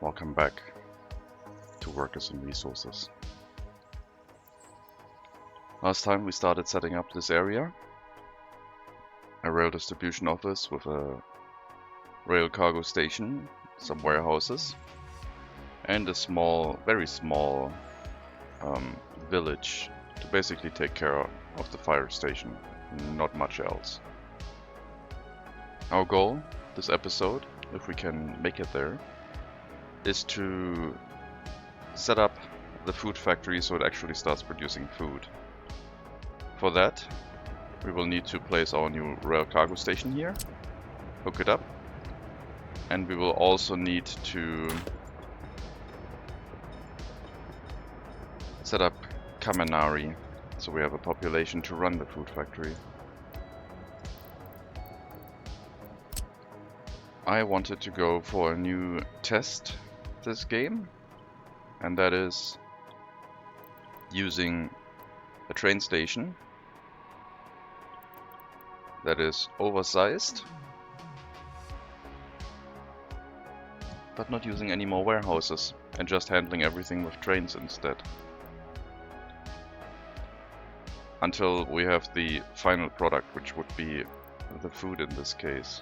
Welcome back to Workers and Resources. Last time we started setting up this area, a rail distribution office with a rail cargo station, some warehouses, and a small, very small village to basically take care of the fire station, not much else. Our goal this episode, if we can make it there, is to set up the food factory so it actually starts producing food. For that, we will need to place our new rail cargo station here, hook it up, and we will also need to set up Kaminari, so we have a population to run the food factory. I wanted to go for a new test this game, and that is using a train station that is oversized, but not using any more warehouses and just handling everything with trains instead. Until we have the final product, which would be the food in this case.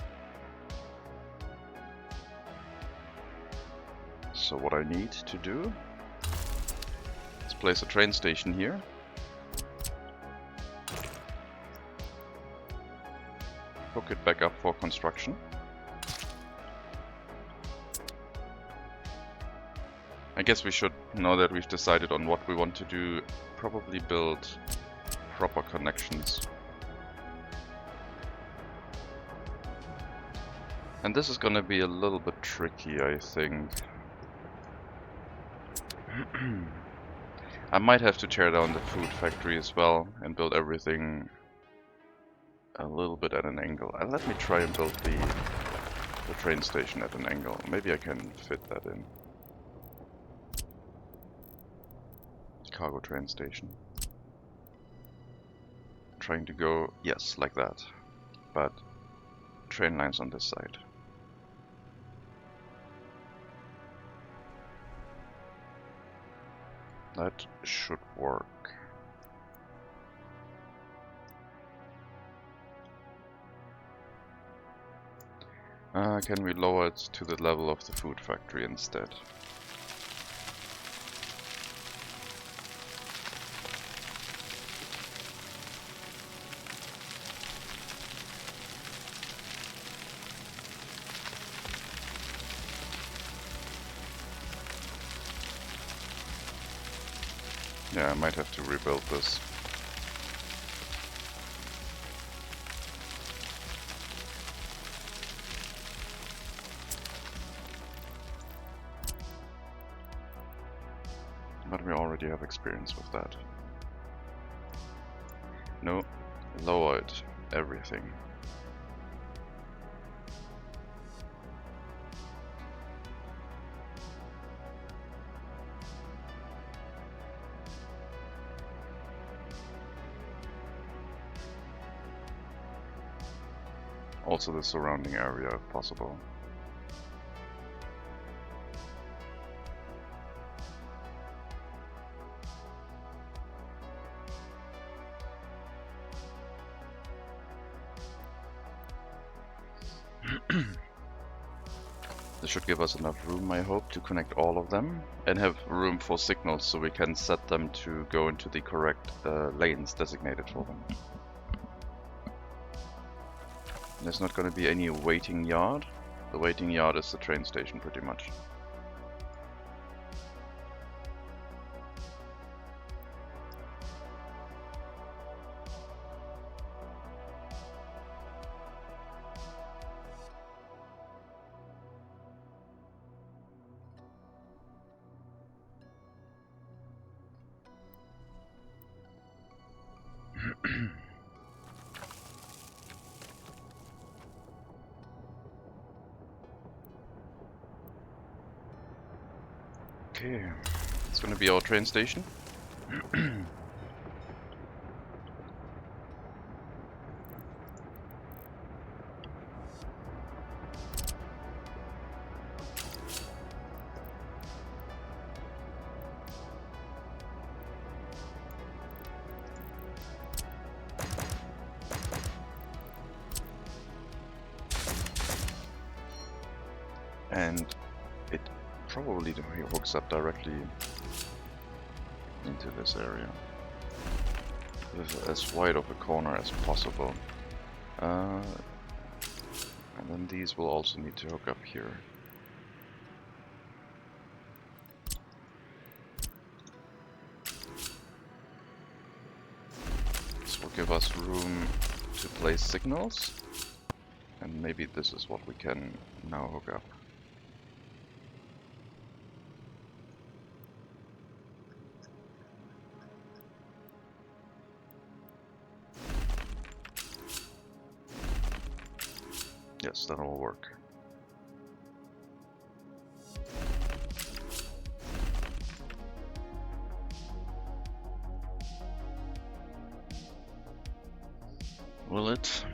So what I need to do is place a train station here. Hook it back up for construction. I guess we should, now that we've decided on what we want to do, probably build proper connections. And this is gonna be a little bit tricky, I think. I might have to tear down the food factory as well and build everything a little bit at an angle. And let me try and build the train station at an angle. Maybe I can fit that in. Cargo train station. Trying to go, yes, like that. But train lines on this side. That should work. Can we lower it to the level of the food factory instead? Yeah, I might have to rebuild this. But we already have experience with that. No, lower it, everything. Also the surrounding area if possible. This should give us enough room, I hope, to connect all of them and have room for signals so we can set them to go into the correct lanes designated for them. There's not going to be any waiting yard. The waiting yard is the train station pretty much. Okay, it's gonna be our train station. and it probably hooks up directly into this area with as wide of a corner as possible. And then these will also need to hook up here. This will give us room to place signals, and maybe this is what we can now hook up. Yes, that will work. Will it?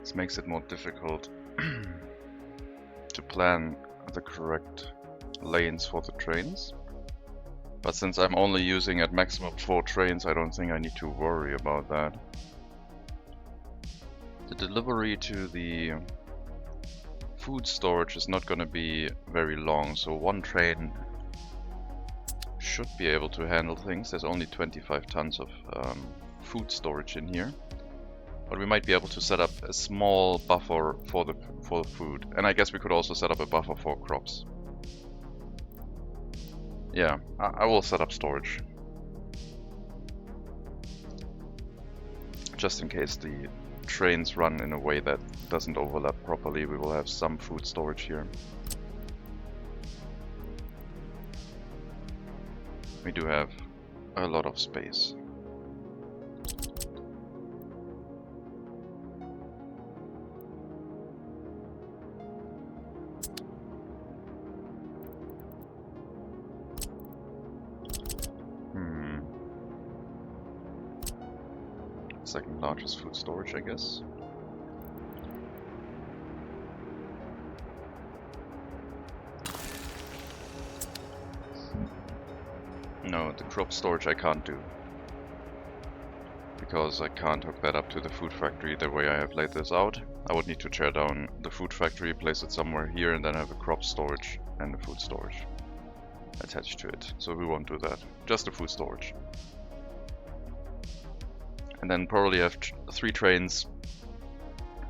This makes it more difficult to plan the correct lanes for the trains. But since I'm only using at maximum 4 trains, I don't think I need to worry about that. The delivery to the food storage is not going to be very long, so 1 train should be able to handle things. There's only 25 tons of food storage in here. But we might be able to set up a small buffer for the food, and I guess we could also set up a buffer for crops. Yeah, I will set up storage, just in case the trains run in a way that doesn't overlap properly. We will have some food storage here. We do have a lot of space. Second largest food storage, I guess. No, the crop storage I can't do, because I can't hook that up to the food factory the way I have laid this out. I would need to tear down the food factory, place it somewhere here, and then have a crop storage and a food storage attached to it. So we won't do that, just the food storage. And then probably have 3 trains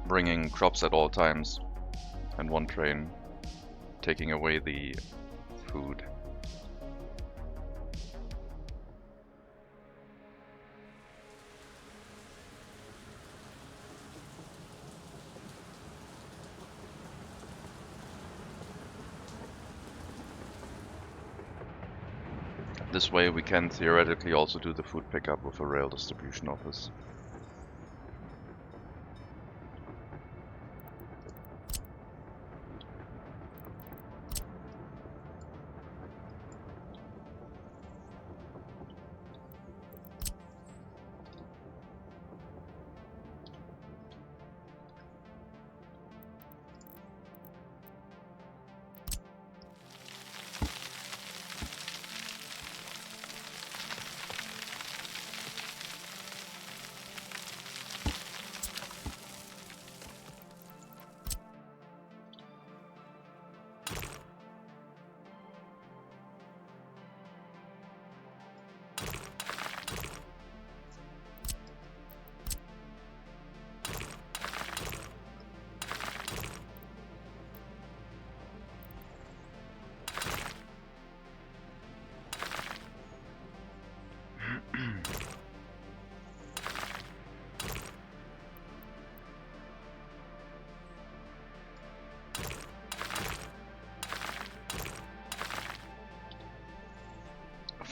bringing crops at all times, and 1 train taking away the food. This way we can theoretically also do the food pickup with a rail distribution office.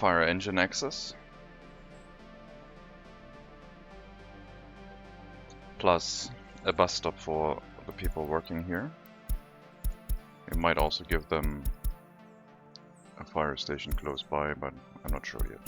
fire engine access, plus a bus stop for the people working here. We might also give them a fire station close by, but I'm not sure yet.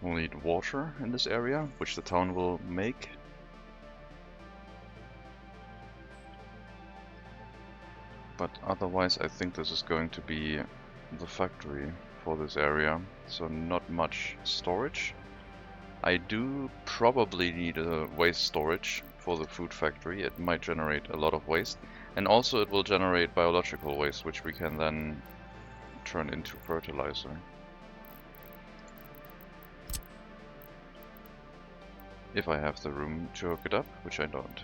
We'll need water in this area, which the town will make. But otherwise I think this is going to be the factory for this area, so not much storage. I do probably need a waste storage for the food factory. It might generate a lot of waste, and also it will generate biological waste, which we can then turn into fertilizer. If I have the room to hook it up, which I don't.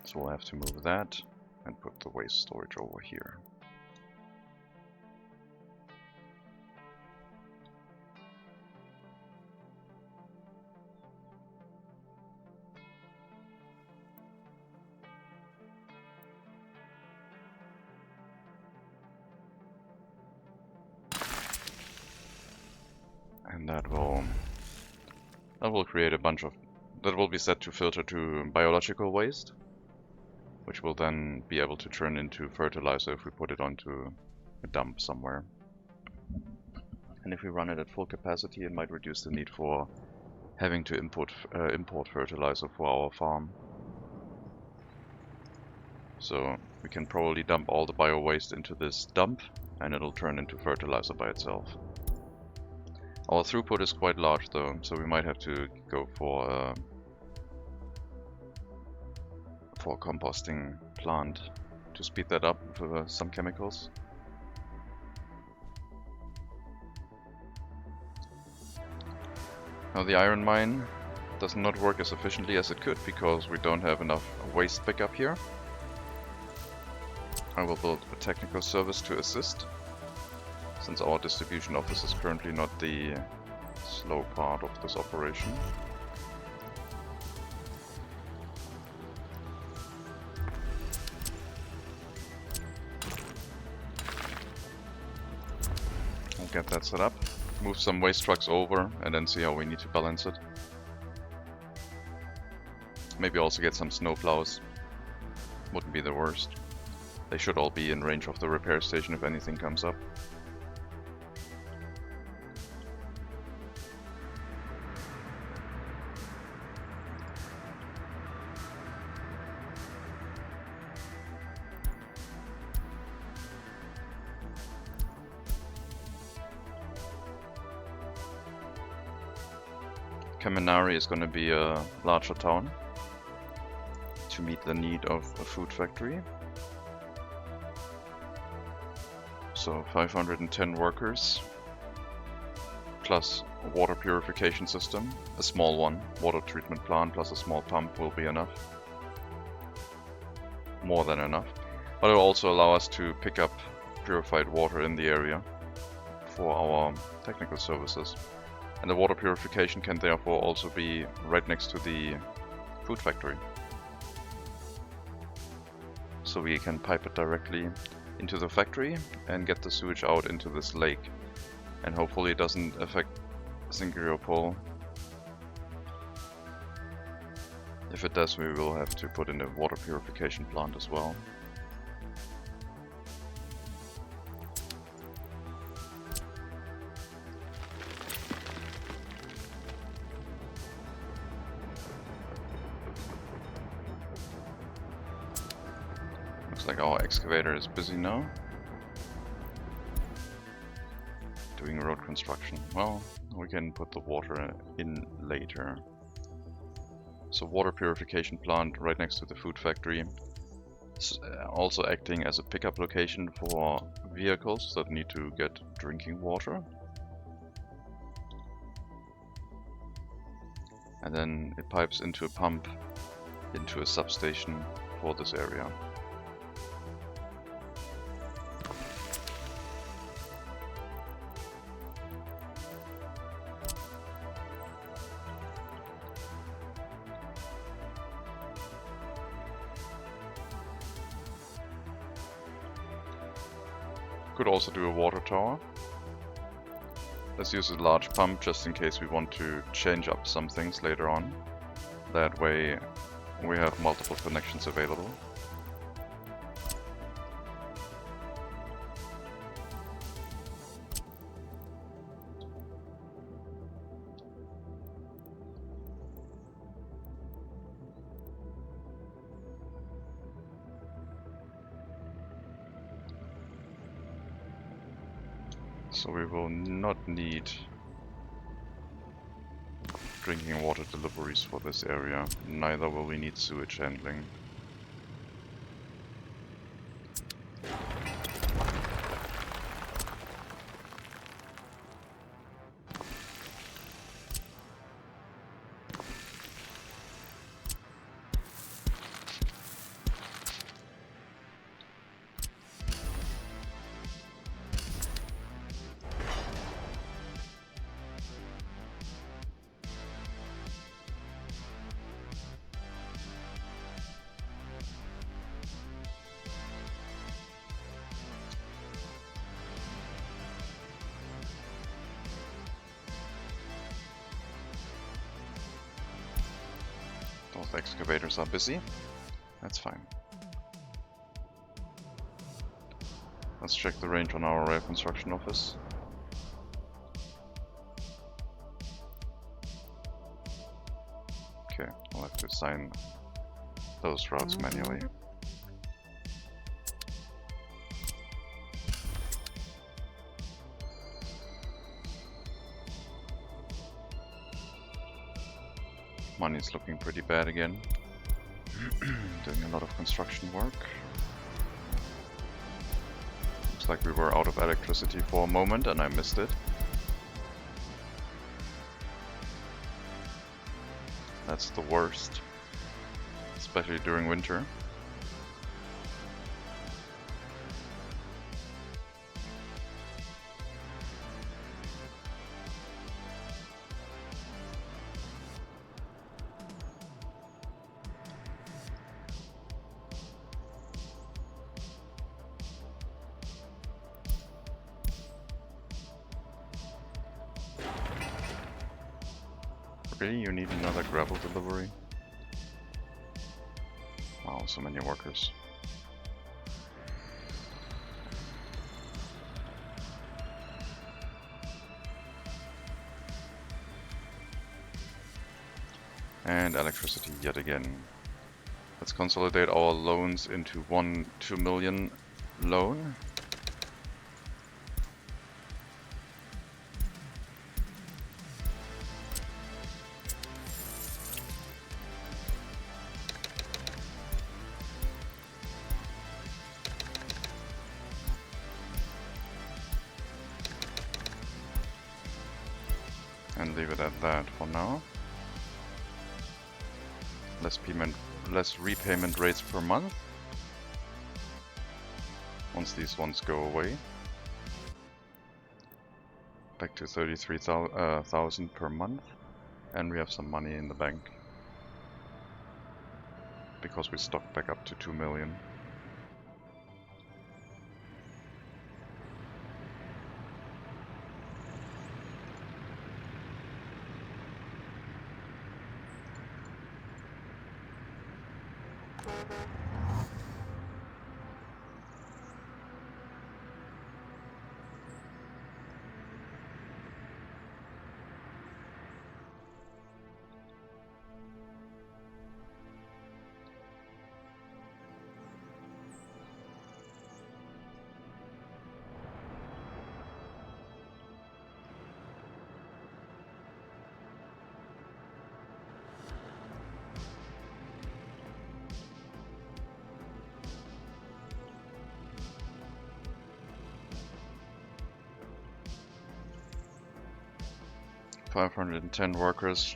So we'll have to move that and put the waste storage over here. And that will create a bunch of, that will be set to filter to biological waste, which will then be able to turn into fertilizer if we put it onto a dump somewhere. And if we run it at full capacity, it might reduce the need for having to import fertilizer for our farm. So we can probably dump all the bio waste into this dump, and it'll turn into fertilizer by itself. Our throughput is quite large though, so we might have to go for a composting plant to speed that up with some chemicals. Now the iron mine does not work as efficiently as it could because we don't have enough waste pickup here. I will build a technical service to assist, since our distribution office is currently not the slow part of this operation. We'll get that set up, move some waste trucks over, and then see how we need to balance it. Maybe also get some snow plows. Wouldn't be the worst. They should all be in range of the repair station if anything comes up. Kaminari is going to be a larger town to meet the need of a food factory. So 510 workers, plus a water purification system, a small one, water treatment plant plus a small pump will be enough. More than enough. But it will also allow us to pick up purified water in the area for our technical services. And the water purification can therefore also be right next to the food factory. So we can pipe it directly into the factory and get the sewage out into this lake. And hopefully it doesn't affect Singiropol. If it does, we will have to put in a water purification plant as well. Looks like our excavator is busy now. Doing road construction. Well, We can put the water in later. So water purification plant right next to the food factory. Also acting as a pickup location for vehicles that need to get drinking water. And then it pipes into a pump into a substation for this area. Could also do a water tower. Let's use a large pump just in case we want to change up some things later on. That way we have multiple connections available. So we will not need drinking water deliveries for this area, neither will we need sewage handling. Both excavators are busy. That's fine. Let's check the range on our rail construction office. Okay, I'll have to assign those routes manually. Money's looking pretty bad again. Doing a lot of construction work. Looks like we were out of electricity for a moment and I missed it. That's the worst, especially during winter. Really? You need another gravel delivery? Wow, so many workers. And electricity yet again. Let's consolidate our loans into one 2 million loan. And leave it at that for now. Less repayment rates per month. Once these ones go away. Back to 33,000 per month. And we have some money in the bank. Because we stocked back up to 2 million. 510 workers,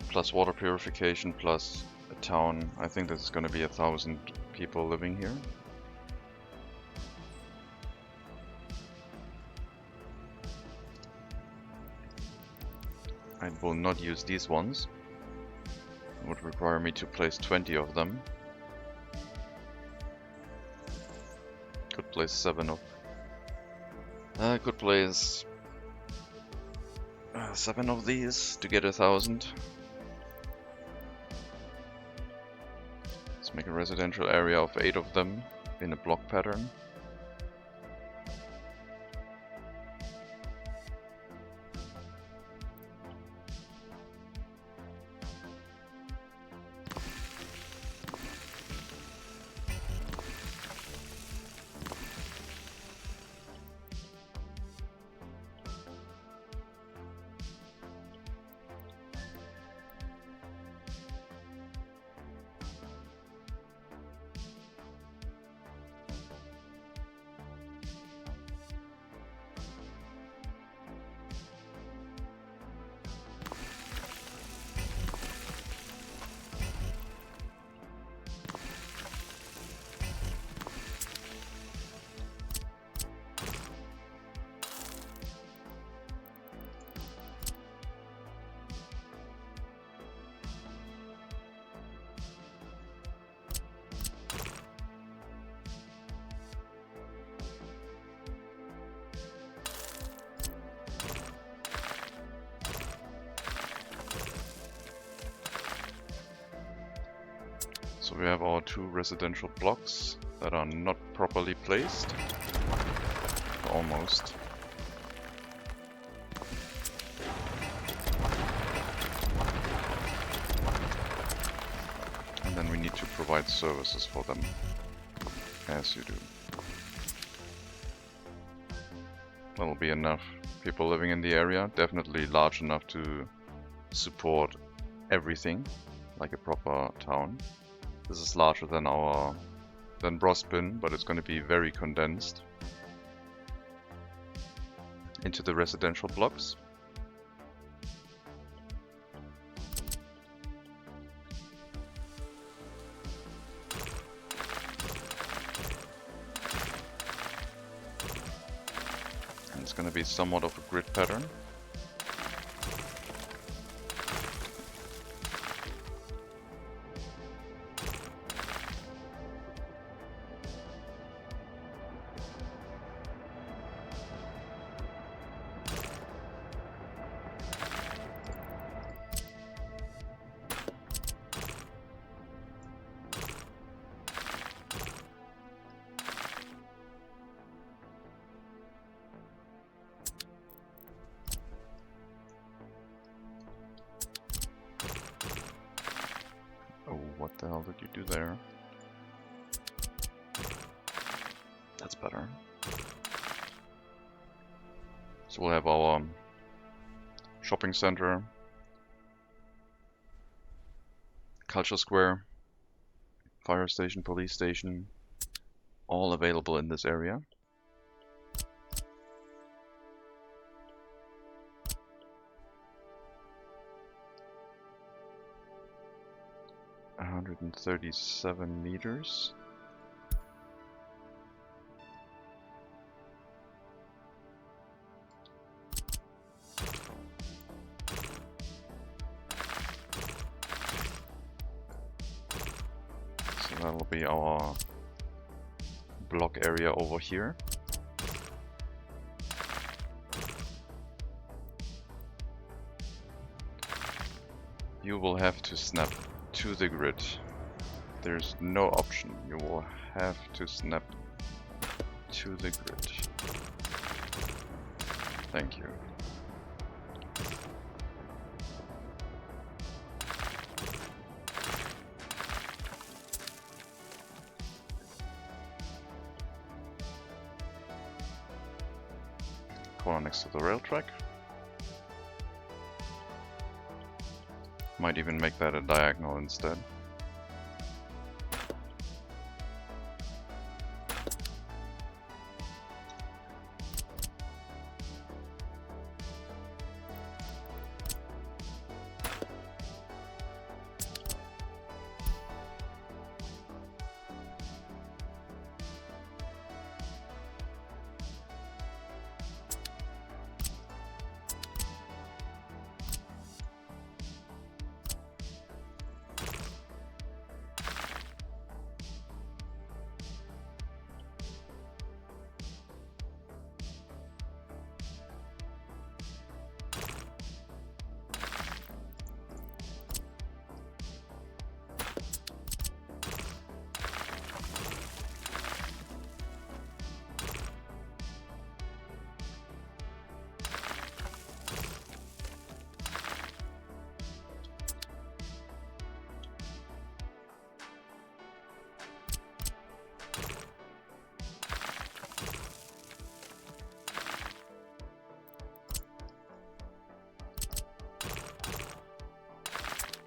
plus water purification, plus a town. I think this is going to be 1,000 people living here. I will not use these ones. It would require me to place 20 of them. Could place 7 of... I could place 7 of these to get 1,000. Let's make a residential area of 8 of them in a block pattern. So we have our 2 residential blocks that are not properly placed. Almost. And then we need to provide services for them, as you do. That'll be enough people living in the area, definitely large enough to support everything, like a proper town. This is larger than Brospin, but it's going to be very condensed into the residential blocks. And it's going to be somewhat of a grid pattern. What the hell did you do there? That's better. So we'll have our shopping center, culture square, fire station, police station, all available in this area. And 37 meters. So that'll be our block area over here. You will have to snap to the grid. There's no option. You will have to snap to the grid. Thank you. Corner next to the rail track. Might even make that a diagonal instead.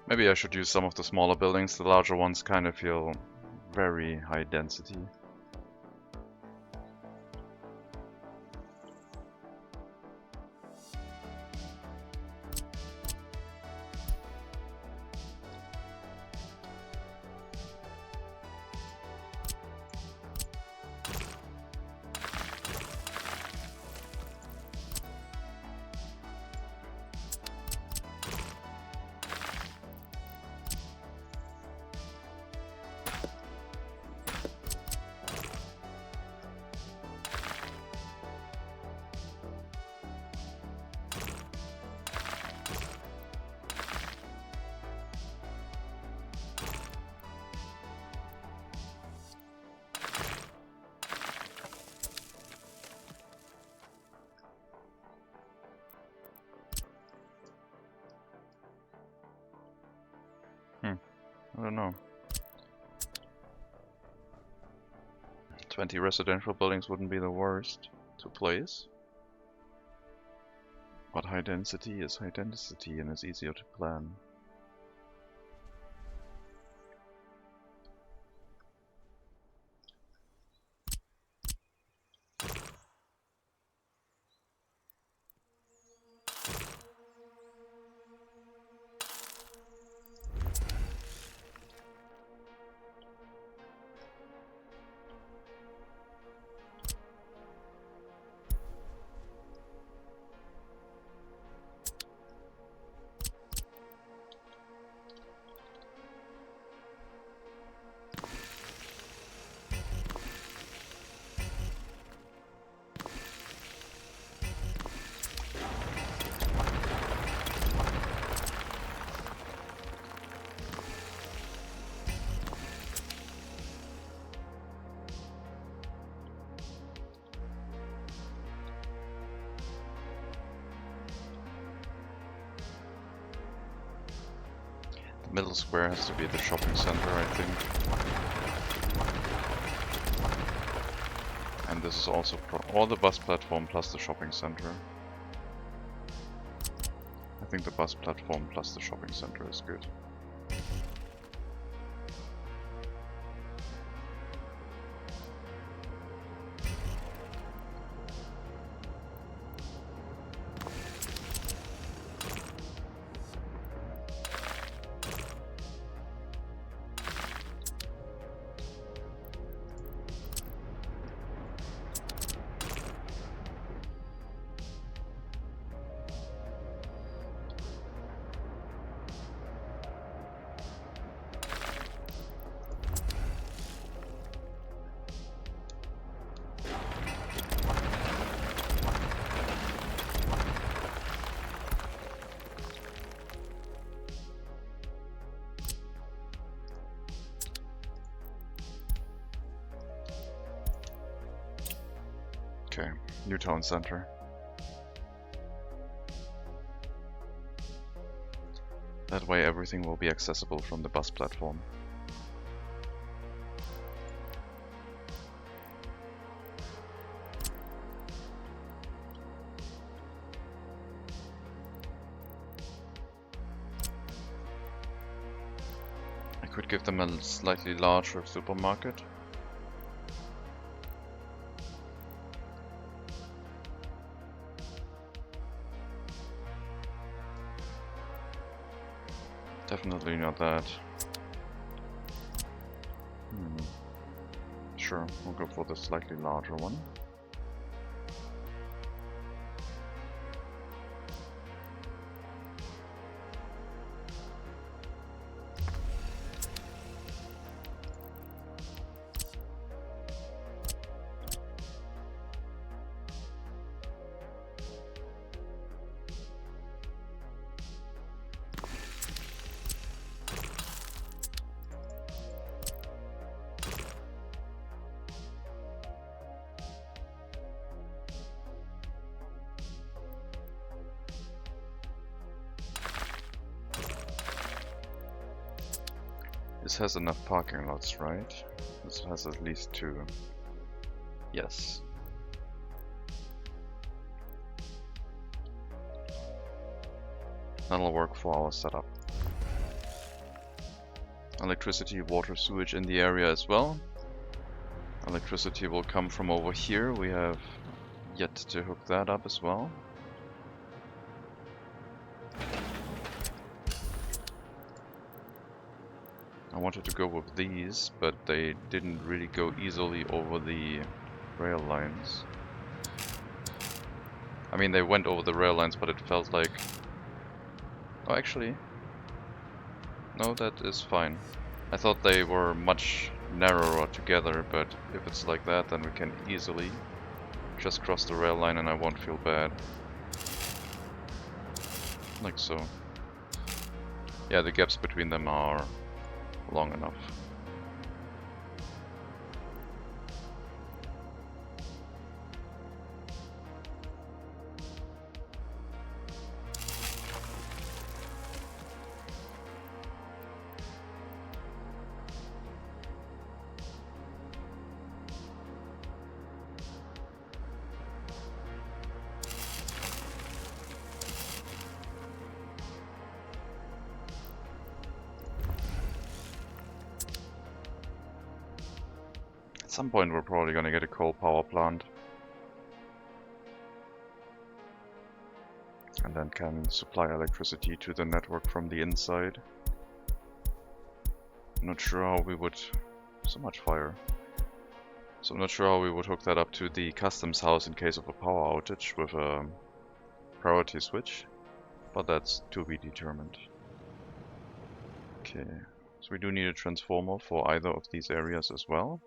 Maybe I should use some of the smaller buildings. The larger ones kind of feel very high density. I don't know. 20 residential buildings wouldn't be the worst to place. But high density is high density and it's easier to plan. Middle square has to be the shopping center, I think. And this is also or the bus platform plus the shopping center. I think the bus platform plus the shopping center is good. Okay, new town center. That way everything will be accessible from the bus platform. I could give them a slightly larger supermarket. Definitely not that. Sure, we'll go for the slightly larger one. This has enough parking lots, right? This has at least 2. Yes. That'll work for our setup. electricity, water, sewage in the area as well. Electricity will come from over here. We have yet to hook that up as well. I wanted to go with these, but they didn't really go easily over the rail lines. I mean, they went over the rail lines, but it felt like... Oh, actually... No, that is fine. I thought they were much narrower together, but if it's like that, then we can easily just cross the rail line and I won't feel bad. Like so. Yeah, the gaps between them are long enough. At some point we're probably gonna get a coal power plant. And then can supply electricity to the network from the inside. I'm not sure how we would... So much fire. So I'm not sure how we would hook that up to the customs house in case of a power outage with a priority switch. But that's to be determined. Okay, so we do need a transformer for either of these areas as well.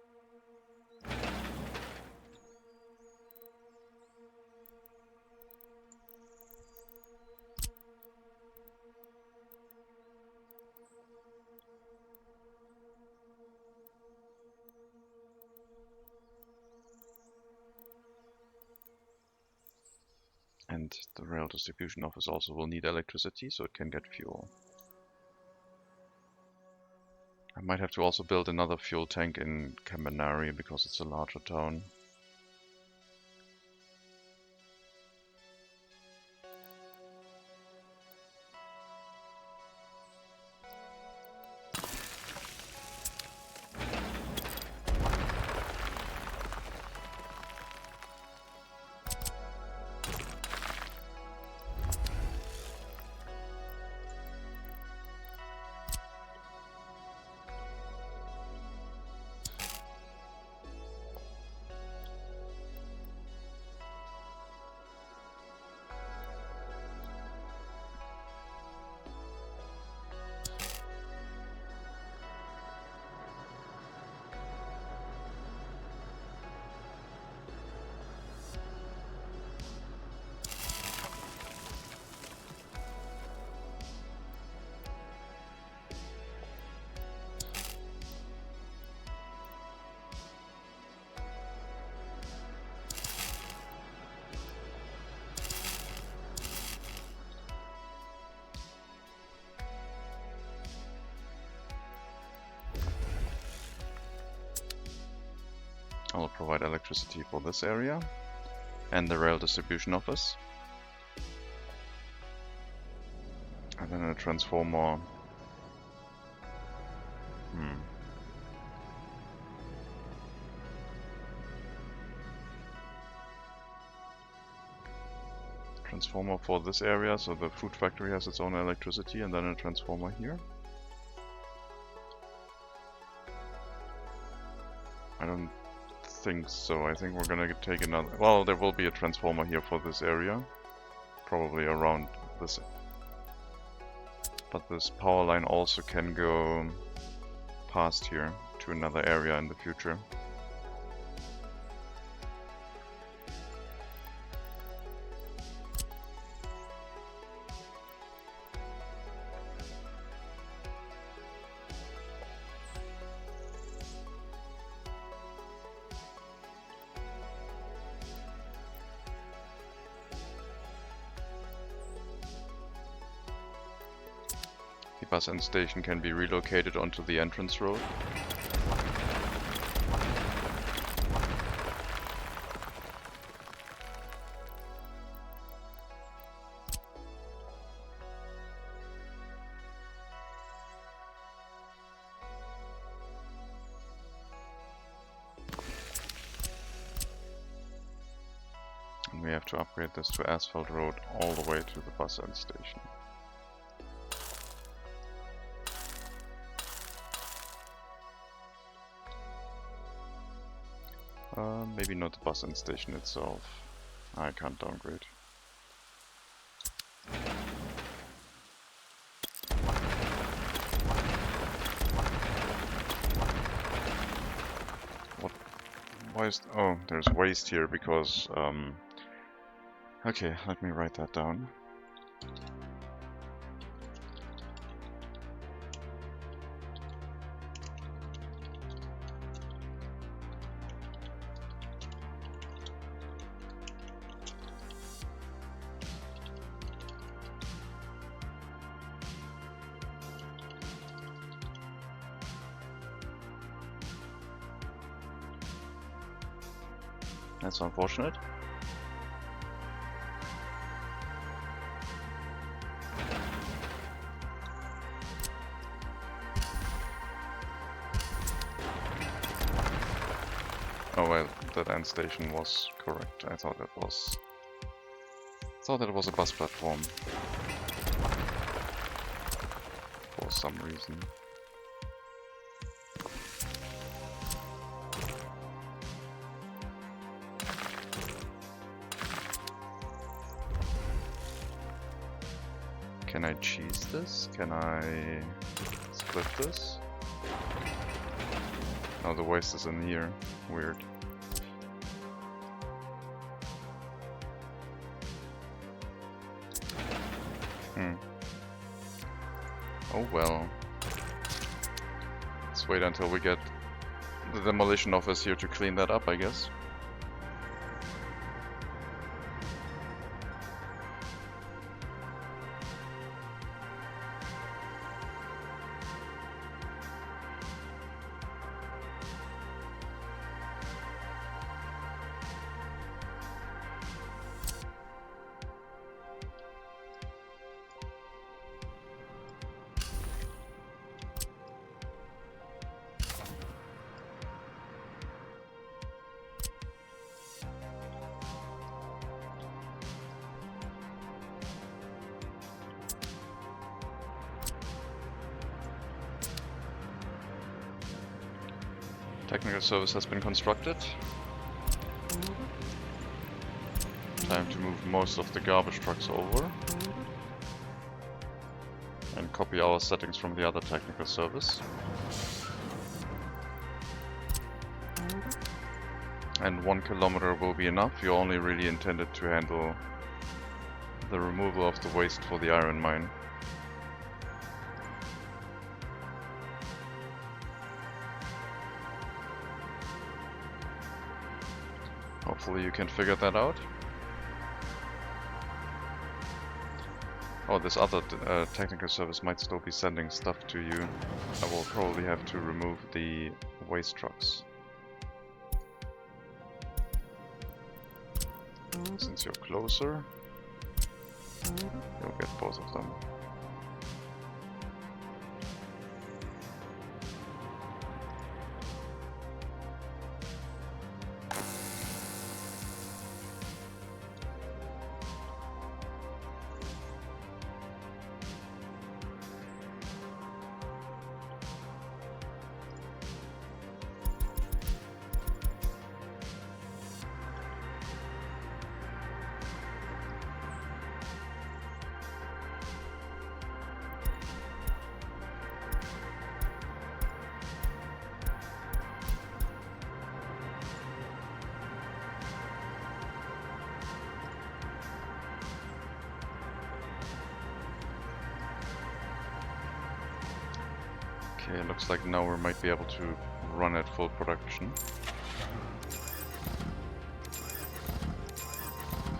And the rail distribution office also will need electricity, so it can get fuel. I might have to also build another fuel tank in Kamanari because it's a larger town. I will provide electricity for this area and the rail distribution office. And then a transformer. Transformer for this area, so the food factory has its own electricity, and then a transformer here. I don't think so. I think we're gonna take another... Well, there will be a transformer here for this area. Probably around this. But this power line also can go past here to another area in the future. The bus end station can be relocated onto the entrance road. And we have to upgrade this to asphalt road all the way to the bus end station. Maybe not the bus end station itself. I can't downgrade. What? Why is... Oh, there's waste here because... Okay, let me write that down. That's unfortunate. Oh well, that end station was correct. I thought that was a bus platform for some reason. Can I cheese this? Can I split this? Oh, the waste is in here. Weird. Oh well. Let's wait until we get the demolition office here to clean that up, I guess. Technical service has been constructed. Time to move most of the garbage trucks over. And copy our settings from the other technical service. And 1 kilometer will be enough. You only really intended to handle the removal of the waste for the iron mine. Hopefully you can figure that out. Oh, this other technical service might still be sending stuff to you. I will probably have to remove the waste trucks. Since you're closer, you'll get both of them. Okay, looks like now we might be able to run at full production.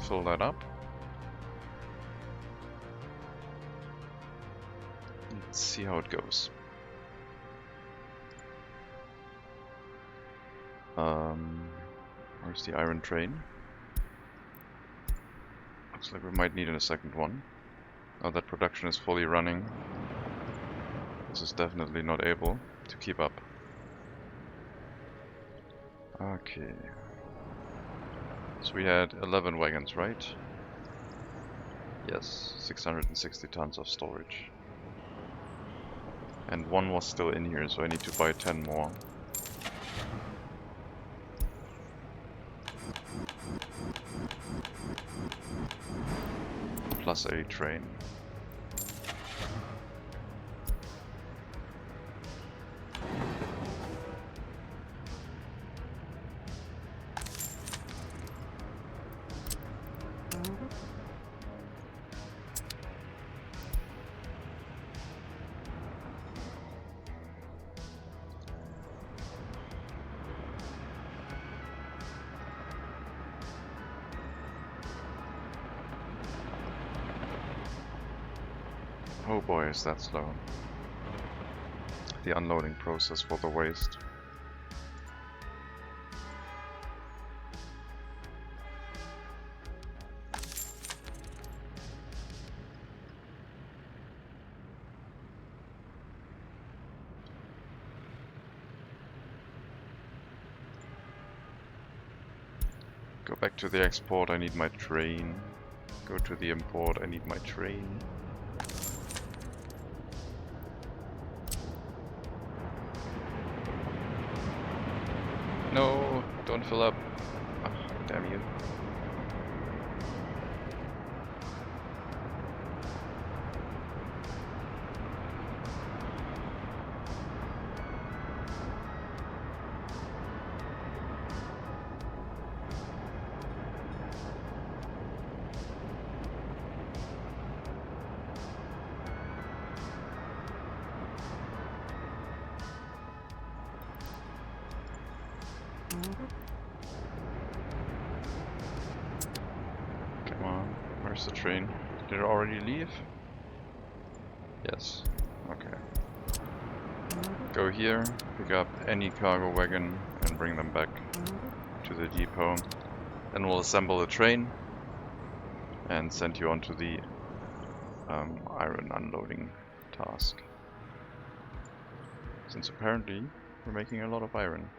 Fill that up. Let's see how it goes. Where's the iron train? Looks like we might need a second one. Now that production is fully running, this is definitely not able to keep up. Okay. So we had 11 wagons, right? Yes, 660 tons of storage. And one was still in here, so I need to buy 10 more. Plus a train. Oh boy, is that slow. The unloading process for the waste. Go back to the export, I need my train. Go to the import, I need my train. No, don't fill up. Oh, damn you. Come on, where's the train? Did it already leave? Yes, okay. Go here, pick up any cargo wagon and bring them back to the depot. Then we'll assemble the train and send you onto the iron unloading task. Since apparently we're making a lot of iron.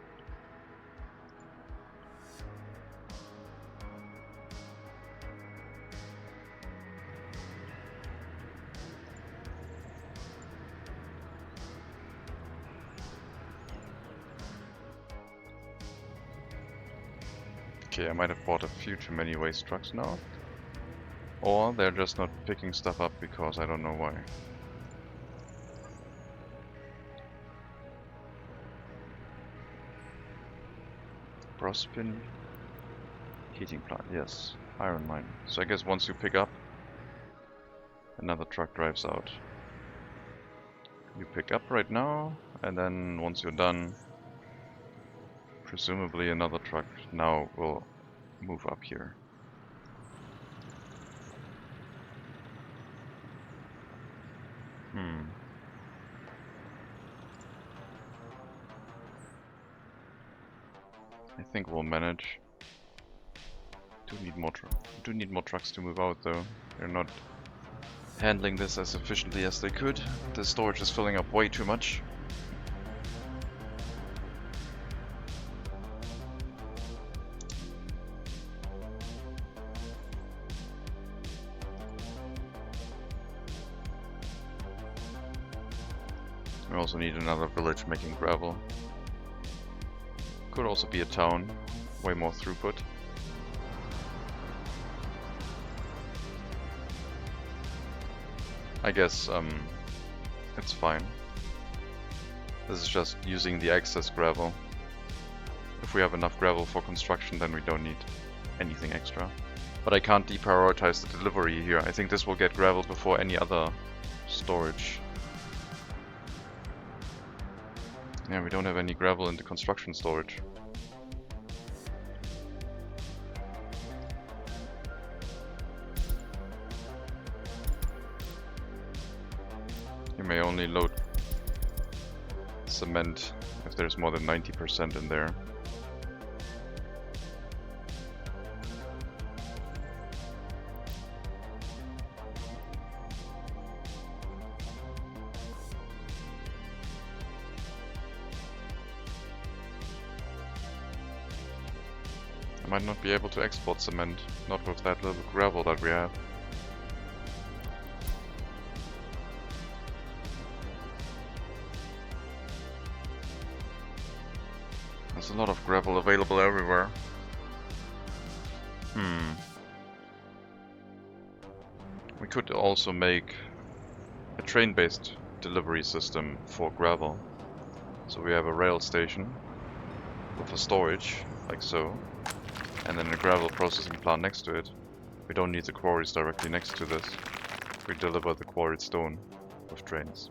Okay, I might have bought a few too many waste trucks now. Or they're just not picking stuff up because I don't know why. Brospin heating plant, yes. Iron mine. So I guess once you pick up, another truck drives out. You pick up right now, and then once you're done, presumably another truck now will move up here. I think we'll manage. Do need more trucks to move out though. They're not handling this as efficiently as they could. The storage is filling up way too much. We also need another village making gravel. Could also be a town, way more throughput. I guess it's fine. This is just using the excess gravel. If we have enough gravel for construction, then we don't need anything extra. But I can't deprioritize the delivery here. I think this will get gravel before any other storage. Yeah, we don't have any gravel in the construction storage. You may only load cement if there's more than 90% in there. might not be able to export cement, not with that little gravel that we have. There's a lot of gravel available everywhere. We could also make a train-based delivery system for gravel. So we have a rail station with a storage, like so, and then a gravel processing plant next to it. We don't need the quarries directly next to this. We deliver the quarried stone with trains.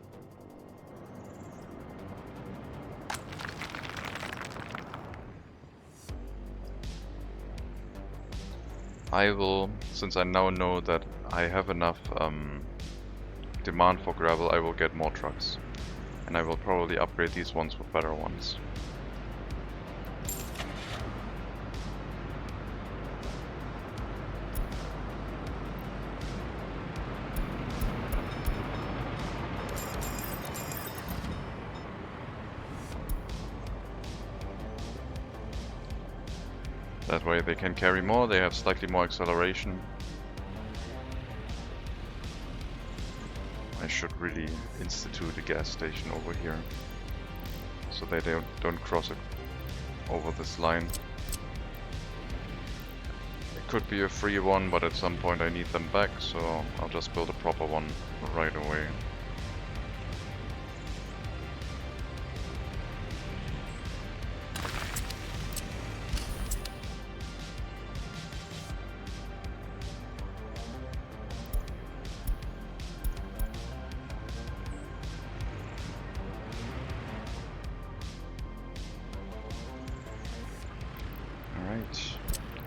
I will, since I now know that I have enough demand for gravel, I will get more trucks. And I will probably upgrade these ones with better ones. That way they can carry more, they have slightly more acceleration. I should really institute a gas station over here, so they don't cross it over this line. It could be a free one, but at some point I need them back, so I'll just build a proper one right away.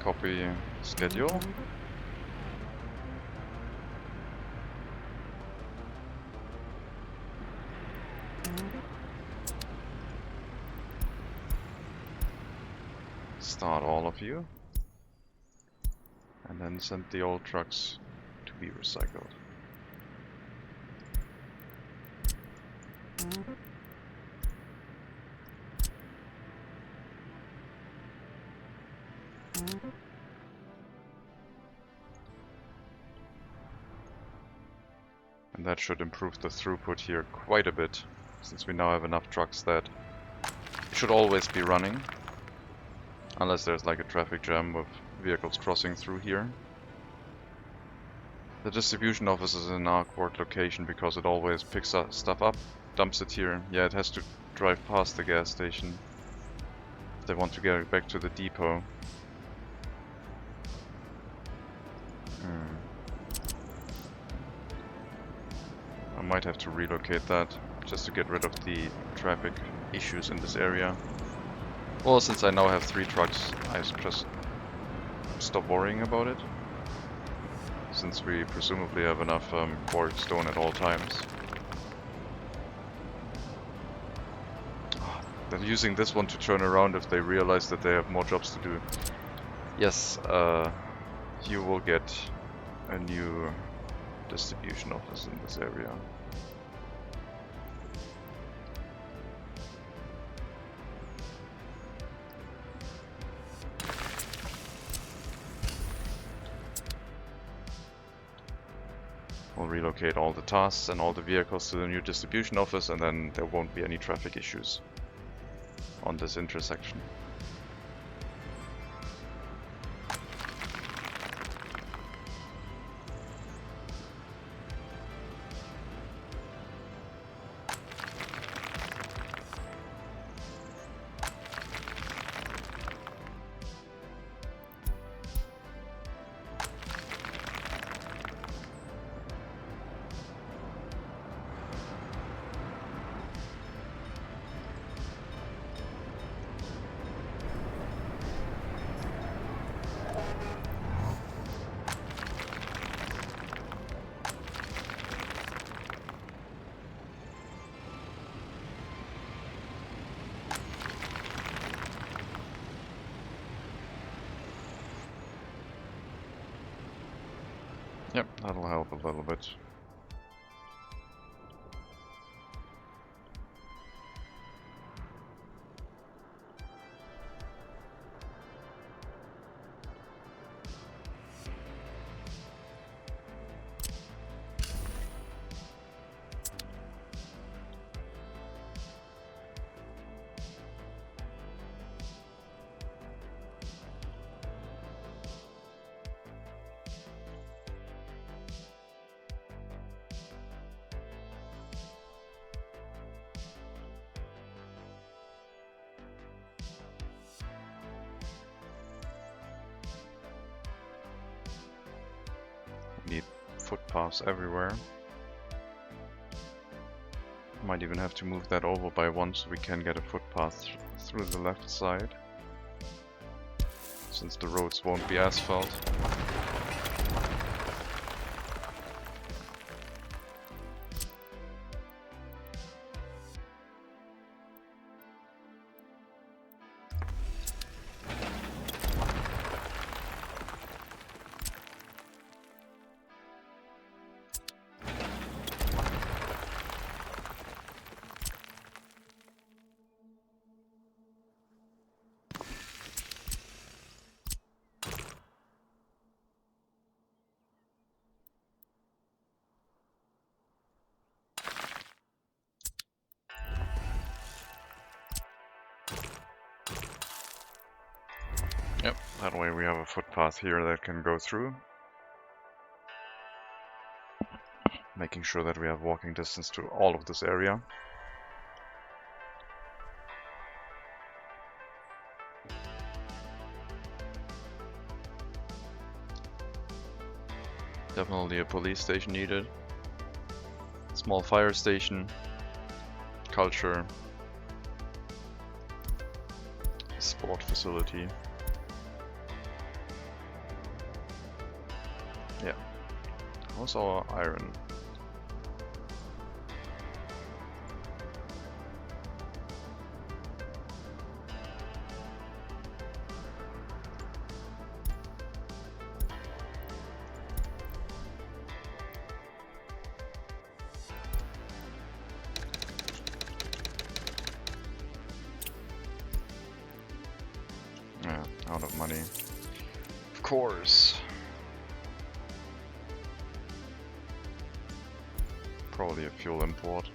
Copy schedule. Start all of you. And then send the old trucks to be recycled. And that should improve the throughput here quite a bit, since we now have enough trucks that should always be running. Unless there's like a traffic jam with vehicles crossing through here. The distribution office is an awkward location because it always picks up stuff up, dumps it here. Yeah, it has to drive past the gas station if they want to get back to the depot. I might have to relocate that just to get rid of the traffic issues in this area. Well, since I now have 3 trucks, I just stop worrying about it. Since we presumably have enough quarried stone at all times. They're using this one to turn around if they realize that they have more jobs to do. Yes, you will get a new distribution office in this area. We'll relocate all the tasks and all the vehicles to the new distribution office, and then there won't be any traffic issues on this intersection. Yep, that'll help a little bit. need footpaths everywhere. Might even have to move that over by one so we can get a footpath through the left side, since the roads won't be asphalt. Yep, that way we have a footpath here that can go through. Making sure that we have walking distance to all of this area. Definitely a police station needed. Small fire station. Culture. Sport facility. Yeah. How's our iron? Yeah, out of money. Of course. Probably a fuel import.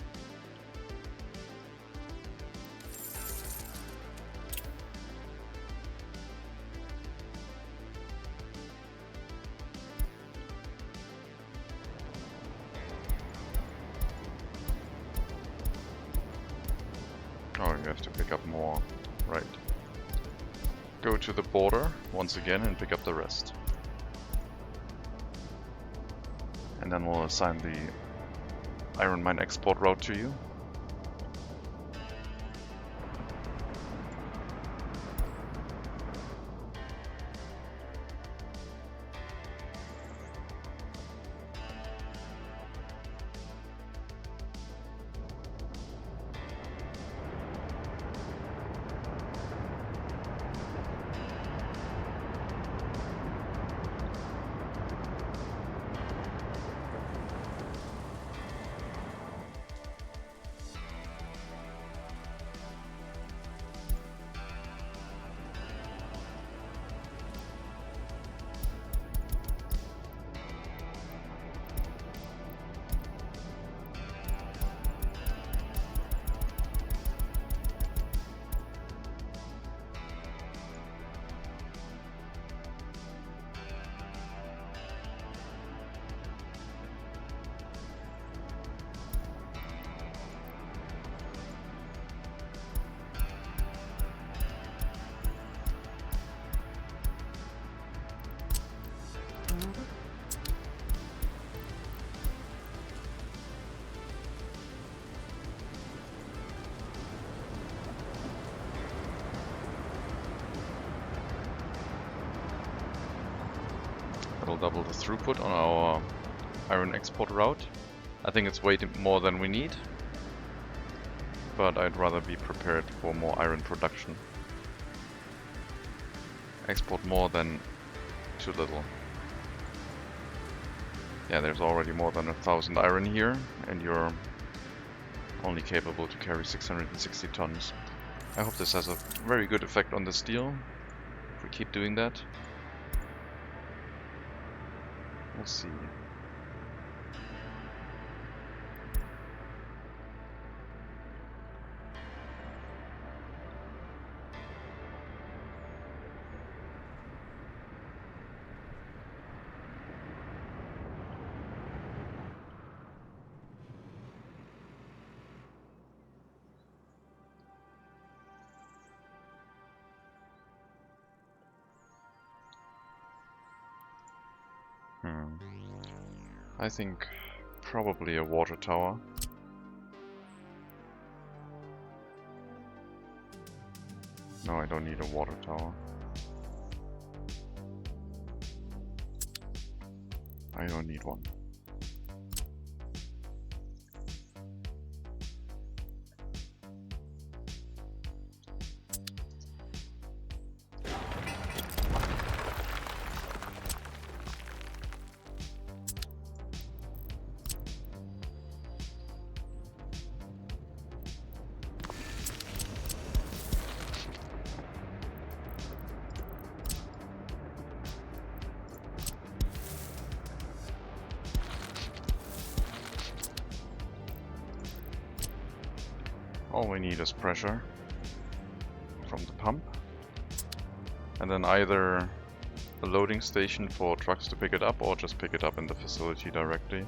Oh, you have to pick up more. Right. Go to the border once again and pick up the rest. And then we'll assign the iron mine export route to you. That'll double the throughput on our iron export route. I think it's way more than we need, but I'd rather be prepared for more iron production. Export more than too little. Yeah, there's already more than 1,000 iron here, and you're only capable to carry 660 tons. I hope this has a very good effect on the steel, if we keep doing that. We'll see. I think probably a water tower. No, I don't need a water tower. I don't need one. All we need is pressure from the pump, and then either a loading station for trucks to pick it up or just pick it up in the facility directly.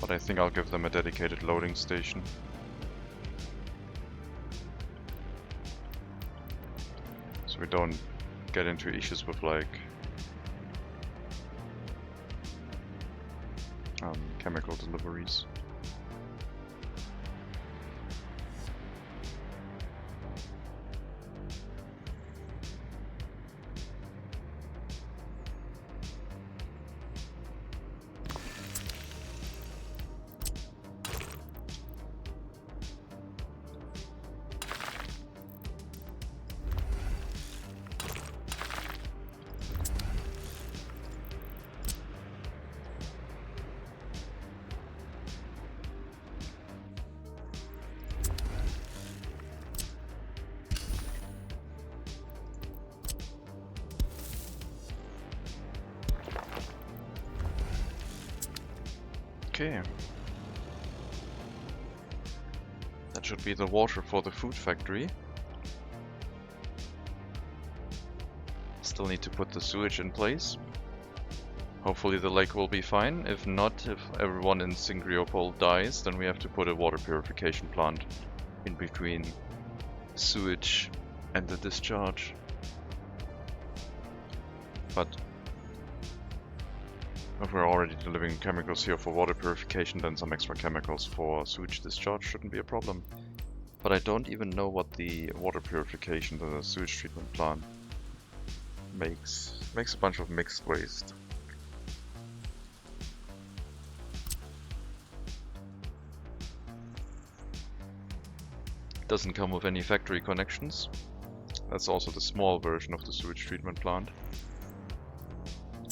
But I think I'll give them a dedicated loading station. So we don't get into issues with like chemical deliveries. Okay. That should be the water for the food factory. Still need to put the sewage in place. Hopefully the lake will be fine. If not, if everyone in Singriopol dies, then we have to put a water purification plant in between sewage and the discharge. But if we're already delivering chemicals here for water purification, then some extra chemicals for sewage discharge shouldn't be a problem. But I don't even know what the water purification, the sewage treatment plant makes. Makes a bunch of mixed waste. Doesn't come with any factory connections. That's also the small version of the sewage treatment plant.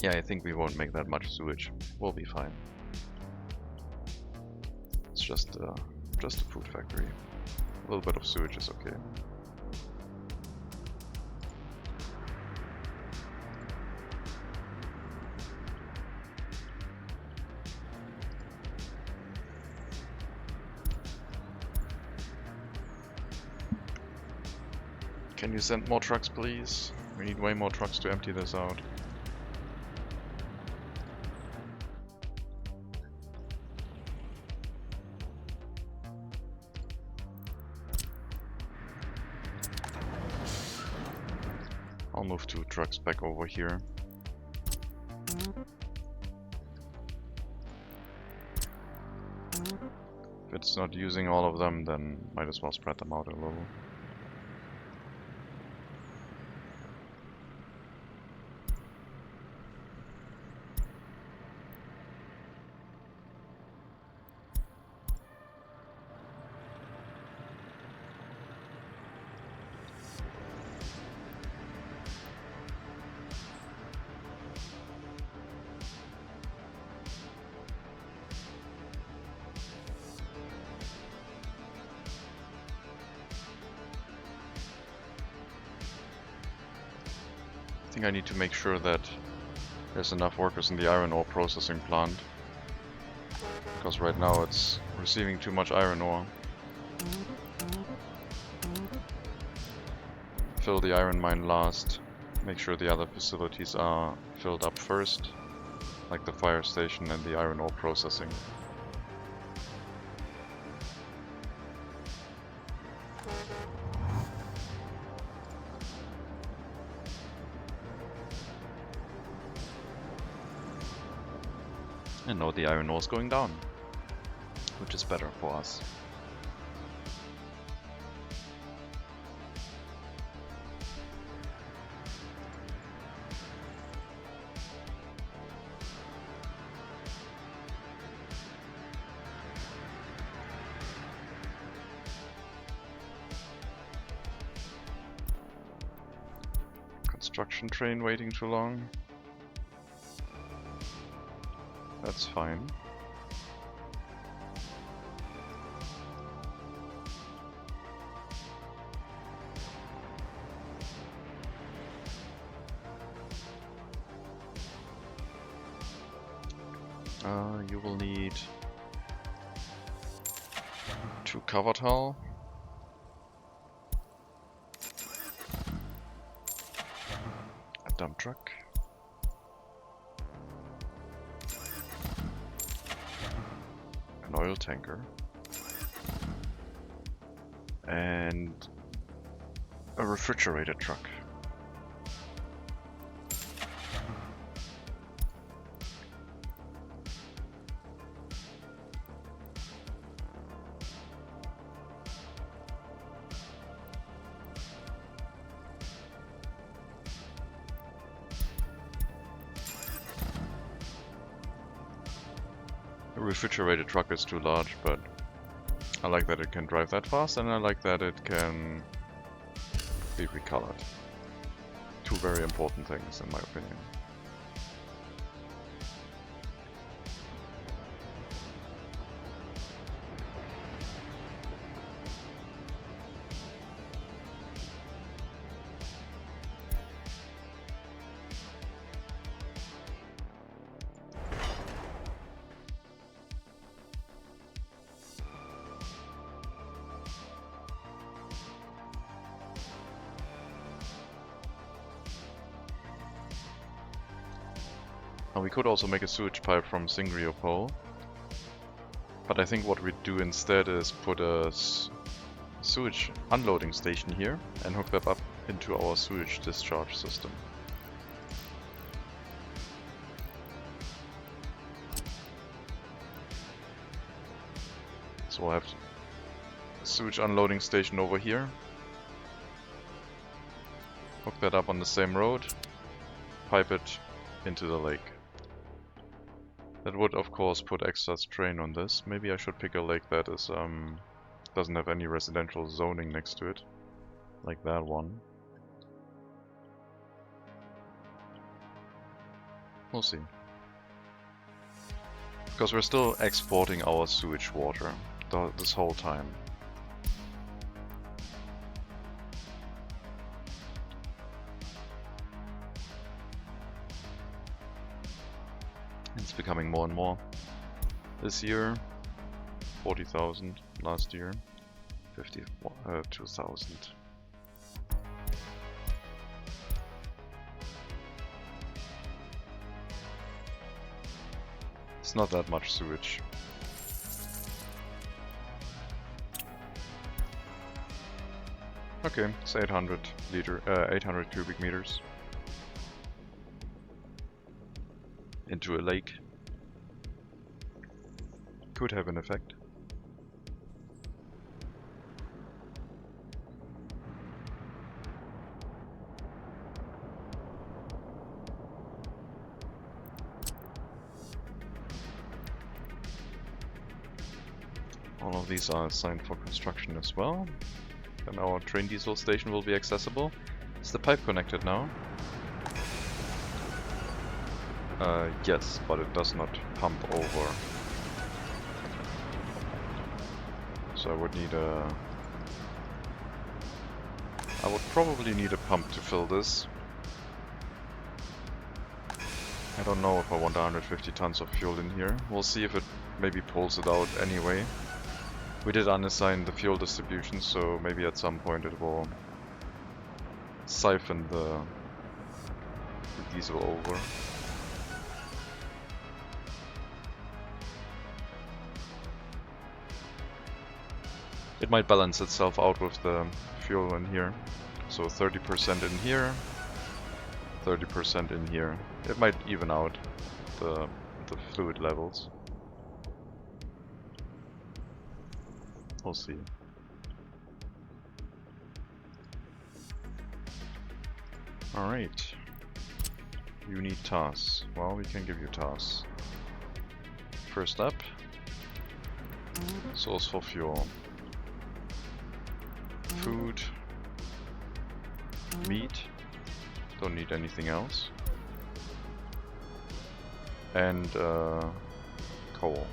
Yeah, I think we won't make that much sewage. We'll be fine. It's just a food factory. A little bit of sewage is okay. Can you send more trucks, please? We need way more trucks to empty this out. I'll move 2 trucks back over here. If it's not using all of them, then might as well spread them out a little. I think I need to make sure that there's enough workers in the iron ore processing plant, because right now it's receiving too much iron ore. Fill the iron mine last, make sure the other facilities are filled up first, like the fire station and the iron ore processing. And now the iron ore is going down, which is better for us. Construction train waiting too long. That's fine. You will need 2 covered hull. A dump truck. An oil tanker. And a refrigerated truck. The refrigerated truck is too large, but I like that it can drive that fast, and I like that it can be recolored. Two very important things, in my opinion. Now we could also make a sewage pipe from Singrio pole, but I think what we do instead is put a sewage unloading station here and hook that up into our sewage discharge system. So we'll have a sewage unloading station over here, hook that up on the same road, pipe it into the lake. That would of course put extra strain on this. Maybe I should pick a lake that is doesn't have any residential zoning next to it, like that one. We'll see. Because we're still exporting our sewage water this whole time. It's becoming more and more. This year, 40,000. Last year, 2,000. It's not that much sewage. Okay, it's 800 cubic meters into a lake. Could have an effect. All of these are assigned for construction as well. Then our train diesel station will be accessible. Is the pipe connected now? Yes, but it does not pump over. So I would need I would probably need a pump to fill this. I don't know if I want 150 tons of fuel in here. We'll see if it maybe pulls it out anyway. We did unassign the fuel distribution, so maybe at some point it will siphon the diesel over. It might balance itself out with the fuel in here. So 30% in here, 30% in here. It might even out the the fluid levels. We'll see. Alright. You need tasks. Well, we can give you tasks. First up, source for fuel. Food. Meat. Don't need anything else. And coal.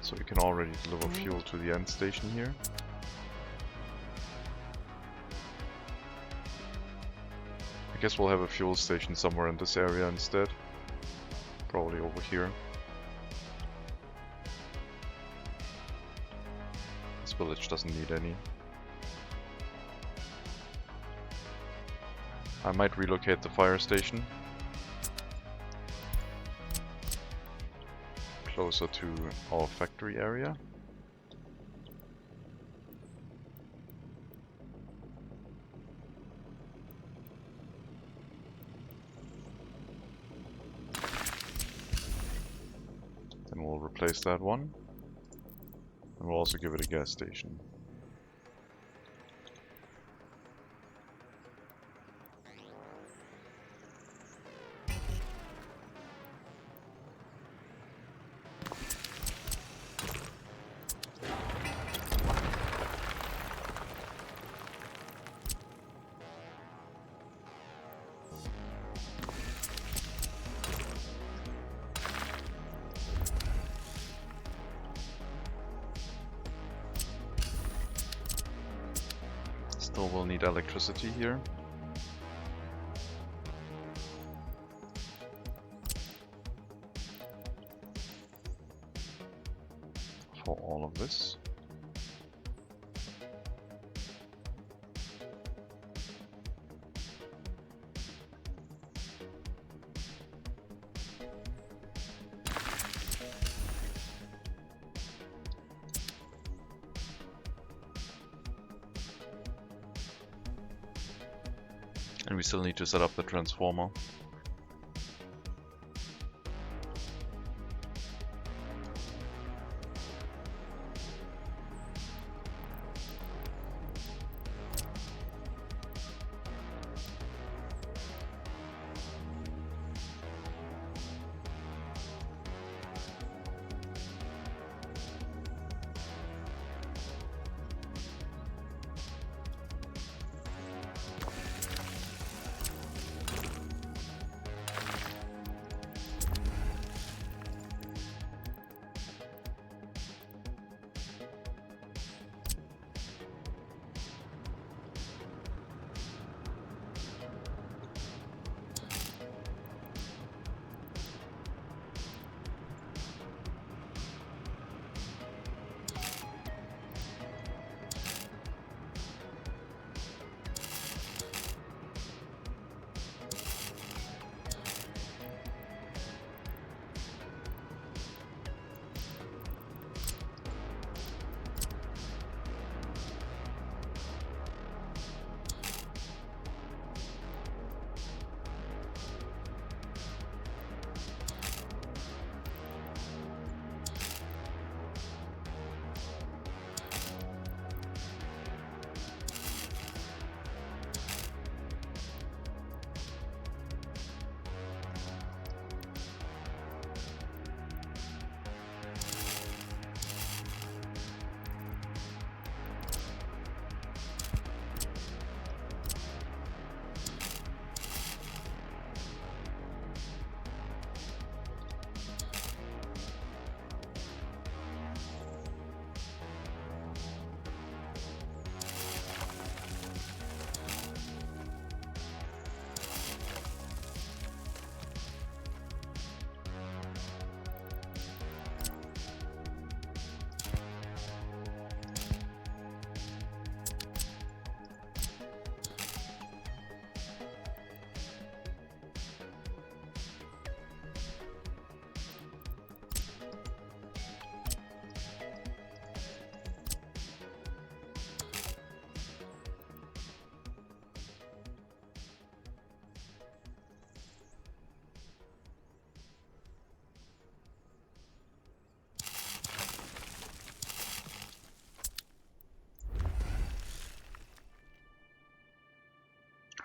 So we can already deliver fuel to the end station here. I guess we'll have a fuel station somewhere in this area instead. Probably over here. This village doesn't need any. I might relocate the fire station closer to our factory area. Then we'll replace that one. And we'll also give it a gas station. Still will need electricity here. For all of this. And we still need to set up the transformer.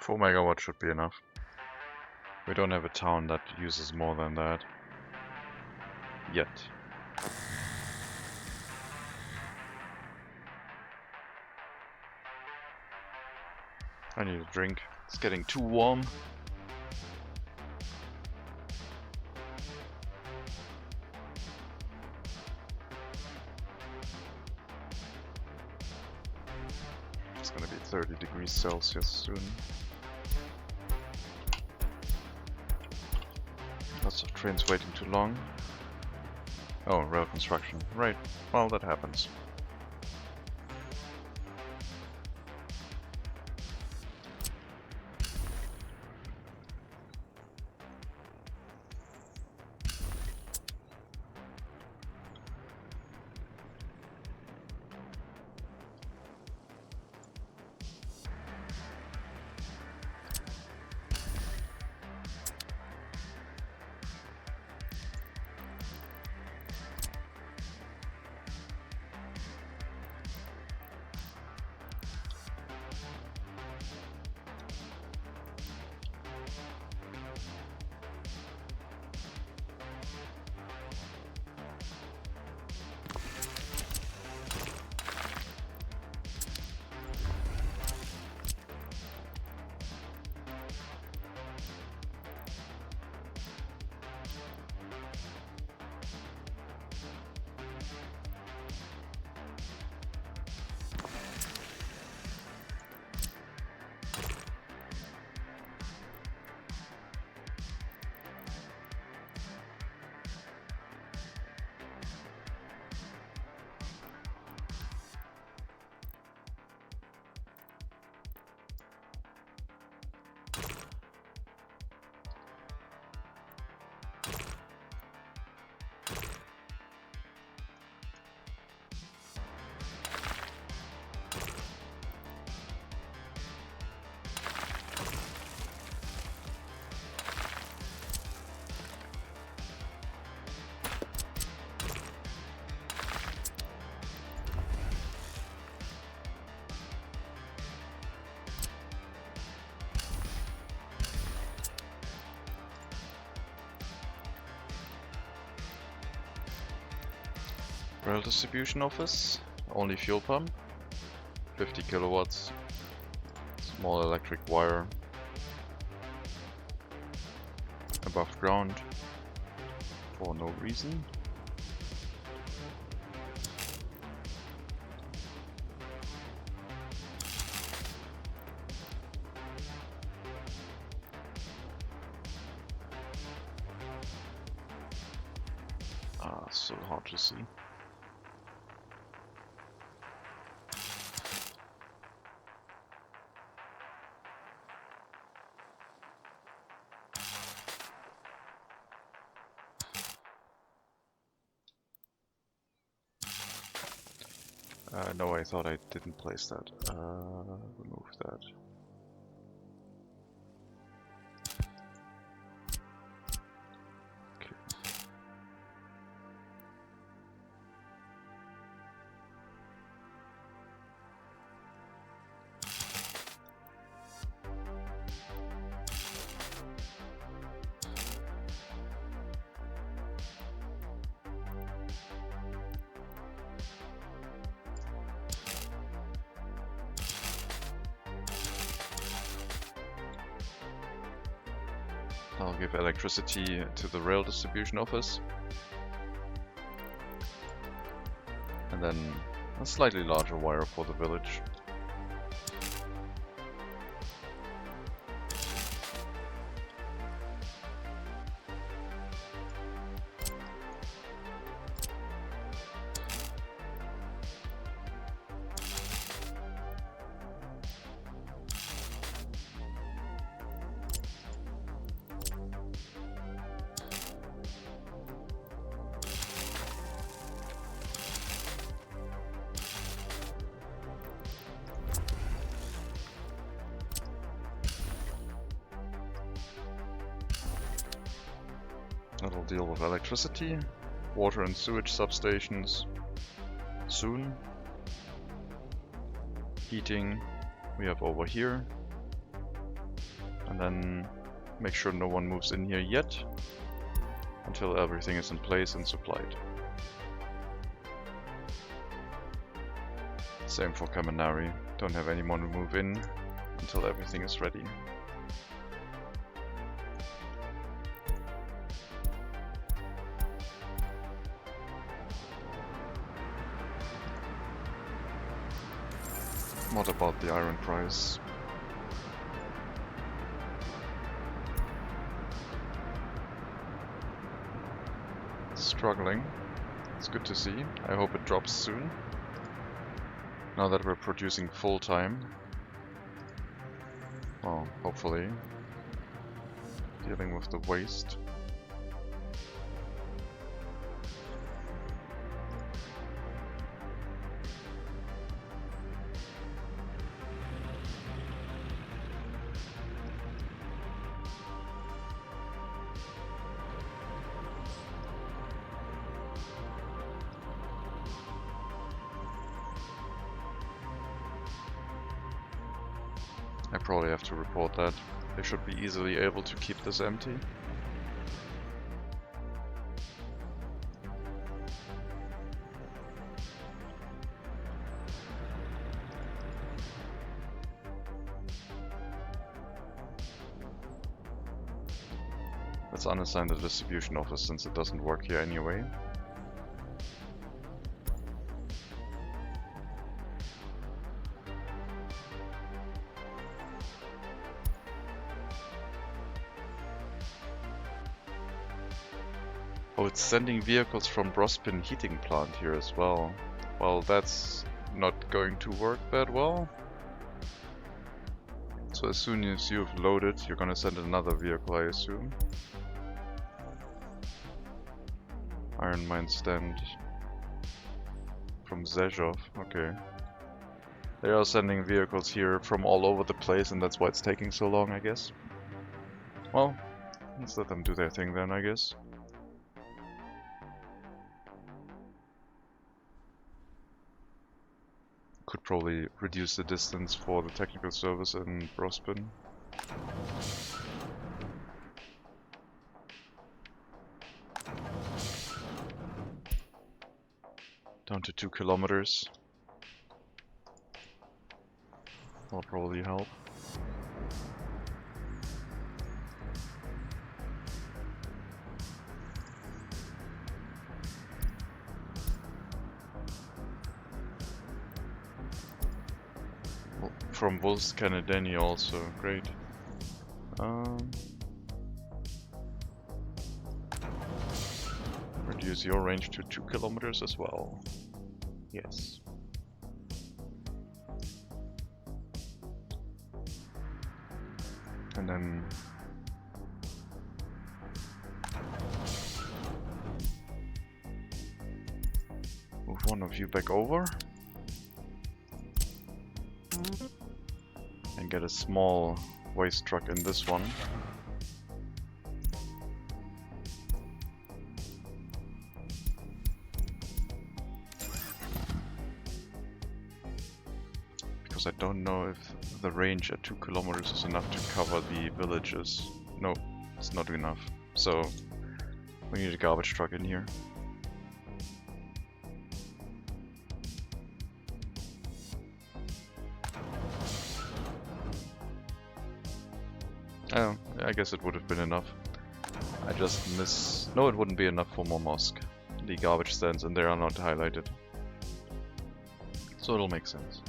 4 megawatts should be enough. We don't have a town that uses more than that. Yet. I need a drink. It's getting too warm. It's gonna be 30 degrees Celsius soon. Lots of trains waiting too long. Oh, rail construction. Right. Well, that happens. Rail distribution office, only fuel pump, 50 kilowatts, small electric wire, above ground, for no reason. So hard to see. No, I thought I didn't place that. Remove that. Okay. I'll give electricity to the rail distribution office. And then a slightly larger wire for the village. That'll deal with electricity, water and sewage substations soon. Heating we have over here. And then make sure no one moves in here yet, until everything is in place and supplied. Same for Kaminari. Don't have anyone move in until everything is ready. What about the iron price? Struggling. It's good to see. I hope it drops soon. Now that we're producing full time. Well, hopefully. Dealing with the waste. I probably have to report that. They should be easily able to keep this empty. Let's unassign the distribution office since it doesn't work here anyway. Oh, it's sending vehicles from Brospin heating plant here as well. Well, that's not going to work that well. So as soon as you've loaded, you're gonna send another vehicle, I assume. Iron mine stand from Zhezhov, okay. They are sending vehicles here from all over the place, and that's why it's taking so long, I guess. Well, let's let them do their thing then, I guess. Could probably reduce the distance for the technical service in Brospin. Down to 2 kilometers. Will probably help. From Wolf's Canadeni also, great. Reduce your range to 2 kilometers as well. Yes. And then move one of you back over. And get a small waste truck in this one. Because I don't know if the range at 2 kilometers is enough to cover the villages. No, it's not enough. So we need a garbage truck in here. Oh, I guess it would have been enough. I just miss... No, it wouldn't be enough for more mosque. The garbage stands in there are not highlighted. So it'll make sense.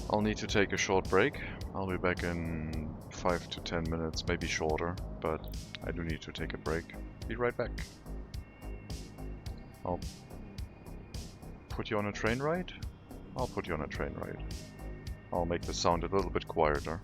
I'll need to take a short break. I'll be back in 5 to 10 minutes, maybe shorter, but I do need to take a break. Be right back. I'll put you on a train ride? I'll put you on a train ride. I'll make the sound a little bit quieter.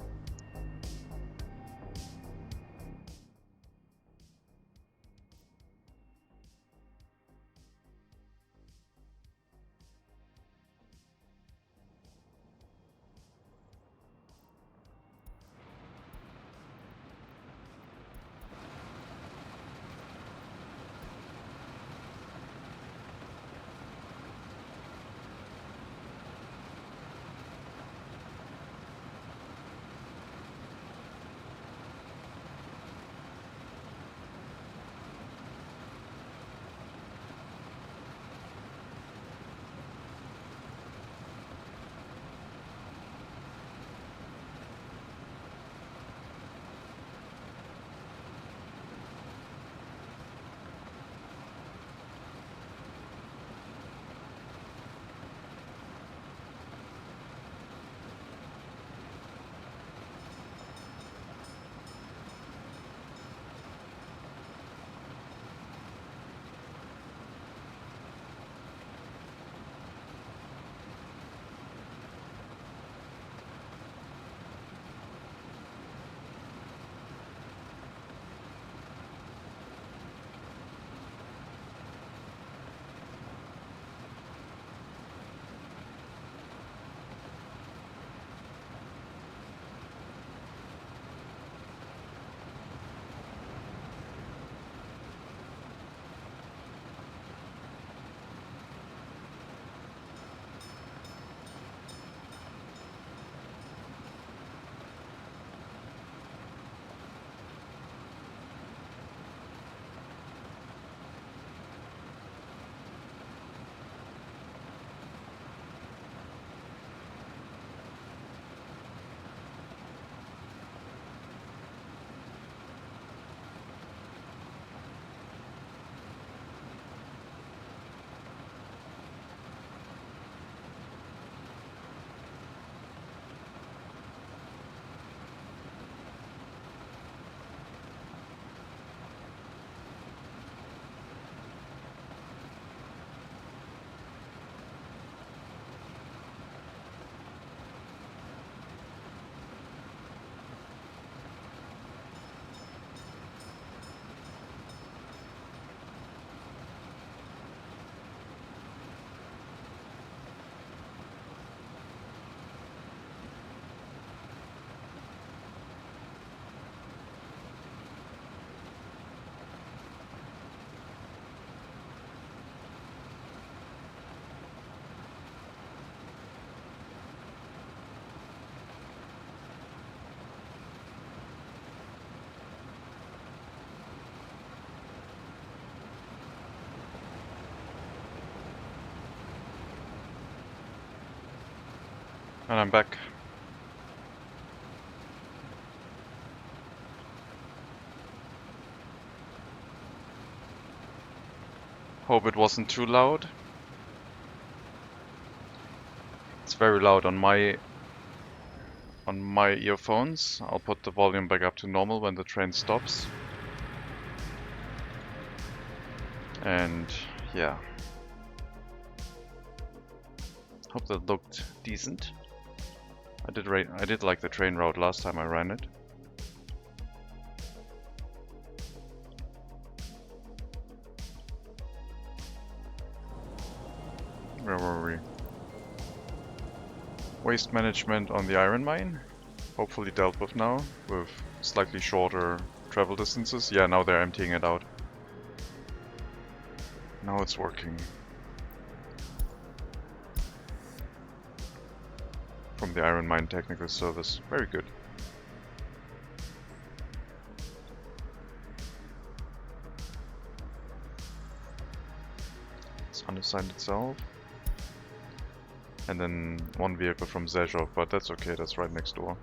And I'm back. Hope it wasn't too loud. It's very loud on my earphones. I'll put the volume back up to normal when the train stops. And yeah. Hope that looked decent. I did like the train route last time I ran it. Where were we? Waste management on the iron mine. Hopefully dealt with now, with slightly shorter travel distances. Yeah, now they're emptying it out. Now it's working. From the iron mine technical service. Very good. It's unassigned itself. And then one vehicle from Zezhov, but that's okay, that's right next door.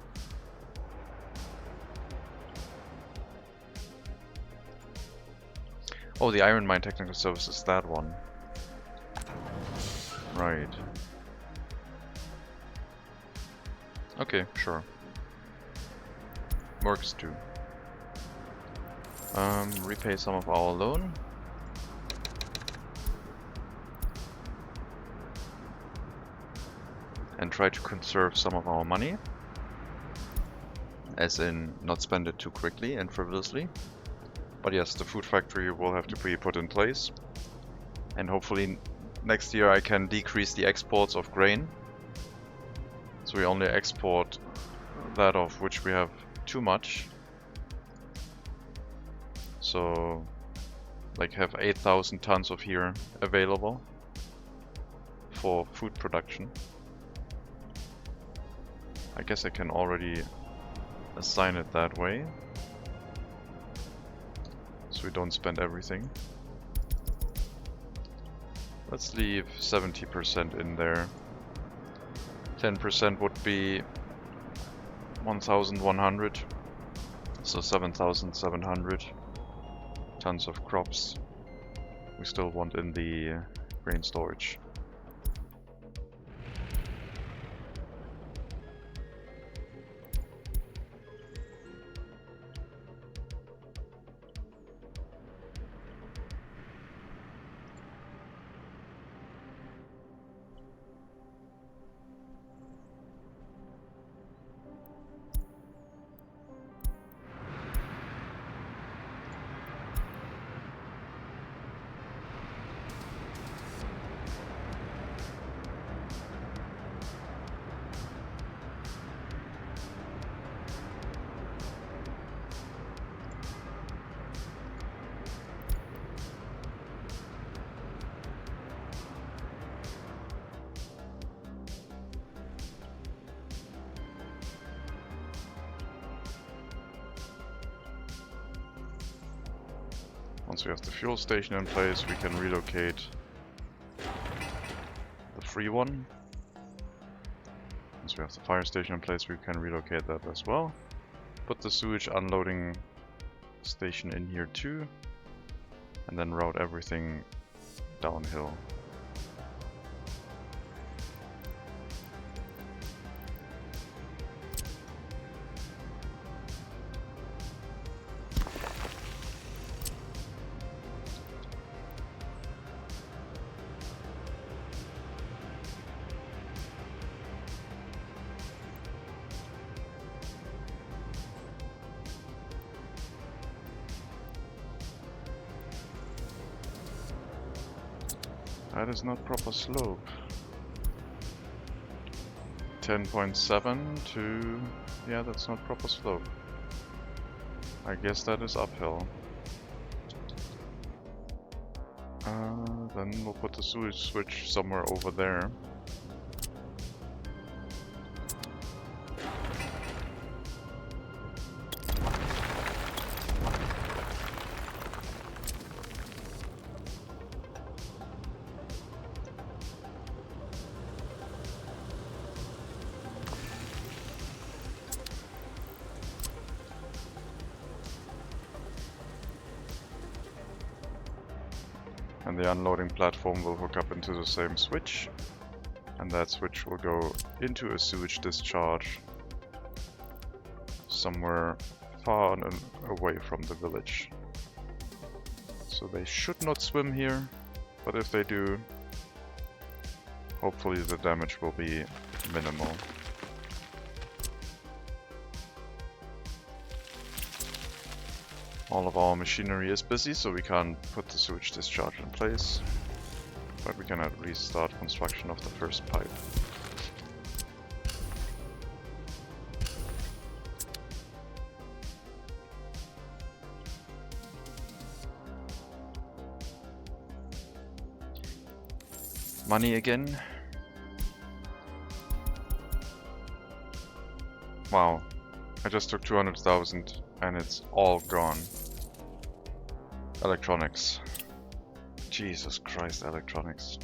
Oh, the iron mine technical service is that one. Right. Okay, sure. Works too. Repay some of our loan. and try to conserve some of our money, as in not spend it too quickly and frivolously. But yes, the food factory will have to be put in place, and hopefully next year I can decrease the exports of grain, so we only export that of which we have too much. So like have 8,000 tons of here available for food production. I guess I can already assign it that way, so we don't spend everything. Let's leave 70% in there. 10% would be 1,100, so 7,700 tons of crops we still want in the grain storage. Once we have the fuel station in place, we can relocate the free one. Once we have the fire station in place, we can relocate that as well. Put the sewage unloading station in here too, and then route everything downhill. That is not proper slope. 10.7 to... yeah, that's not proper slope. I guess that is uphill. Then we'll put the sewage switch somewhere over there. And the unloading platform will hook up into the same switch, and that switch will go into a sewage discharge somewhere far and away from the village. So they should not swim here, but if they do, hopefully the damage will be minimal. All of our machinery is busy, so we can't put the sewage discharge in place, but we can at least start construction of the first pipe. Money again. Wow, I just took 200,000 and it's all gone. Electronics. Jesus Christ, electronics.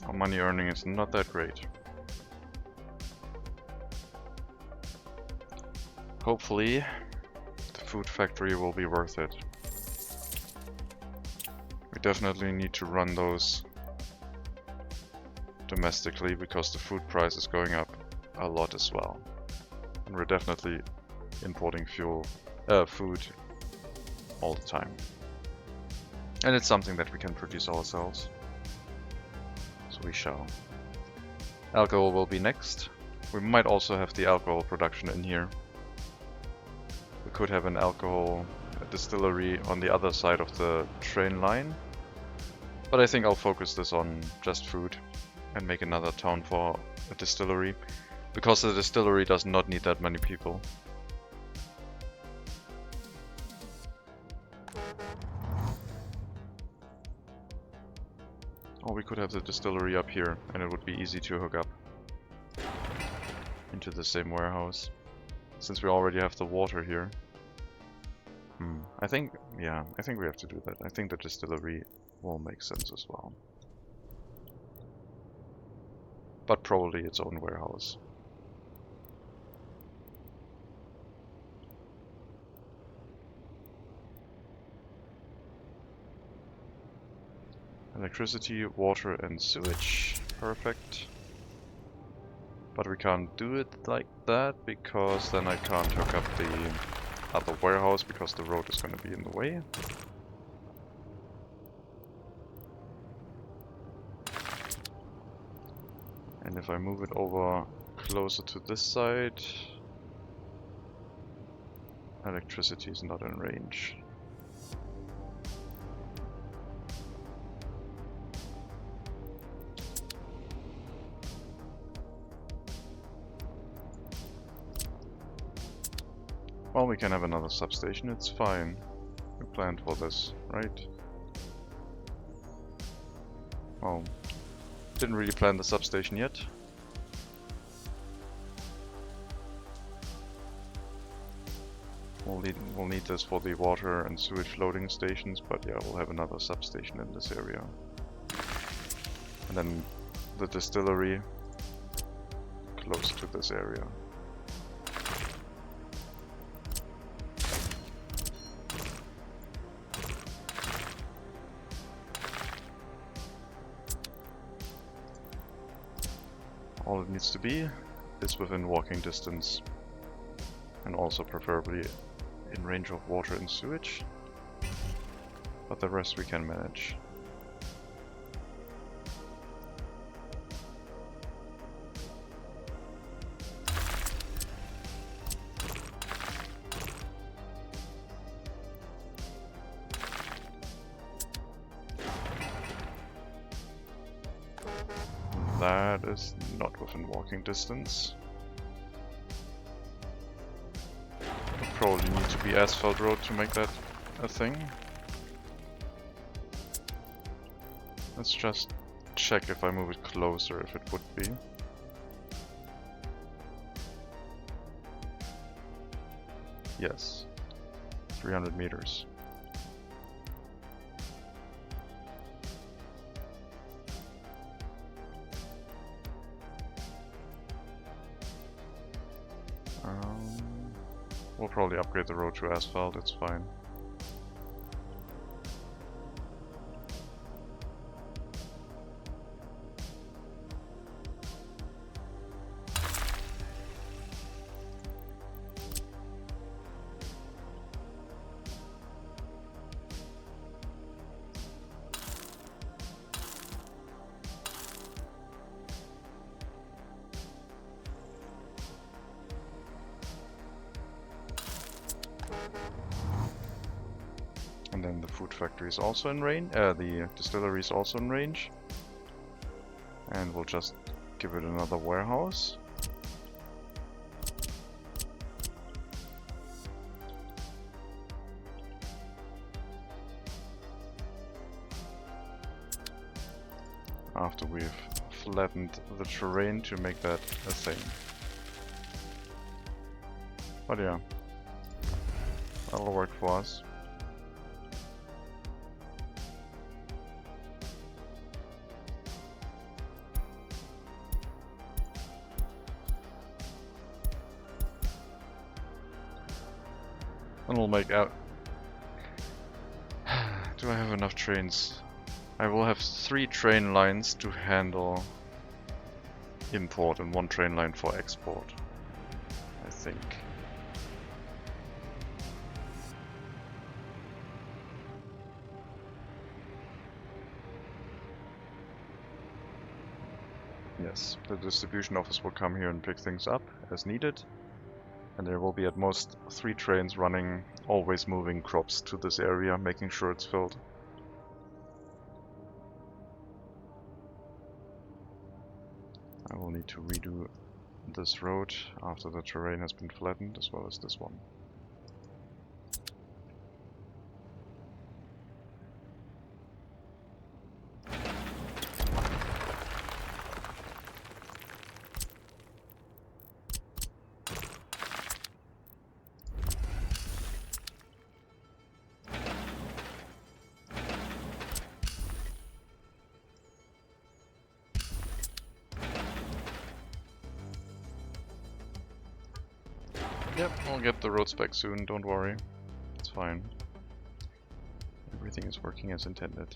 Our money earning is not that great. Hopefully, the food factory will be worth it. We definitely need to run those domestically because the food price is going up a lot as well. And we're definitely importing food all the time. And it's something that we can produce ourselves. So we shall. Alcohol will be next. We might also have the alcohol production in here. We could have an alcohol distillery on the other side of the train line. But I think I'll focus this on just food and make another town for a distillery. Because the distillery does not need that many people. Or we could have the distillery up here, and it would be easy to hook up into the same warehouse. Since we already have the water here. I think we have to do that. I think the distillery will make sense as well. But probably its own warehouse. Electricity, water and sewage. Perfect. But we can't do it like that because then I can't hook up the other warehouse because the road is going to be in the way. And if I move it over closer to this side, electricity is not in range. Well, we can have another substation, it's fine. We planned for this, right? Well, didn't really plan the substation yet. We'll need this for the water and sewage loading stations, but yeah, we'll have another substation in this area. And then the distillery close to this area. All it needs to be is within walking distance, and also preferably in range of water and sewage, but the rest we can manage. That is not within walking distance. Would probably need to be asphalt road to make that a thing. Let's just check if I move it closer, if it would be. Yes. 300 meters. We'll probably upgrade the road to asphalt, it's fine. And then the food factory is also in range, the distillery is also in range. And we'll just give it another warehouse. After we've flattened the terrain to make that a thing. But yeah, that'll work for us. And we'll make out. Do I have enough trains? I will have 3 train lines to handle import and one train line for export, I think. Yes, the distribution office will come here and pick things up as needed. And there will be at most 3 trains running, always moving crops to this area, making sure it's filled. I will need to redo this road after the terrain has been flattened, as well as this one. Yep, I'll get the roads back soon, don't worry. It's fine. Everything is working as intended.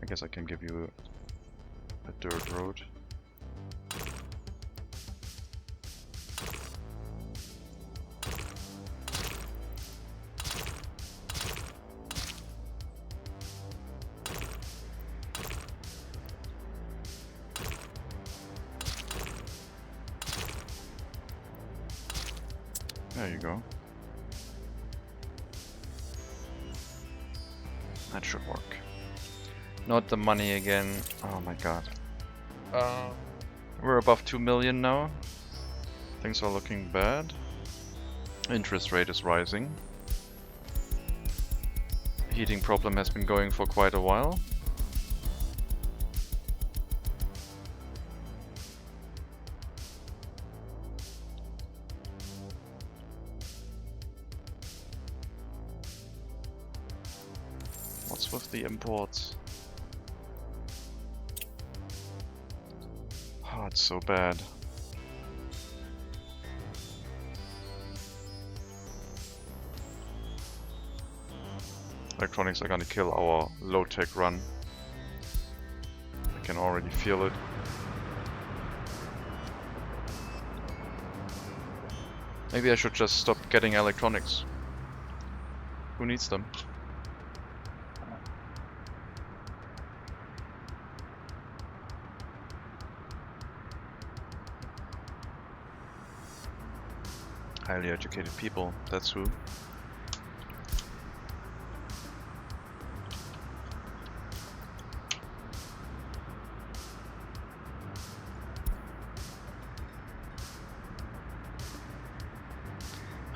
I guess I can give you a dirt road. There you go. That should work. Not the money again. Oh my god. We're above 2 million now. Things are looking bad. Interest rate is rising. Heating problem has been going for quite a while. What's with the imports? Oh, it's so bad. Electronics are gonna kill our low-tech run. I can already feel it. Maybe I should just stop getting electronics. Who needs them? Highly educated people, that's who.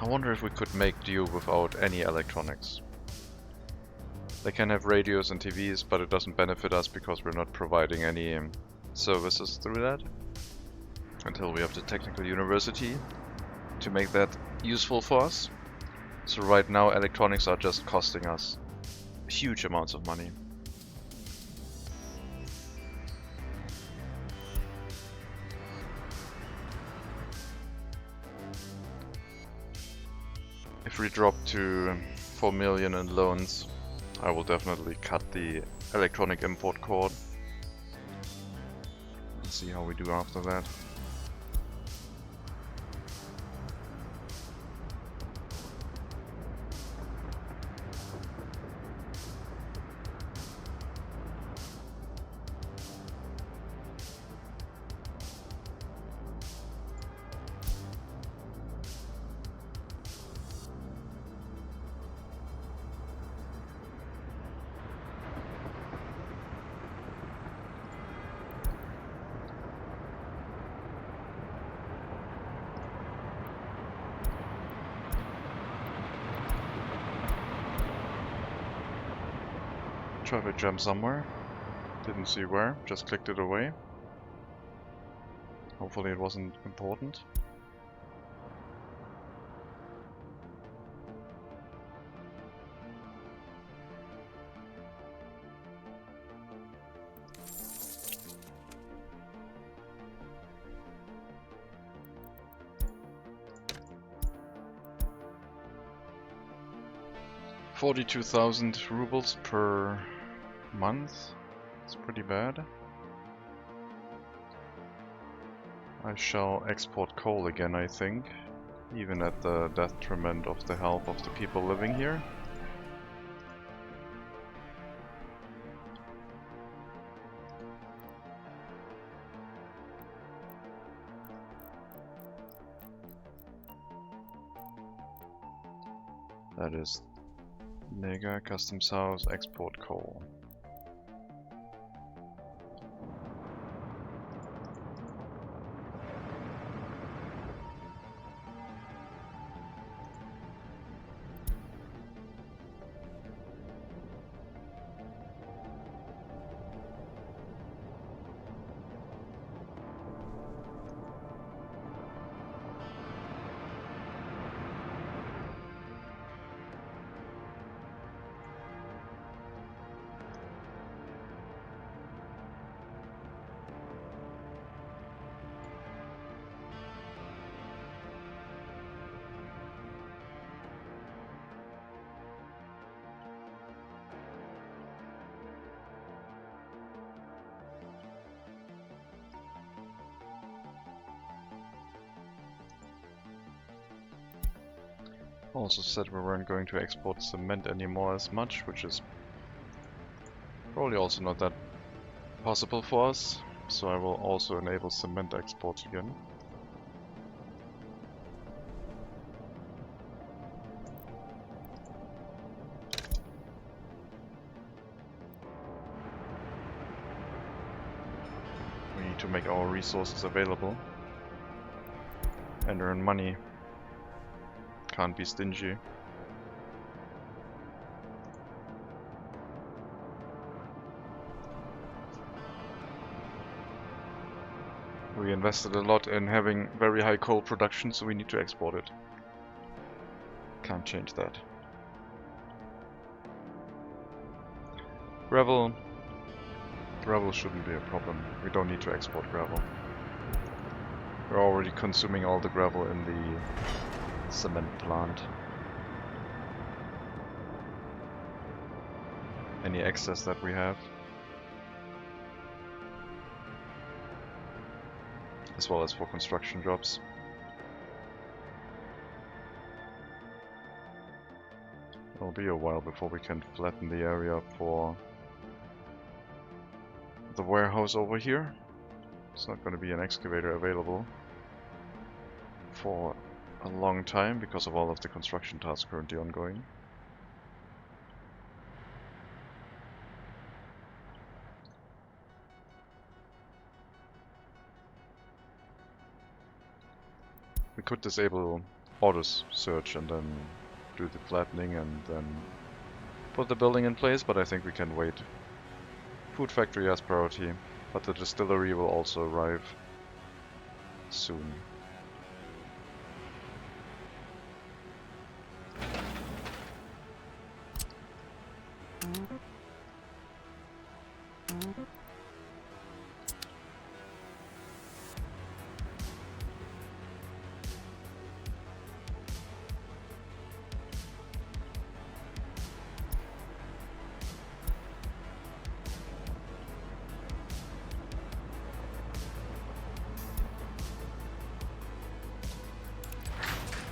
I wonder if we could make do without any electronics. They can have radios and TVs, but it doesn't benefit us because we're not providing any services through that. Until we have the technical university to make that useful for us. So right now electronics are just costing us huge amounts of money. If we drop to 4 million in loans, I will definitely cut the electronic import cord. Let's see how we do after that. Traffic jam somewhere. Didn't see where, just clicked it away. Hopefully it wasn't important. $42,000 rubles per month. It's pretty bad. I shall export coal again, I think, even at the detriment of the health of the people living here. That is Nega, Customs House, export coal. Also said we weren't going to export cement anymore as much, which is probably also not that possible for us, so I will also enable cement exports again. We need to make our resources available and earn money. Can't be stingy. We invested a lot in having very high coal production, so we need to export it. Can't change that. Gravel. Gravel shouldn't be a problem. We don't need to export gravel. We're already consuming all the gravel in the cement plant. Any excess that we have, as well as for construction jobs. It'll be a while before we can flatten the area for the warehouse over here. It's not going to be an excavator available for a long time because of all of the construction tasks currently ongoing. We could disable auto search and then do the flattening and then put the building in place, but I think we can wait. Food factory has priority, but the distillery will also arrive soon.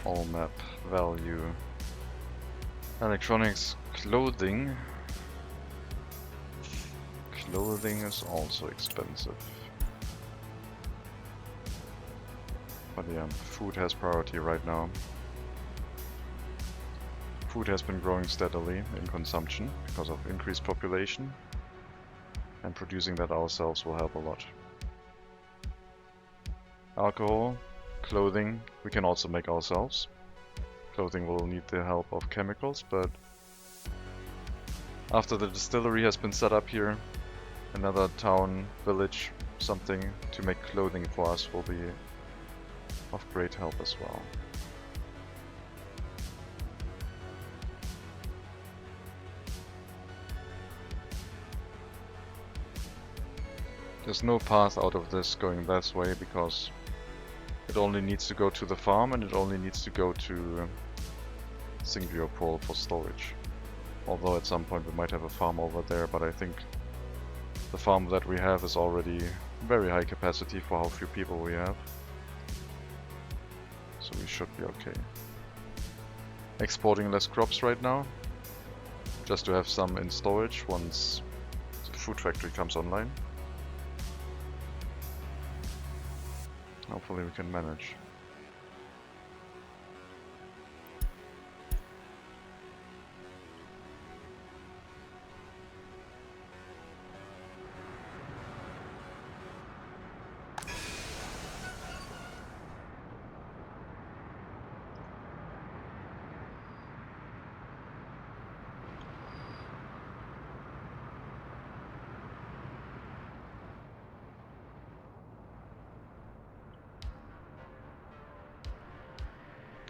All map value. Electronics, clothing. Clothing is also expensive. But yeah, food has priority right now. Food has been growing steadily in consumption because of increased population, and producing that ourselves will help a lot. Alcohol, clothing, we can also make ourselves. Clothing will need the help of chemicals, but after the distillery has been set up here, another town, village, something to make clothing for us will be of great help as well. There's no path out of this going this way because it only needs to go to the farm and it only needs to go to Singapore for storage. Although at some point we might have a farm over there, but I think the farm that we have is already very high capacity for how few people we have. so we should be okay. Exporting less crops right now, just to have some in storage once the food factory comes online. Hopefully we can manage.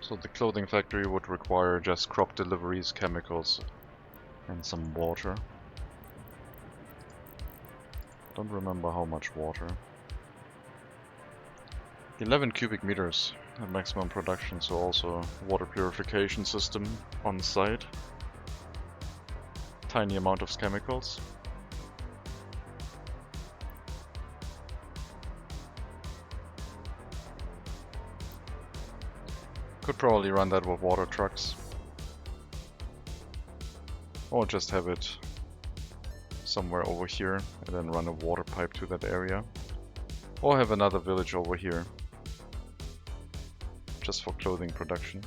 So the clothing factory would require just crop deliveries, chemicals, and some water. Don't remember how much water. 11 cubic meters at maximum production, so also water purification system on site. Tiny amount of chemicals. Could probably run that with water trucks. Or just have it somewhere over here and then run a water pipe to that area. Or have another village over here. Just for clothing production.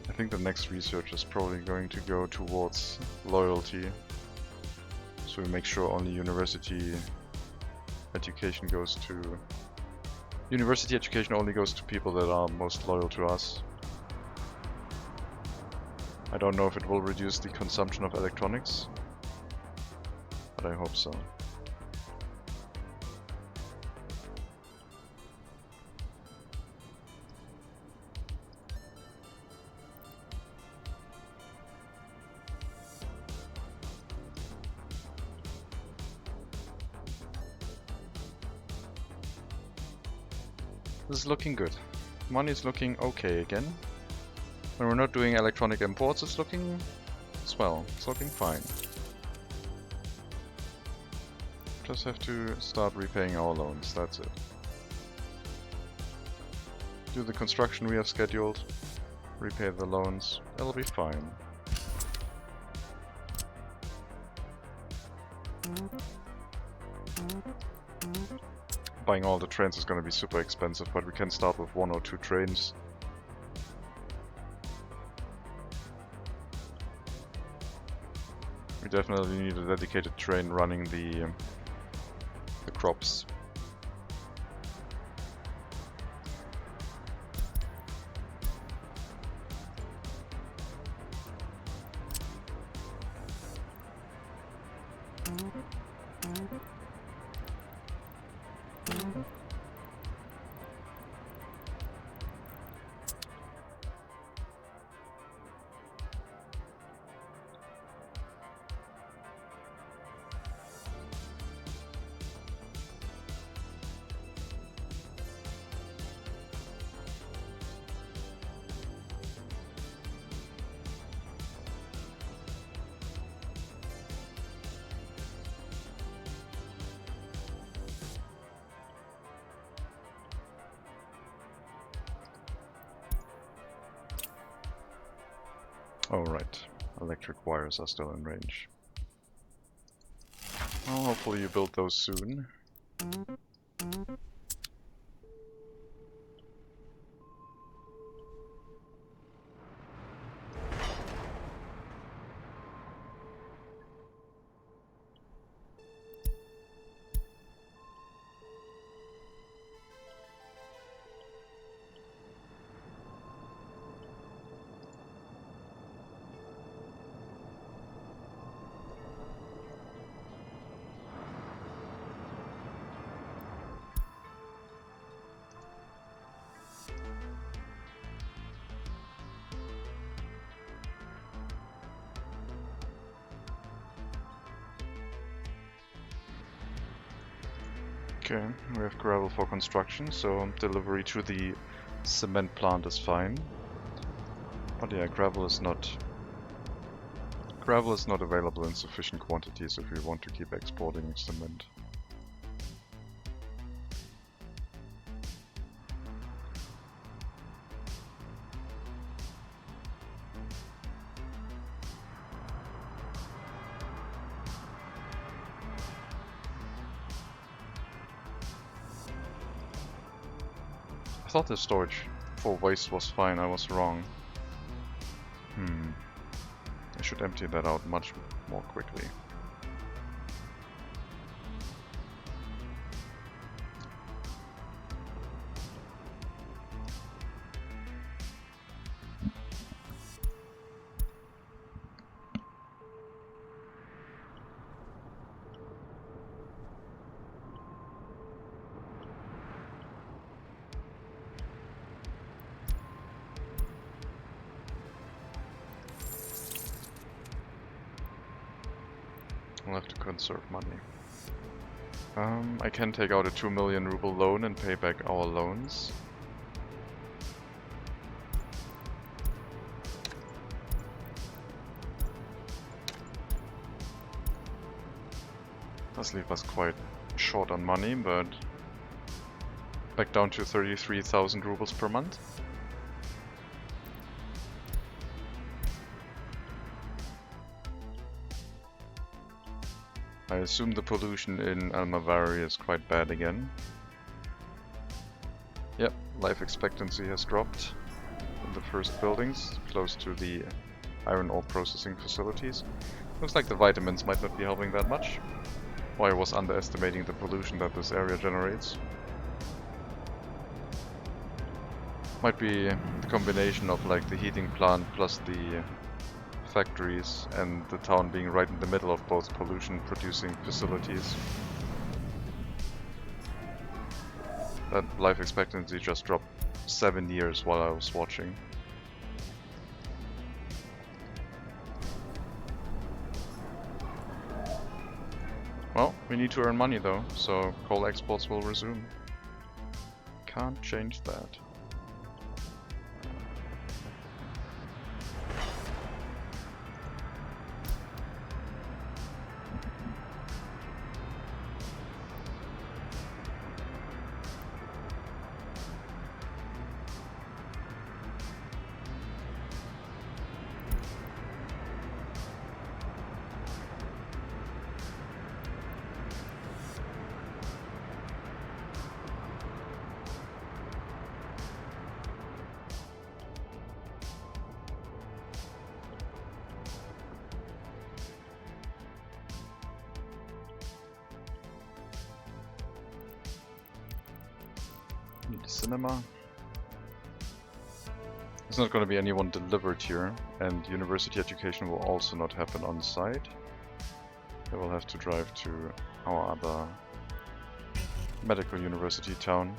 I think the next research is probably going to go towards loyalty. So we make sure only university education goes to... University education only goes to people that are most loyal to us. I don't know if it will reduce the consumption of electronics, but I hope so. This is looking good. Money is looking okay again. When we're not doing electronic imports, it's looking swell. It's looking fine. Just have to start repaying our loans, that's it. Do the construction we have scheduled, repay the loans, it'll be fine. Buying all the trains is going to be super expensive, but we can start with 1 or 2 trains. We definitely need a dedicated train running the crops. Oh right, electric wires are still in range. Well, hopefully you build those soon. Okay, we have gravel for construction, so delivery to the cement plant is fine. But yeah, gravel is not available in sufficient quantities if we want to keep exporting cement. I thought the storage for waste was fine, I was wrong. I should empty that out much more quickly. I'll have to conserve money. I can take out a 2 million ruble loan and pay back our loans. Does leave us quite short on money, but back down to 33,000 rubles per month. I assume the pollution in Almavari is quite bad again. Yep, life expectancy has dropped in the first buildings, close to the iron ore processing facilities. Looks like the vitamins might not be helping that much. Or I was underestimating the pollution that this area generates. Might be the combination of like the heating plant plus the factories and the town being right in the middle of both pollution producing facilities. That life expectancy just dropped 7 years while I was watching. Well, we need to earn money though, so coal exports will resume. Can't change that. Need a cinema. There's not going to be anyone delivered here, and university education will also not happen on site. I will have to drive to our other medical university town.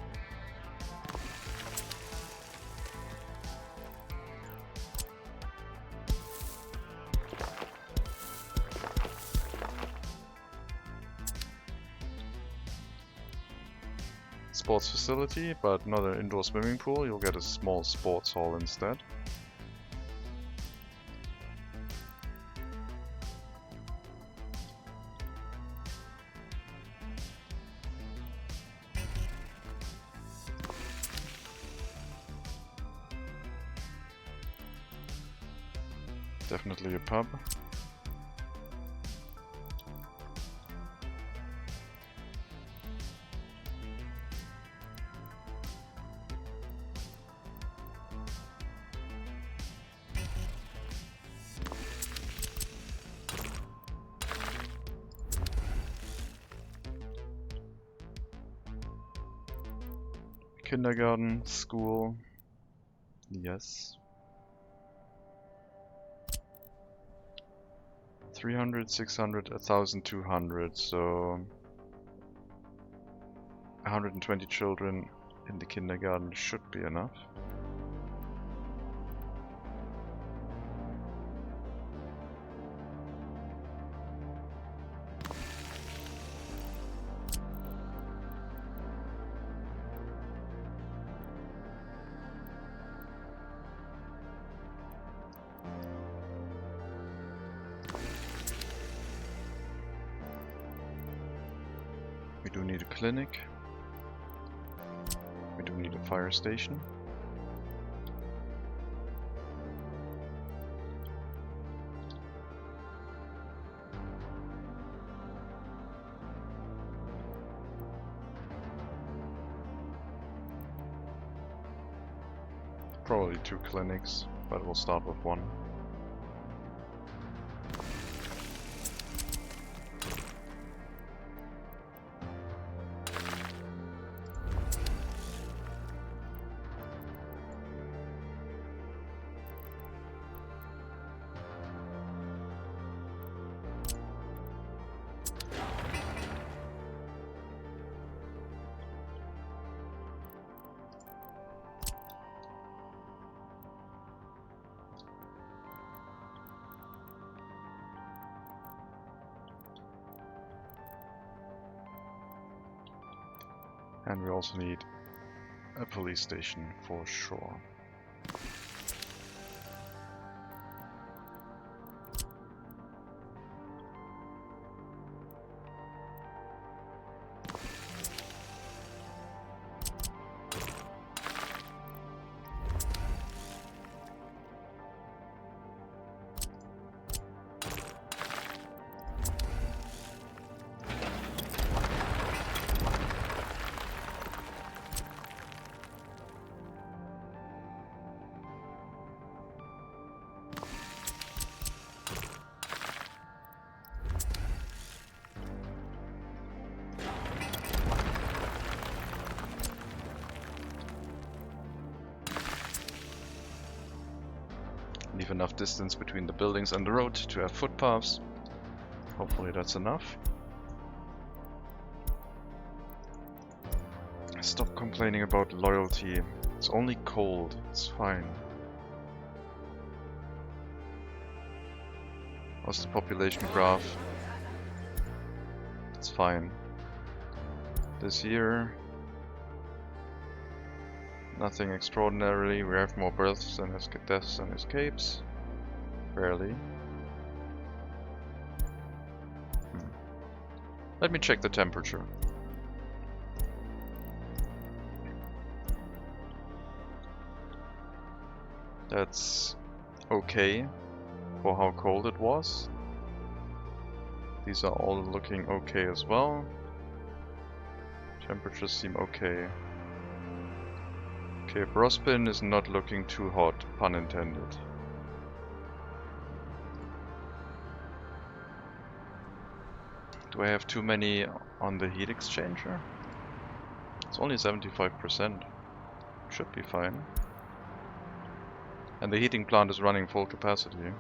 Sports facility, but not an indoor swimming pool. You'll get a small sports hall instead. Definitely a pub. Kindergarten, school, yes. 300, 600, 1,200, so 120 children in the kindergarten should be enough. We do need a clinic. We do need a fire station. Probably 2 clinics, but we'll start with 1. And we also need a police station for sure. Leave enough distance between the buildings and the road to have footpaths. Hopefully that's enough. Stop complaining about loyalty. It's only cold. It's fine. What's the population graph? It's fine. This year, nothing extraordinarily. We have more births than deaths and escapes. Barely. Let me check the temperature. That's okay for how cold it was. These are all looking okay as well. Temperatures seem okay. Okay, Brospin is not looking too hot, pun intended. Do I have too many on the heat exchanger? It's only 75%. Should be fine. And the heating plant is running full capacity.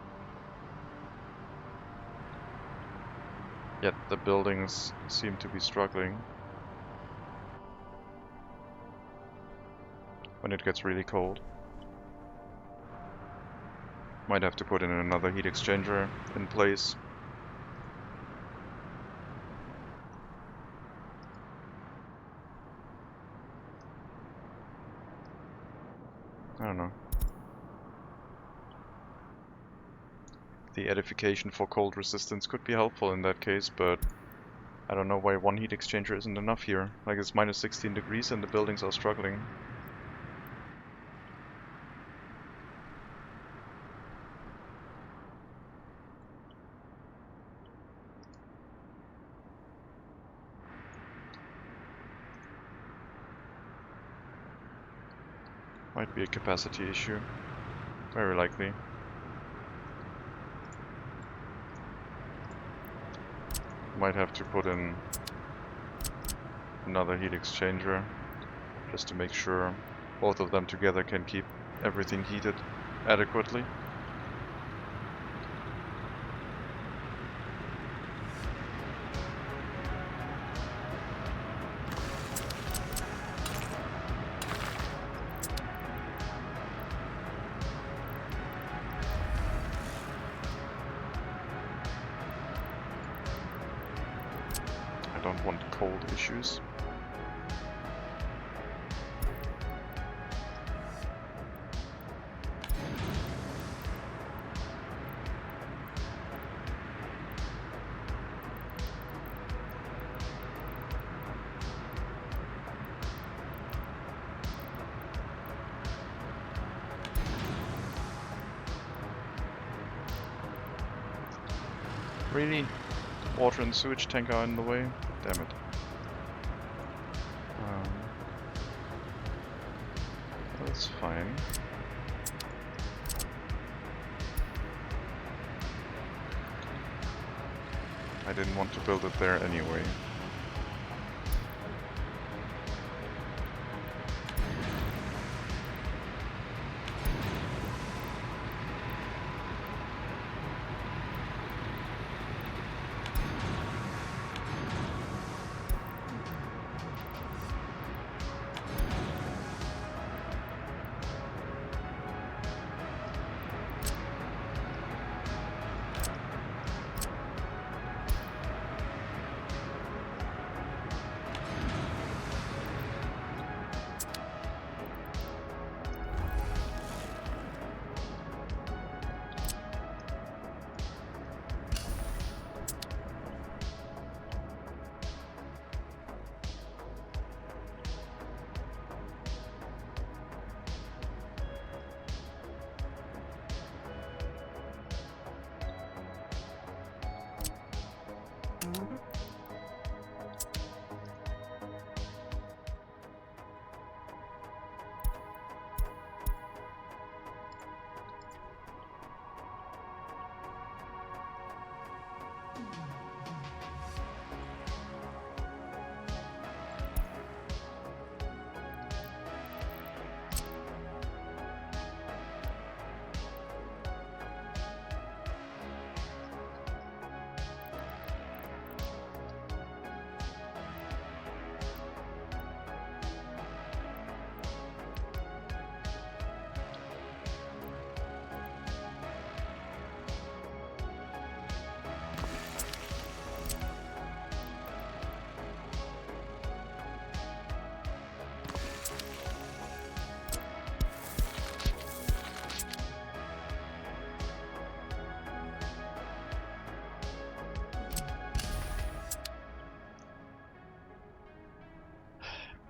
Yet the buildings seem to be struggling. When it gets really cold. Might have to put in another heat exchanger in place. I don't know. The edification for cold resistance could be helpful in that case, but I don't know why 1 heat exchanger isn't enough here. Like, it's minus 16 degrees and the buildings are struggling. Might be a capacity issue. Very likely. Might have to put in another heat exchanger just to make sure both of them together can keep everything heated adequately. I don't want cold issues. Really? Water and sewage tank are in the way? Damn it. That's fine. I didn't want to build it there anyway.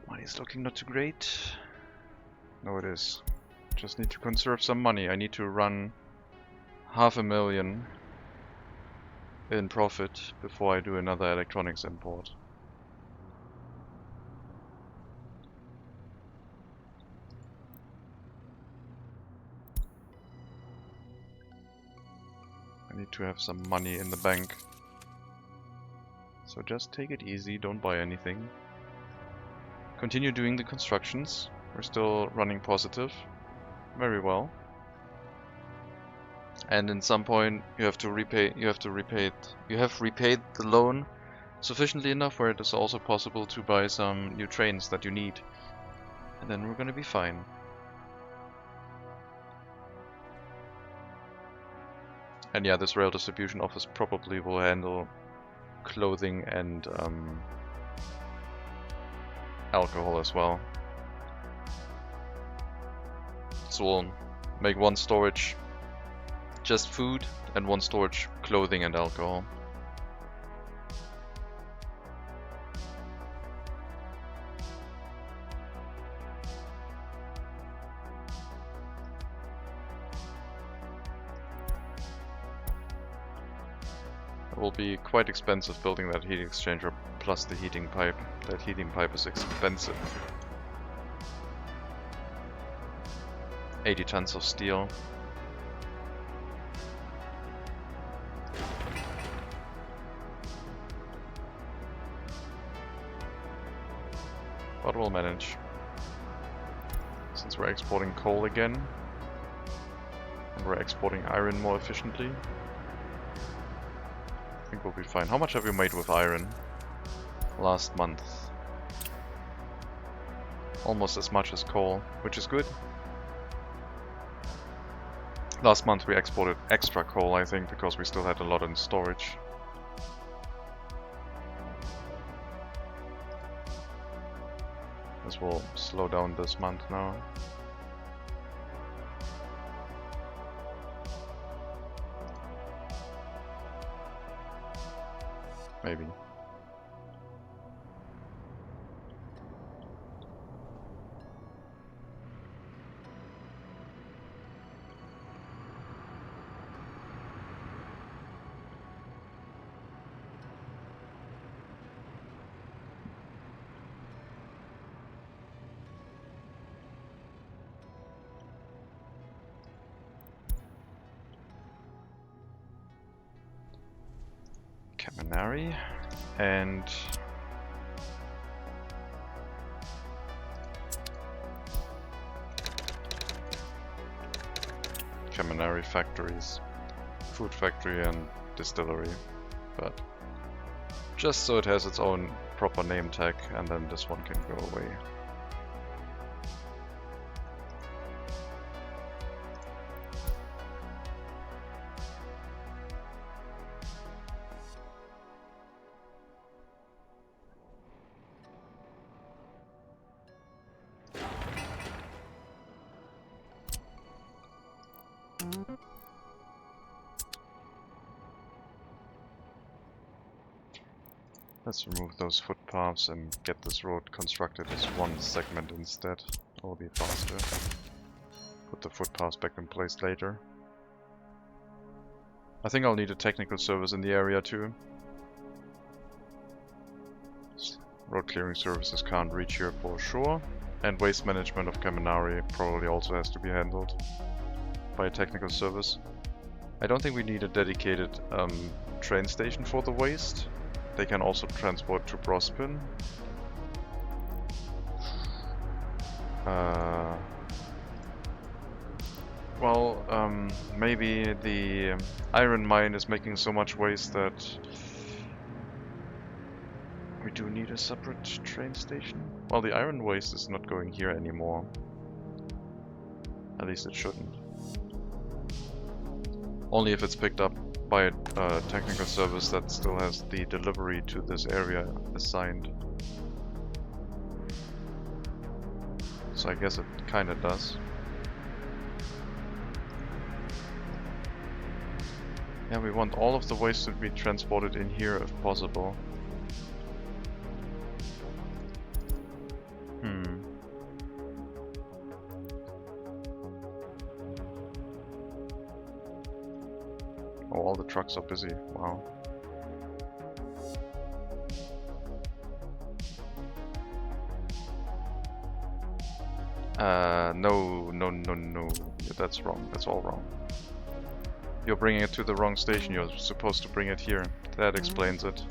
Money's looking not too great. No, it is. Just need to conserve some money. I need to run 500,000 in profit before I do another electronics import. I need to have some money in the bank. So just take it easy, don't buy anything. Continue doing the constructions. We're still running positive. Very well. And in some point you have repaid the loan sufficiently enough where it is also possible to buy some new trains that you need. And then we're gonna be fine. And yeah, this rail distribution office probably will handle clothing and alcohol as well. So we'll make one storage just food and one storage clothing and alcohol. It will be quite expensive building that heat exchanger plus the heating pipe. That heating pipe is expensive. 80 tons of steel. But we'll manage. Since we're exporting coal again. And we're exporting iron more efficiently. I think we'll be fine. How much have you made with iron? Last month. Almost as much as coal, which is good. Last month we exported extra coal, I think, because we still had a lot in storage. This will slow down this month now. Maybe. Canary and Caminari factories, food factory and distillery, but just so it has its own proper name tag, and then this one can go away. Let's remove those footpaths and get this road constructed as one segment instead. That will be faster. Put the footpaths back in place later. I think I'll need a technical service in the area too. Road clearing services can't reach here for sure. And waste management of Caminari probably also has to be handled by a technical service. I don't think we need a dedicated train station for the waste. They can also transport to Brospin. Maybe the iron mine is making so much waste that we do need a separate train station. Well, the iron waste is not going here anymore. At least it shouldn't. Only if it's picked up by a technical service that still has the delivery to this area assigned. So I guess it kinda does. Yeah, we want all of the waste to be transported in here if possible. Oh, all the trucks are busy. Wow. No. Yeah, that's wrong. That's all wrong. You're bringing it to the wrong station. You're supposed to bring it here. That explains it.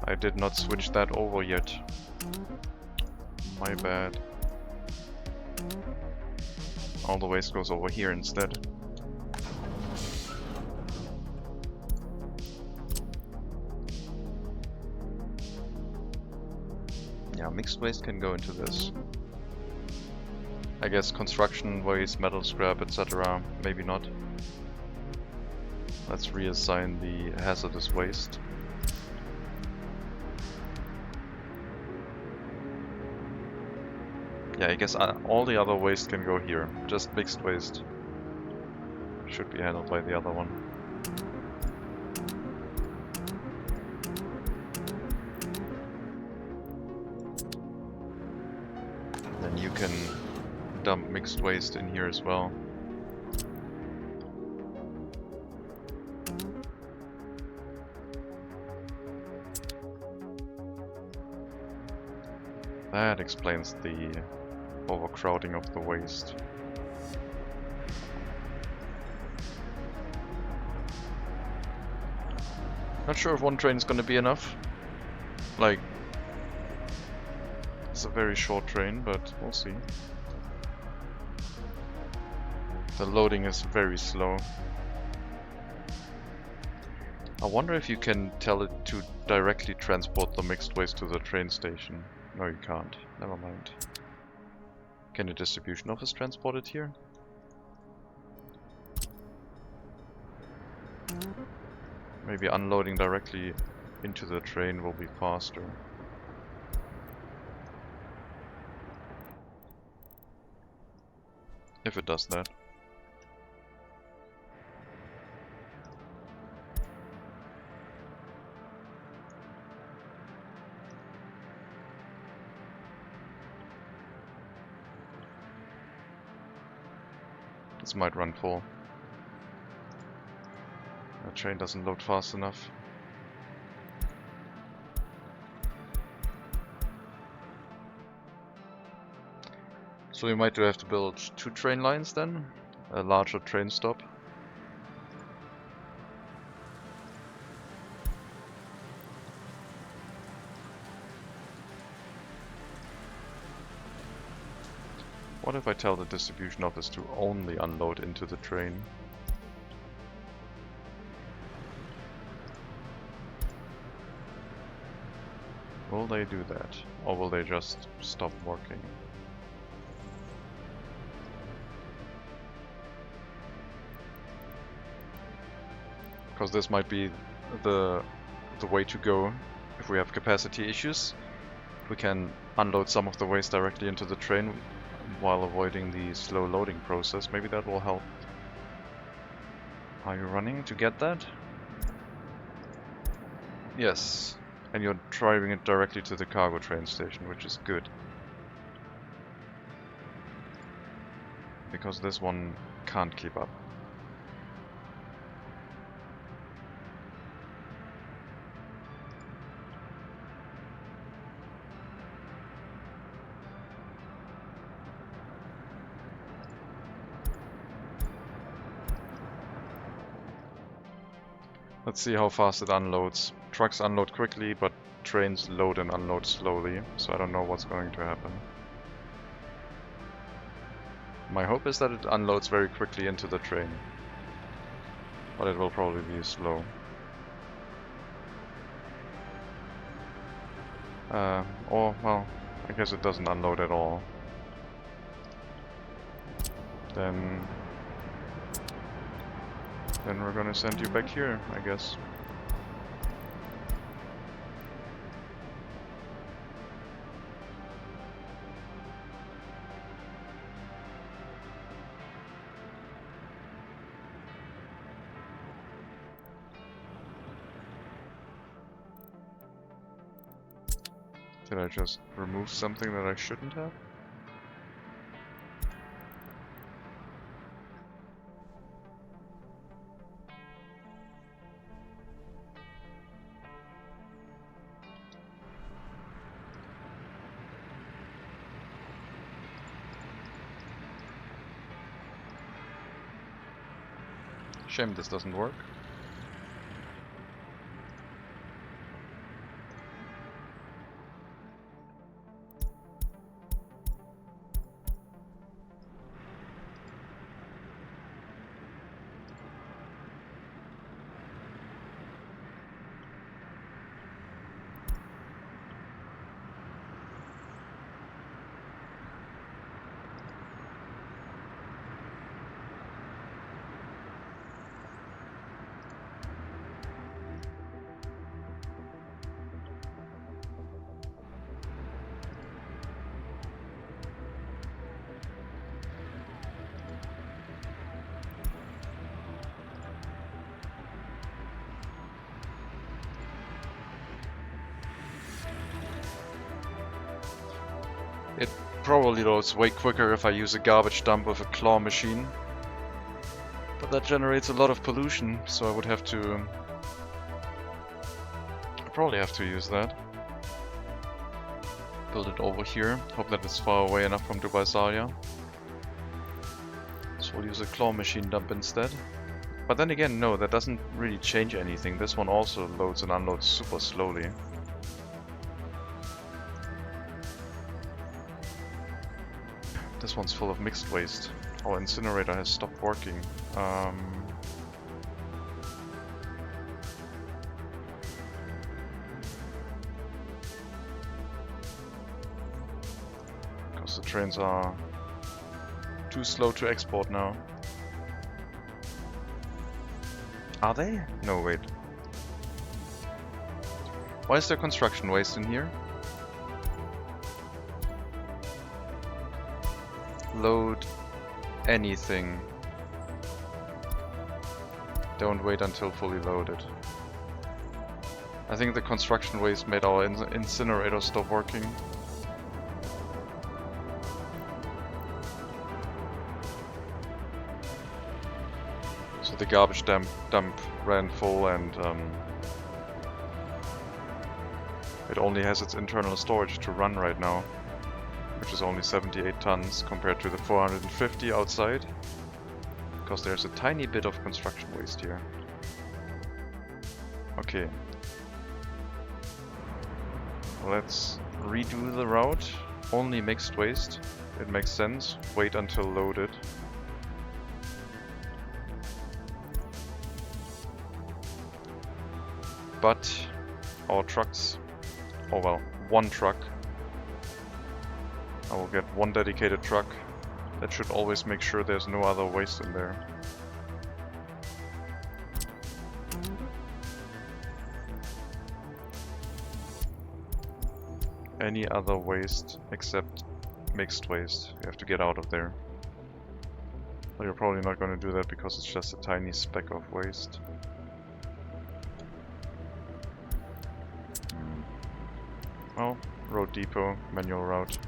I did not switch that over yet. My bad. All the waste goes over here instead. Yeah, mixed waste can go into this. I guess construction waste, metal scrap, etc. Maybe not. Let's reassign the hazardous waste. Yeah, I guess all the other waste can go here. Just mixed waste should be handled by the other one. Then you can dump mixed waste in here as well. That explains the overcrowding of the waste. Not sure if one train is going to be enough. Like, it's a very short train, but we'll see. The loading is very slow. I wonder if you can tell it to directly transport the mixed waste to the train station. No, you can't. Never mind. Can a distribution office transport it here? Maybe unloading directly into the train will be faster. If it does that. This might run full. The train doesn't load fast enough. So we might have to build 2 train lines then, a larger train stop. What if I tell the distribution office to only unload into the train? Will they do that? Or will they just stop working? Because this might be the way to go if we have capacity issues. We can unload some of the waste directly into the train while avoiding the slow loading process. Maybe that will help. Are you running to get that? Yes. And you're driving it directly to the cargo train station, which is good. Because this one can't keep up. Let's see how fast it unloads. Trucks unload quickly, but trains load and unload slowly, so I don't know what's going to happen. My hope is that it unloads very quickly into the train, but it will probably be slow. Or, well, I guess it doesn't unload at all. Then we're gonna send you back here, I guess. Did I just remove something that I shouldn't have? Shame this doesn't work. It probably loads way quicker if I use a garbage dump with a claw machine. But that generates a lot of pollution, so I would have to... I probably have to use that. Build it over here. Hope that it's far away enough from Dubai Zaria. So we'll use a claw machine dump instead. But then again, no, that doesn't really change anything. This one also loads and unloads super slowly. This one's full of mixed waste. Our incinerator has stopped working. Because the trains are too slow to export now. Are they? No, wait. Why is there construction waste in here? Load anything. Don't wait until fully loaded. I think the construction waste made our incinerator stop working. So the garbage dump ran full and it only has its internal storage to run right now, which is only 78 tons compared to the 450 outside, because there's a tiny bit of construction waste here. Okay. Let's redo the route. Only mixed waste. It makes sense. Wait until loaded. But our trucks, oh well, one truck. I will get one dedicated truck. That should always make sure there's no other waste in there. Any other waste except mixed waste, you have to get out of there. Well, you're probably not going to do that because it's just a tiny speck of waste. Oh, road depot, manual route.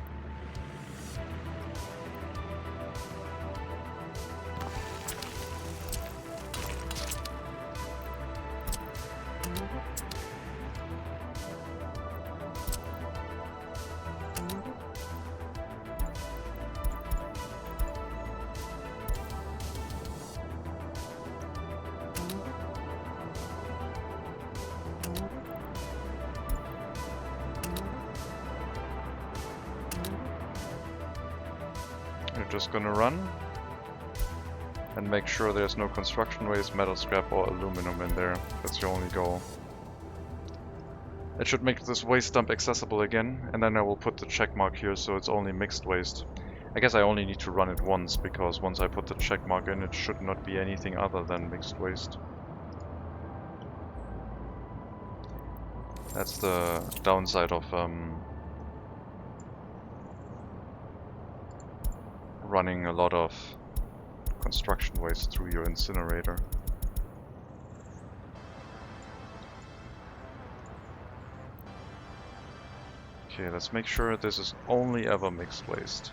You're just gonna run and make sure there's no construction waste, metal scrap or aluminum in there. That's your only goal. It should make this waste dump accessible again, and then I will put the check mark here so it's only mixed waste. I guess I only need to run it once, because once I put the check mark in, it should not be anything other than mixed waste. That's the downside of running a lot of construction waste through your incinerator. Okay, let's make sure this is only ever mixed waste.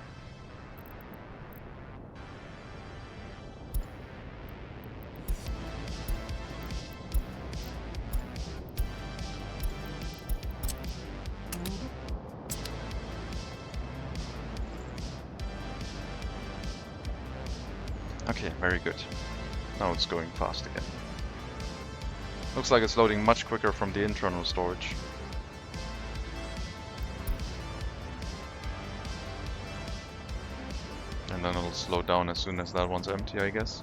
Okay, very good. Now it's going fast again. Looks like it's loading much quicker from the internal storage. And then it'll slow down as soon as that one's empty, I guess.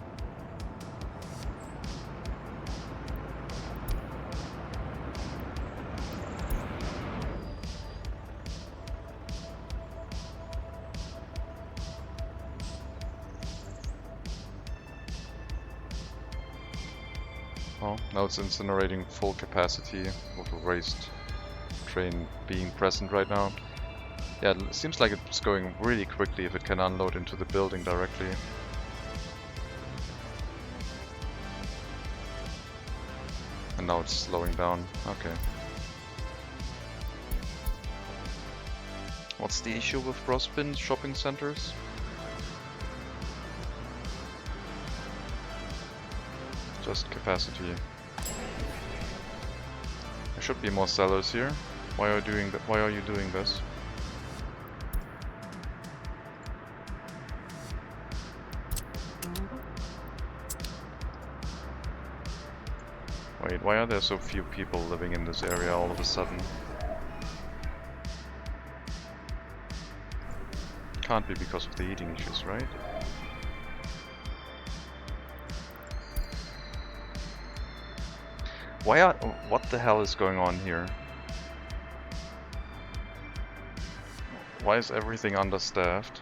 Well, now it's incinerating full capacity with a waste train being present right now. Yeah, it seems like it's going really quickly if it can unload into the building directly. And now it's slowing down. Okay. What's the issue with Brospin shopping centers? Just capacity. There should be more sellers here. Why are you doing that? Why are you doing this? Wait, why are there so few people living in this area all of a sudden? Can't be because of the eating issues, right? What the hell is going on here? Why is everything understaffed?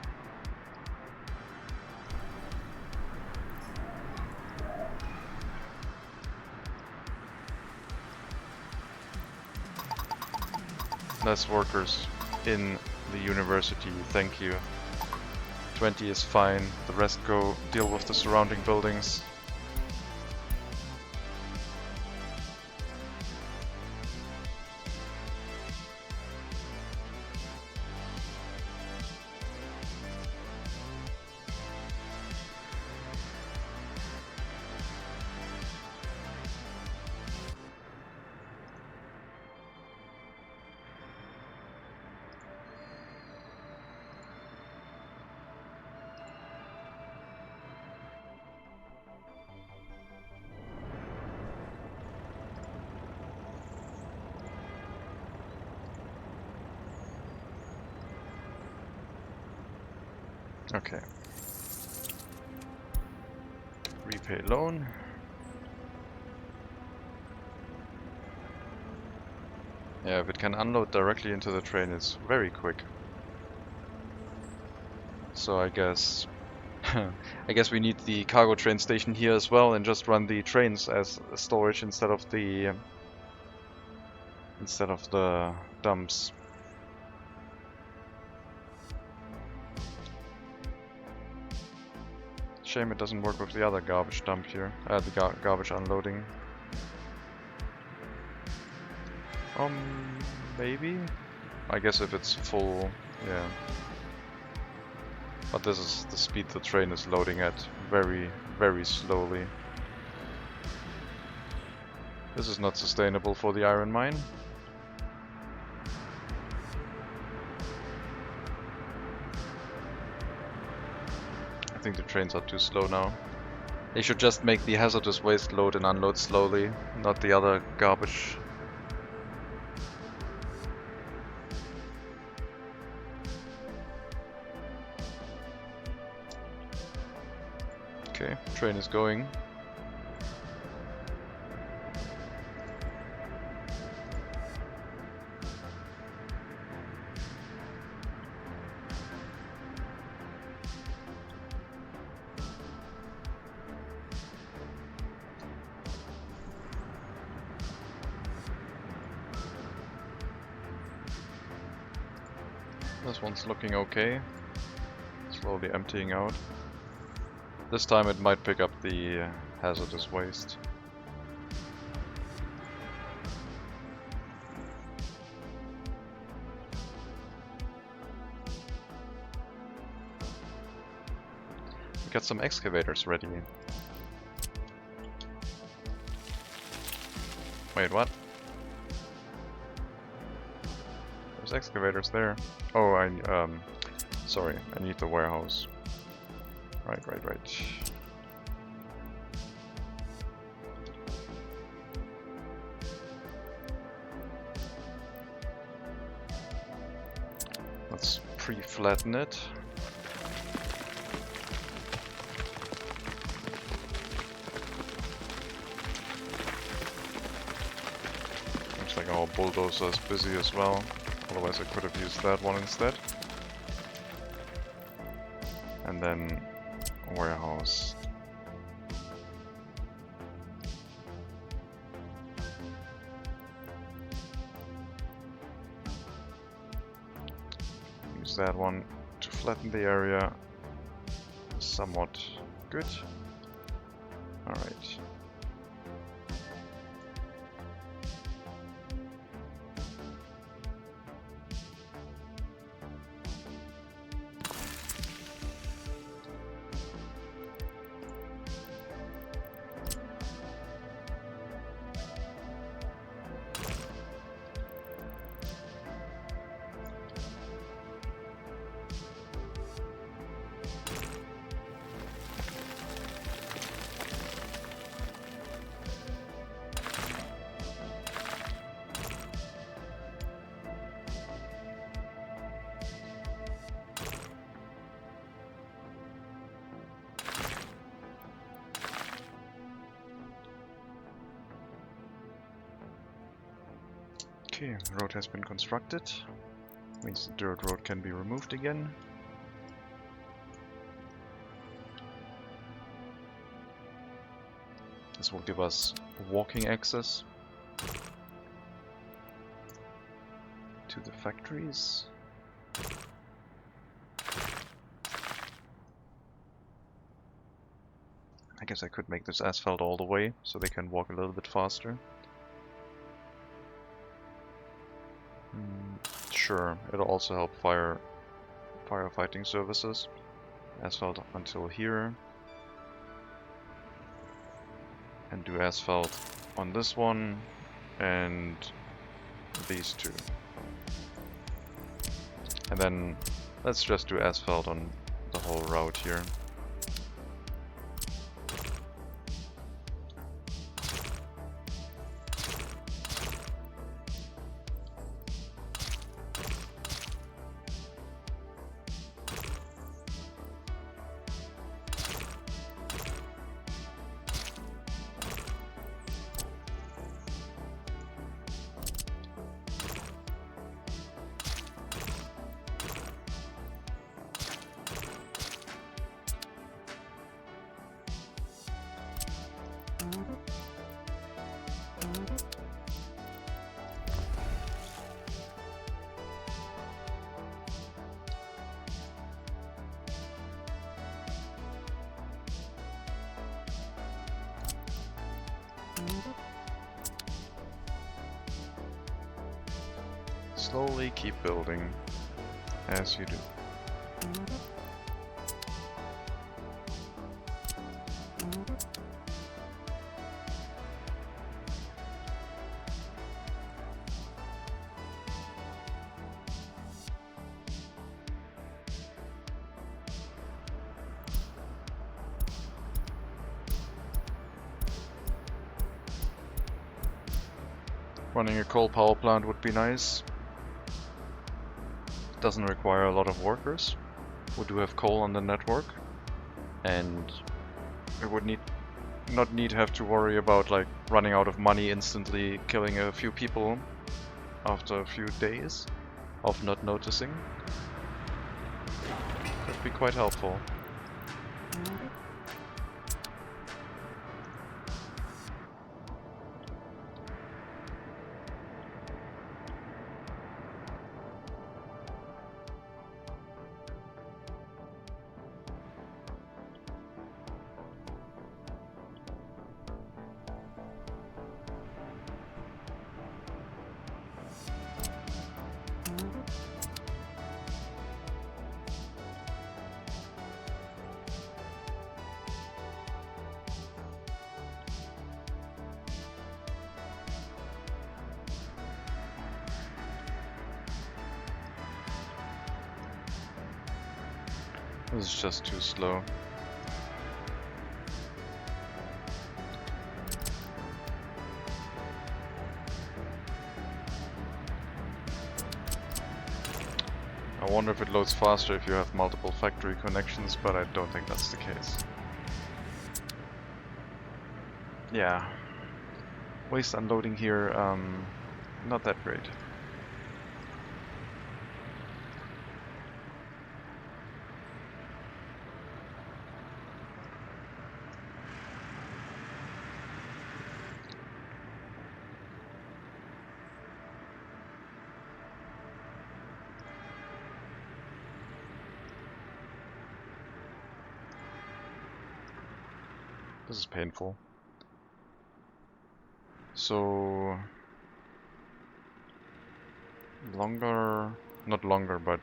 Less workers in the university, thank you. 20 is fine, the rest go deal with the surrounding buildings. Okay. Repay loan. Yeah, if it can unload directly into the train, it's very quick. So I guess I guess we need the cargo train station here as well, and just run the trains as storage instead of the dumps. Shame it doesn't work with the other garbage dump here, the garbage unloading. Maybe? I guess if it's full, yeah. But this is the speed the train is loading at, very, very slowly. This is not sustainable for the iron mine. I think the trains are too slow now. They should just make the hazardous waste load and unload slowly, not the other garbage. Okay, train is going. This one's looking okay. Slowly emptying out. This time it might pick up the hazardous waste. We got some excavators ready. Wait, what? There's excavators there. Oh, sorry, I need the warehouse. Right. Let's pre-flatten it. Looks like our bulldozer is busy as well. Otherwise I could have used that one instead. And then warehouse. Use that one to flatten the area. Somewhat good. Alright. Okay, road has been constructed. Means the dirt road can be removed again. This will give us walking access to the factories. I guess I could make this asphalt all the way so they can walk a little bit faster. Sure, it'll also help firefighting services. Asphalt until here. And do asphalt on this one and these two. And then let's just do asphalt on the whole route here. slowly keep building as you do. Running a coal power plant would be nice. Doesn't require a lot of workers. We do have coal on the network, and we would not have to worry about like running out of money instantly, killing a few people after a few days of not noticing. Could be quite helpful. This is just too slow. I wonder if it loads faster if you have multiple factory connections, but I don't think that's the case. Yeah. Waste unloading here, not that great. This is painful. So not longer, but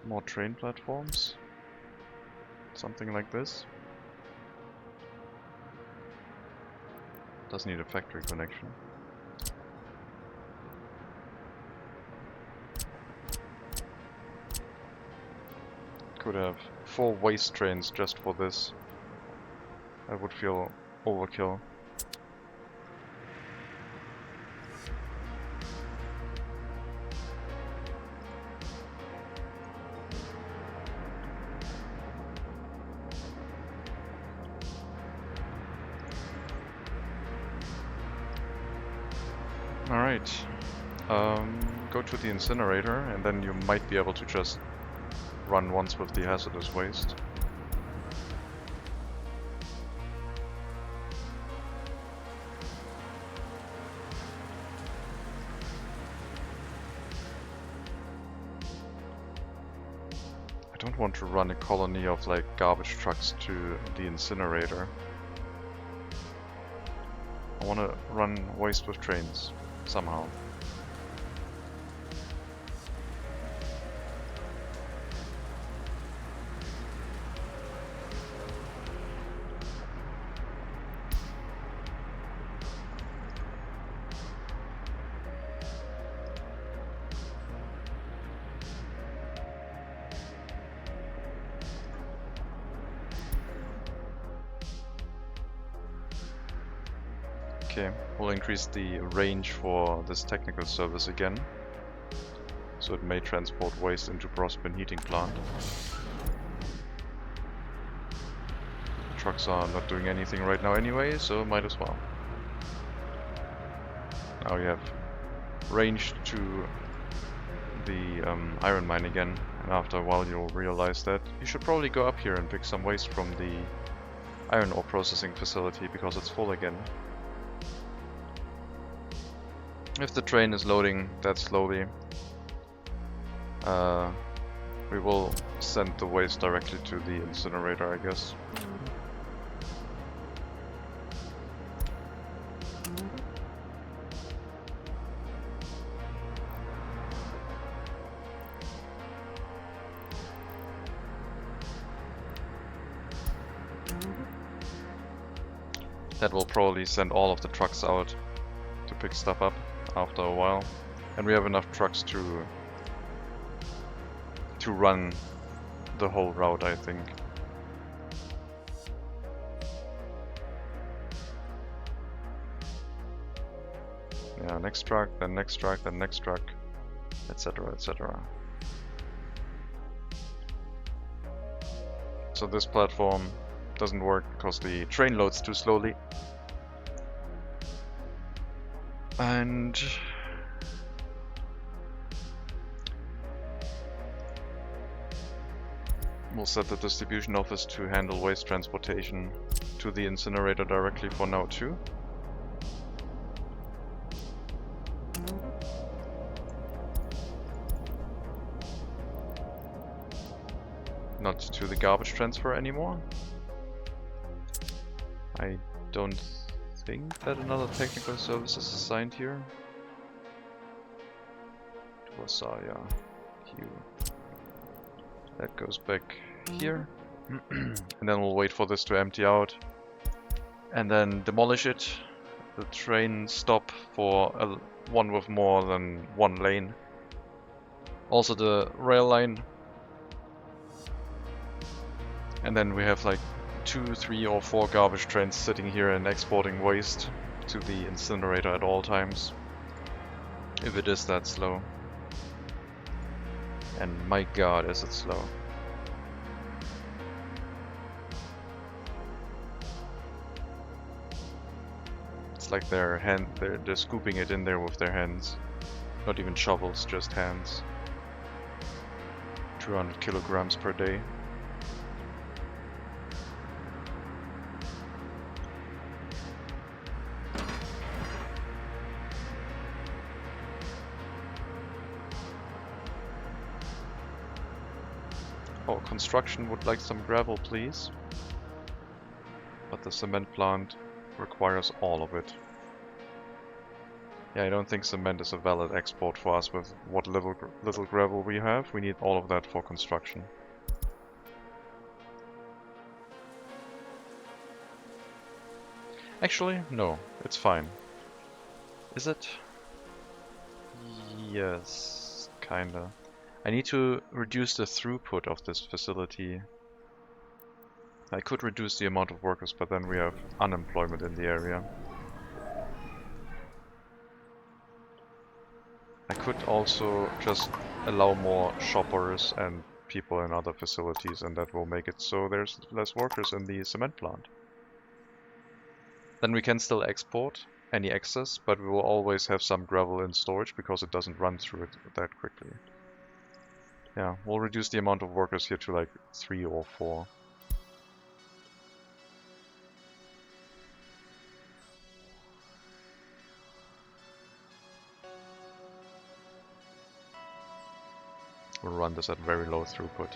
more train platforms. Something like this. Does need a factory connection. Could have 4 waste trains just for this. I would feel overkill. Alright, go to the incinerator and then you might be able to just run once with the hazardous waste. I don't want to run a colony of like garbage trucks to the incinerator. I want to run waste with trains somehow. Okay, we'll increase the range for this technical service again, so it may transport waste into Brospin heating plant. Trucks are not doing anything right now anyway, so might as well. Now you have range to the iron mine again, and after a while you'll realize that you should probably go up here and pick some waste from the iron ore processing facility because it's full again. If the train is loading that slowly, we will send the waste directly to the incinerator, I guess. That will probably send all of the trucks out to pick stuff up after a while. And we have enough trucks to run the whole route, I think. Yeah, next truck, then next truck, then next truck, etc, etc. So this platform doesn't work because the train loads too slowly. And we'll set the distribution office to handle waste transportation to the incinerator directly for now too. Not to the garbage transfer anymore. I don't think that another technical service is assigned here. To Wasaya. Q. That goes back here. And then we'll wait for this to empty out. And then demolish it. The train stop for one with more than one lane. Also the rail line. And then we have like 2, 3 or 4 garbage trains sitting here and exporting waste to the incinerator at all times. If it is that slow. And my god, is it slow. It's like they're scooping it in there with their hands. Not even shovels, just hands. 200 kilograms per day. Oh, construction would like some gravel, please. But the cement plant requires all of it. Yeah, I don't think cement is a valid export for us with what little gravel we have. We need all of that for construction. Actually, no, it's fine. Is it? Yes, kinda. I need to reduce the throughput of this facility. I could reduce the amount of workers, but then we have unemployment in the area. I could also just allow more shoppers and people in other facilities, and that will make it so there's less workers in the cement plant. Then we can still export any excess, but we will always have some gravel in storage because it doesn't run through it that quickly. Yeah, we'll reduce the amount of workers here to like 3 or 4. We'll run this at very low throughput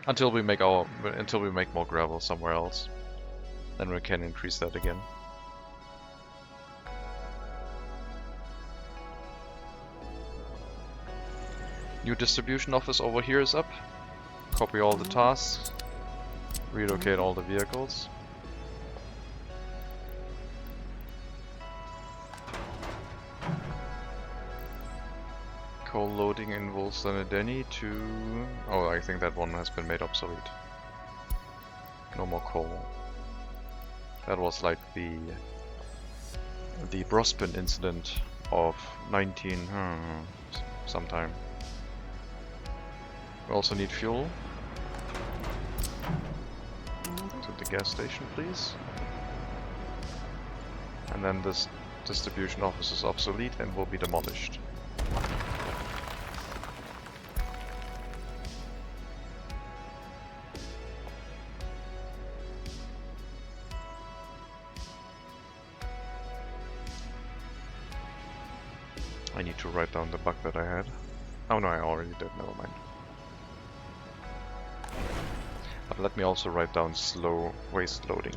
until we make more gravel somewhere else. Then we can increase that again. New distribution office over here is up. Copy all the tasks. Relocate all the vehicles. Coal loading in Wolstenedeni to... Oh, I think that one has been made obsolete. No more coal. That was like the Brospin incident of 19... sometime. We also need fuel. To the gas station, please. And then this distribution office is obsolete and will be demolished. I need to write down the bug that I had. Oh no, I already did, never mind. But let me also write down slow waste loading.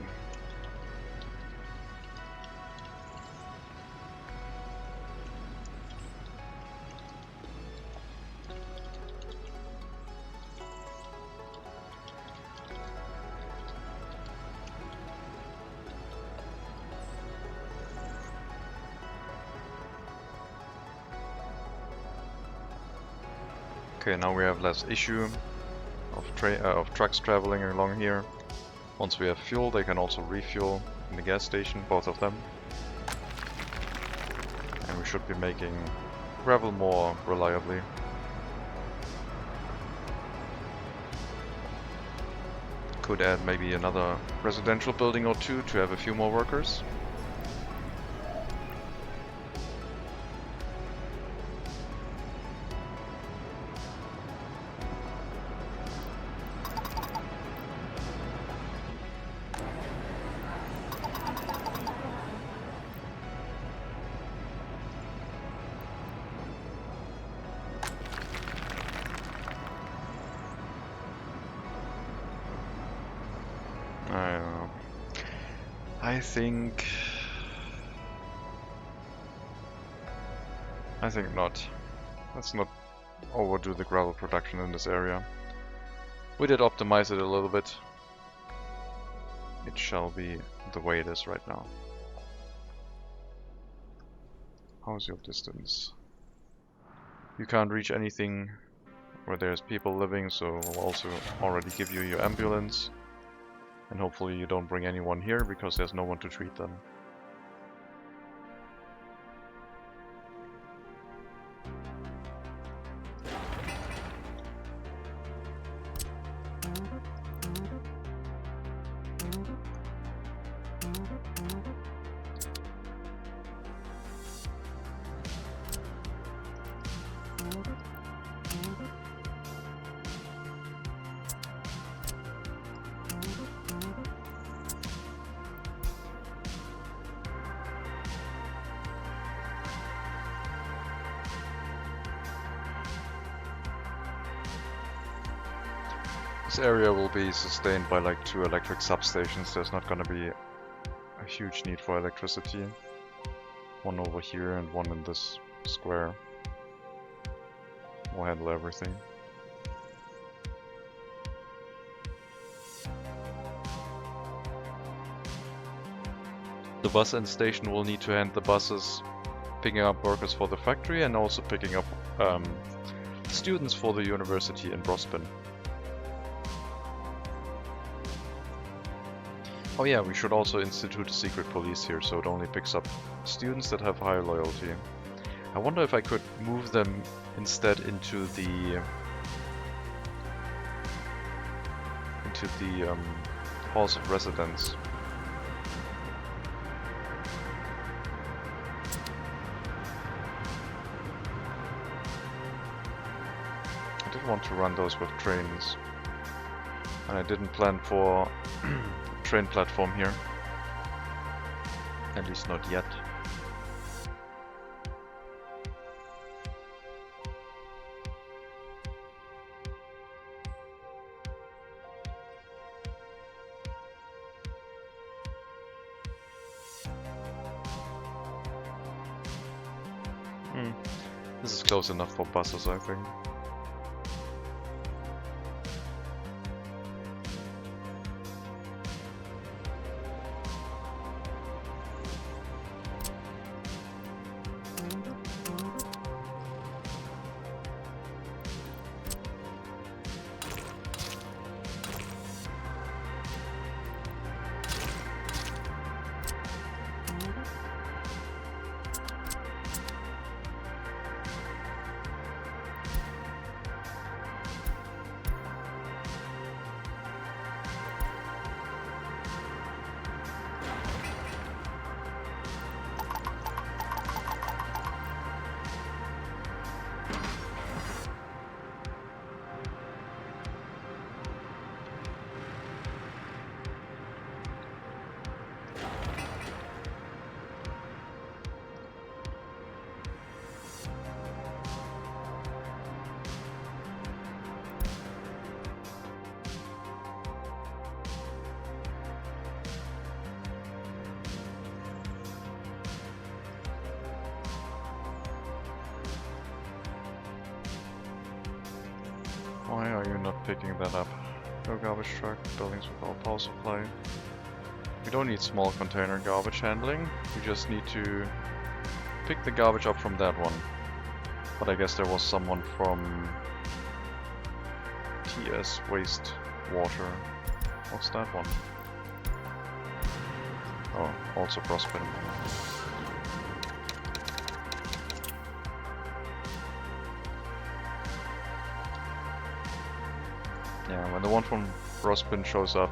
Okay, now we have less issue of trucks traveling along here. Once we have fuel, they can also refuel in the gas station, both of them. And we should be making gravel more reliably. Could add maybe another residential building or two to have a few more workers. I don't know. I think not. Let's not overdo the gravel production in this area. We did optimize it a little bit. It shall be the way it is right now. How's your distance? You can't reach anything where there's people living, so we'll also already give you your ambulance. And hopefully you don't bring anyone here, because there's no one to treat them. This area will be sustained by like 2 electric substations. There's not gonna be a huge need for electricity. One over here and one in this square. We'll handle everything. The bus end station will need to hand the buses, picking up workers for the factory and also picking up students for the university in Brospin. Oh yeah, we should also institute a secret police here, so it only picks up students that have high loyalty. I wonder if I could move them instead into the halls of residence. I did want to run those with trains, and I didn't plan for train platform here, at least not yet. This is close enough for buses, I think. Why are you not picking that up? No garbage truck, buildings without power supply. We don't need small container garbage handling, we just need to pick the garbage up from that one. But I guess there was someone from TS waste water. What's that one? Oh, also Frostbin. Yeah, when the one from Frostbin shows up,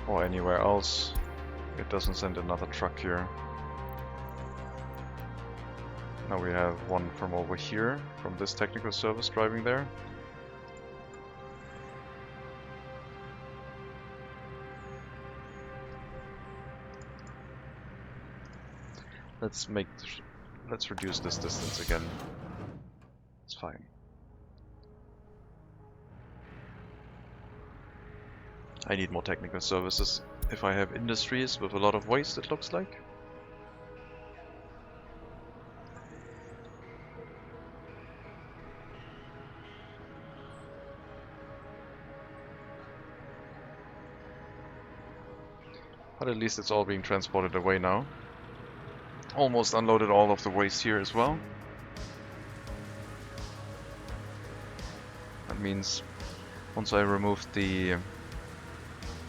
or anywhere else, it doesn't send another truck here. Now we have one from over here, from this technical service driving there. Let's reduce this distance again. It's fine. I need more technical services if I have industries with a lot of waste, it looks like. But at least it's all being transported away now. Almost unloaded all of the waste here as well. That means once I remove the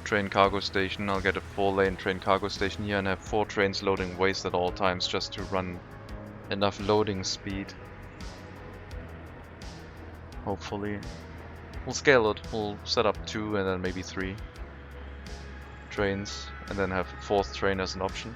train cargo station, I'll get a 4-lane train cargo station here and have 4 trains loading waste at all times just to run enough loading speed. Hopefully. We'll scale it. We'll set up 2 and then maybe 3 trains and then have a 4th train as an option.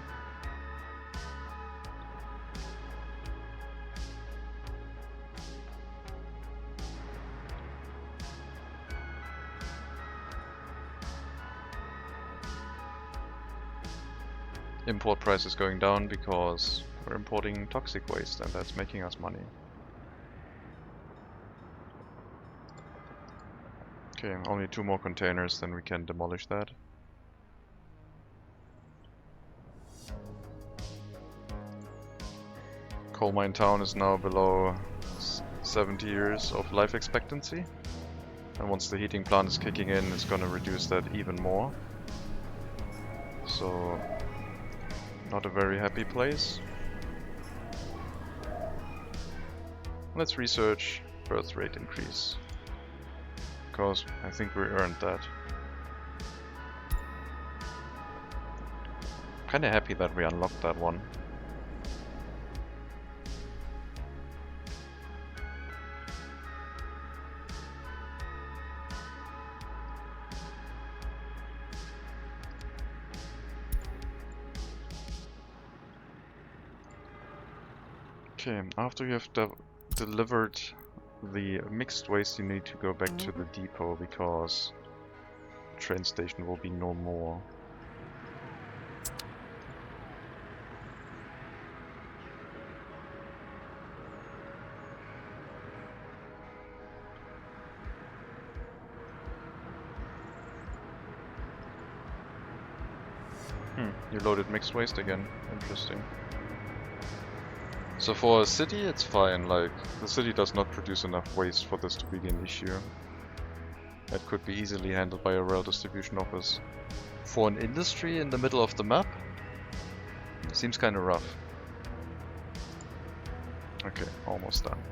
Import price is going down because we're importing toxic waste and that's making us money. Okay, only 2 more containers, then we can demolish that. Coal mine town is now below 70 years of life expectancy. And once the heating plant is kicking in, it's gonna reduce that even more. So, not a very happy place. Let's research birth rate increase, because I think we earned that. Kinda happy that we unlocked that one. Okay, after you have delivered the mixed waste, you need to go back to the depot because the train station will be no more. You loaded mixed waste again. Interesting. So for a city, it's fine, like, the city does not produce enough waste for this to be an issue. That could be easily handled by a rail distribution office. For an industry in the middle of the map, seems kinda rough. Okay, almost done.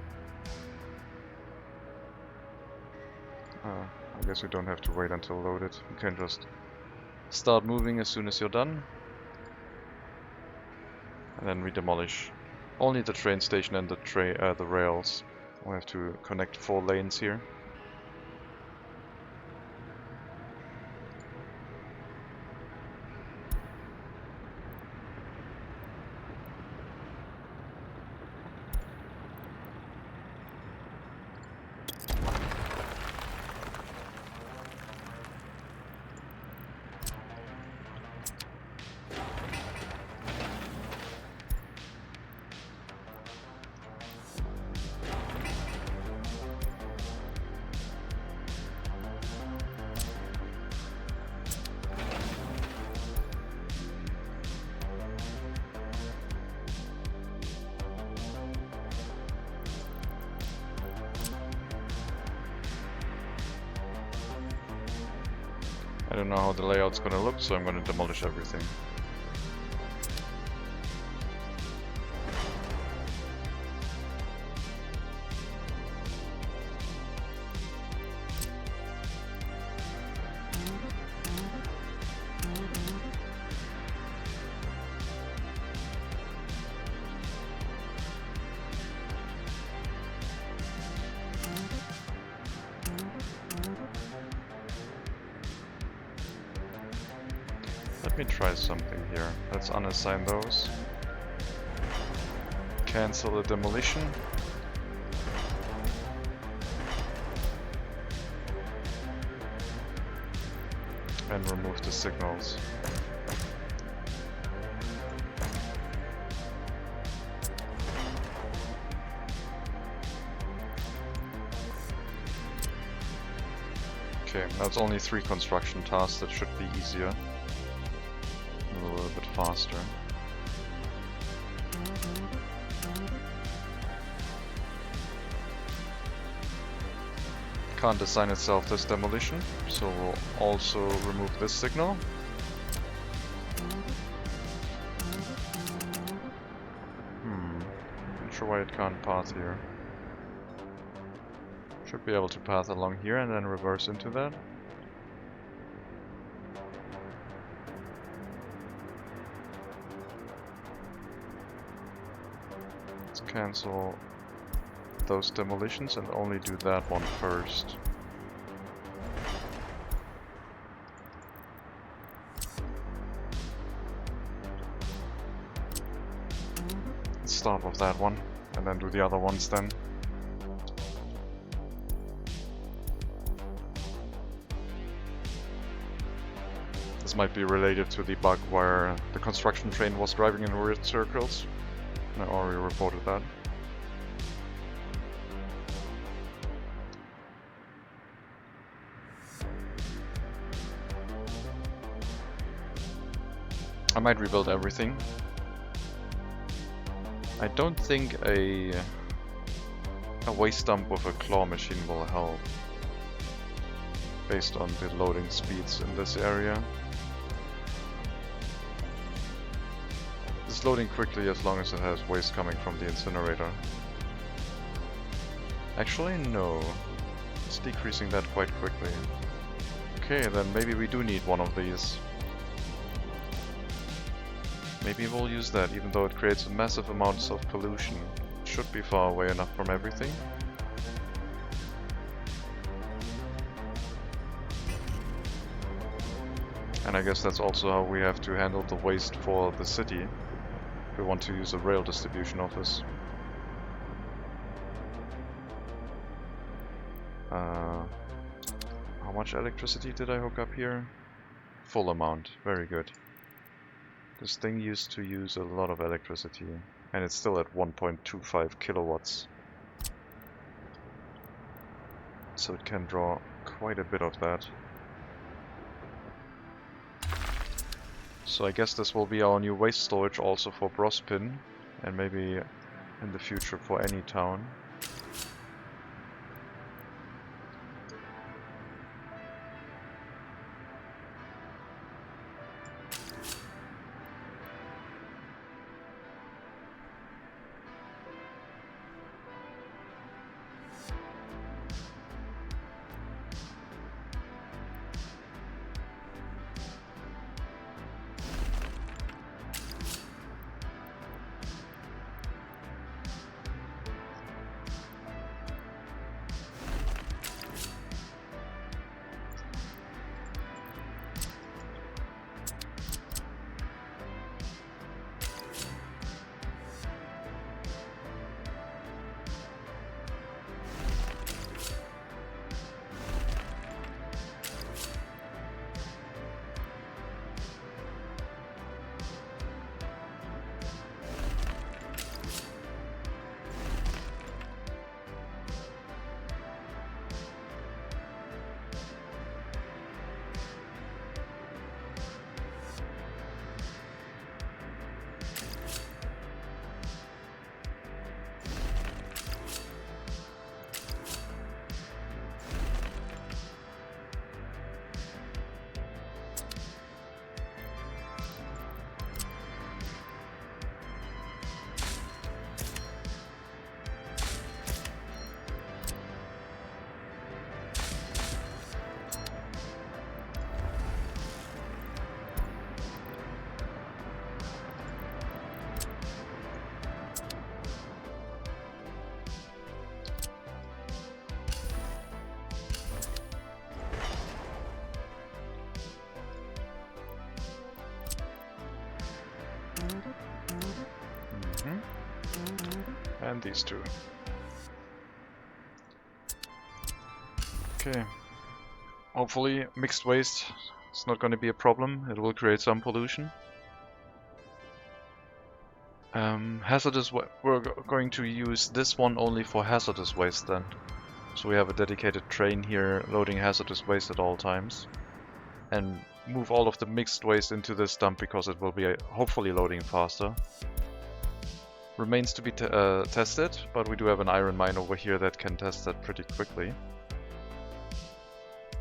I guess we don't have to wait until loaded, you can just start moving as soon as you're done. And then we demolish only the train station and the rails. We have to connect 4 lanes here. I don't know how the layout's gonna look, so I'm gonna demolish everything. Let me try something here. Let's unassign those. Cancel the demolition. And remove the signals. Okay, that's only 3 construction tasks. That should be easier. A little bit faster. Can't assign itself this demolition, so we'll also remove this signal. Not sure why it can't path here. Should be able to path along here and then reverse into that. Let's cancel those demolitions and only do that one first. Let's start with that one and then do the other ones then. This might be related to the bug where the construction train was driving in weird circles. I already reported that. I might rebuild everything. I don't think a waste dump with a claw machine will help, based on the loading speeds in this area. It's loading quickly as long as it has waste coming from the incinerator. Actually, no. It's decreasing that quite quickly. Okay, then maybe we do need one of these. Maybe we'll use that, even though it creates massive amounts of pollution. It should be far away enough from everything. And I guess that's also how we have to handle the waste for the city, if we want to use a rail distribution office. How much electricity did I hook up here? Full amount, very good. This thing used to use a lot of electricity, and it's still at 1.25 kilowatts. So it can draw quite a bit of that. So I guess this will be our new waste storage also for Brospin, and maybe in the future for any town. And these two. Okay. Hopefully mixed waste is not going to be a problem. It will create some pollution. Hazardous waste. We're going to use this one only for hazardous waste then. So we have a dedicated train here loading hazardous waste at all times. And move all of the mixed waste into this dump because it will be hopefully loading faster. Remains to be tested, but we do have an iron mine over here that can test that pretty quickly.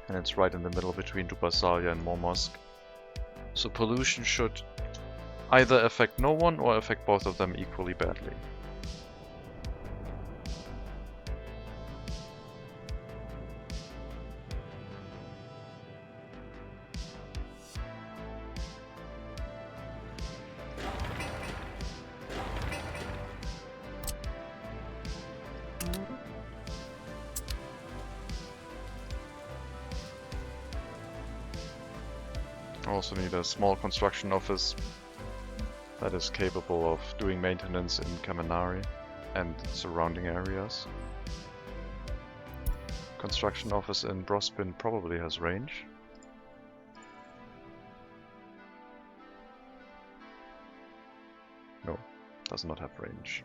And it's right in the middle between Dubasalia and Mormosk. So pollution should either affect no one or affect both of them equally badly. I also need a small construction office that is capable of doing maintenance in Kaminari and surrounding areas. Construction office in Brospin probably has range. No, does not have range.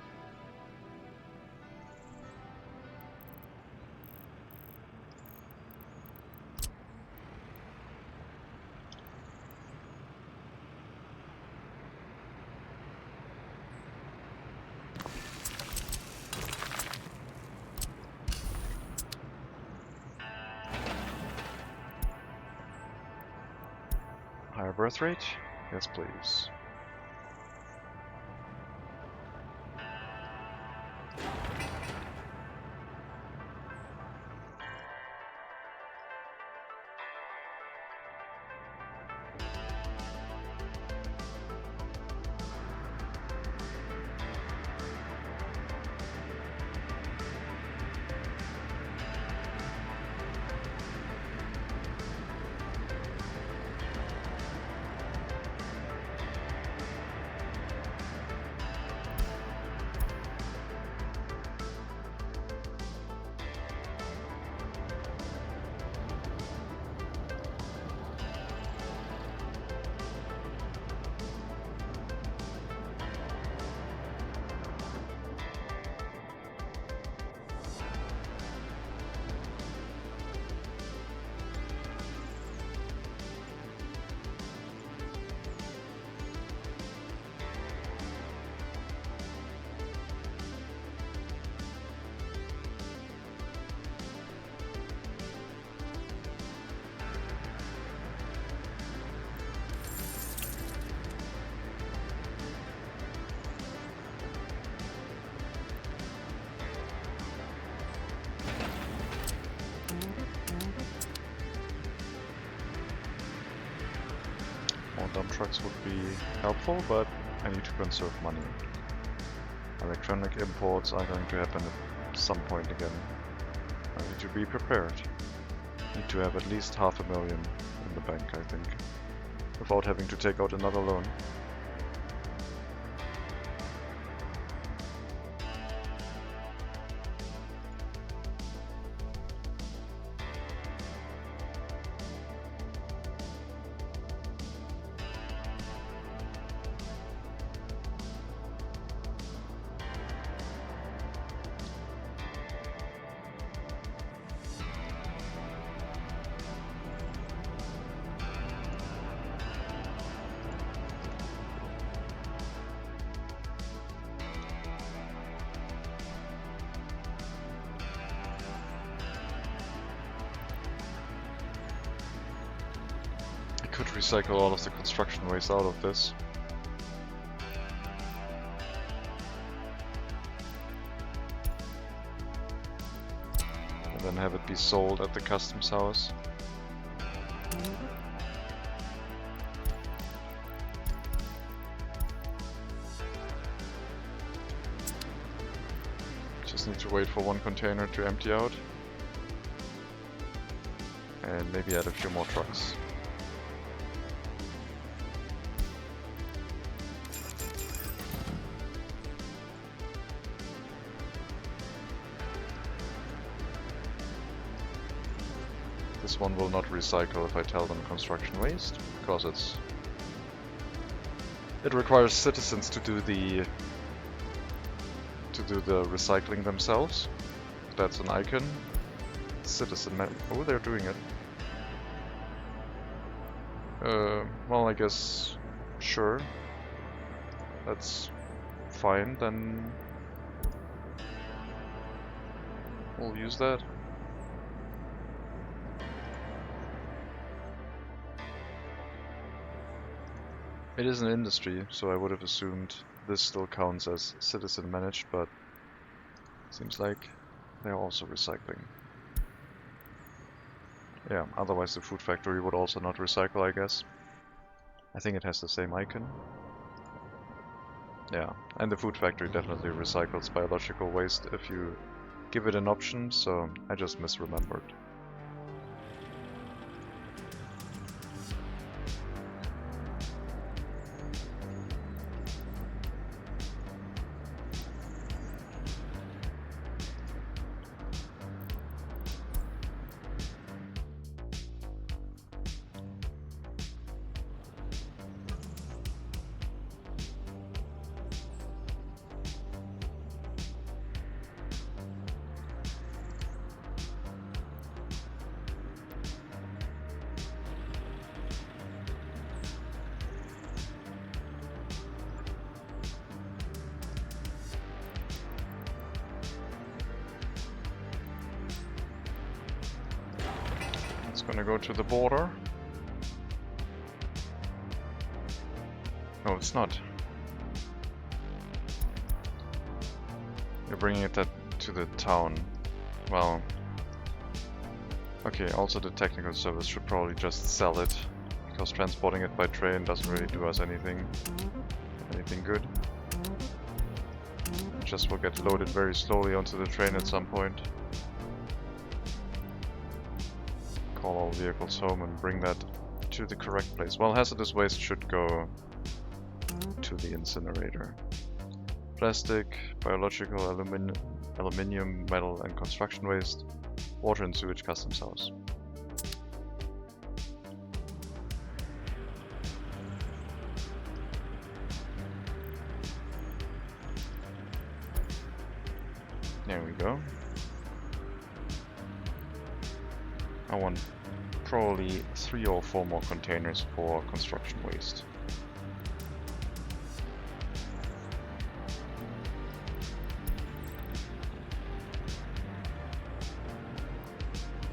Higher birth rate? Yes, please. More dump trucks would be helpful, but I need to conserve money. Electronic imports are going to happen at some point again. I need to be prepared. Need to have at least $500,000 in the bank, I think, without having to take out another loan. Could recycle all of the construction waste out of this. And then have it be sold at the customs house. Just need to wait for one container to empty out. And maybe add a few more trucks. this one will not recycle if I tell them construction waste, because it requires citizens to do the recycling themselves. That's an icon. Oh, they're doing it. Well, I guess sure. That's fine, then we'll use that. It is an industry, so I would have assumed this still counts as citizen managed, but seems like they're also recycling. Yeah, otherwise the food factory would also not recycle, I guess. I think it has the same icon. Yeah, and the food factory definitely recycles biological waste if you give it an option, so I just misremembered. It's gonna go to the border. No, it's not. You're bringing it to the town. Well, okay, also the technical service should probably just sell it, because transporting it by train doesn't really do us anything good. It just will get loaded very slowly onto the train at some point. Call all vehicles home and bring that to the correct place. Well, hazardous waste should go to the incinerator. Plastic, biological, aluminium, metal and construction waste, water and sewage customs house. There we go. I want probably 3 or 4 more containers for construction waste.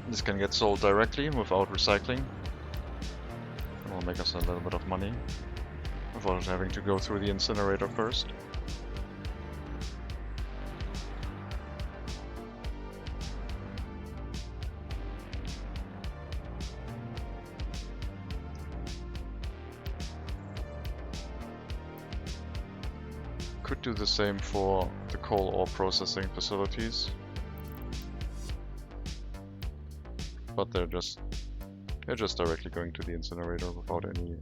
This can get sold directly without recycling. It will make us a little bit of money without having to go through the incinerator first. Could do the same for the coal ore processing facilities. But they're just directly going to the incinerator without any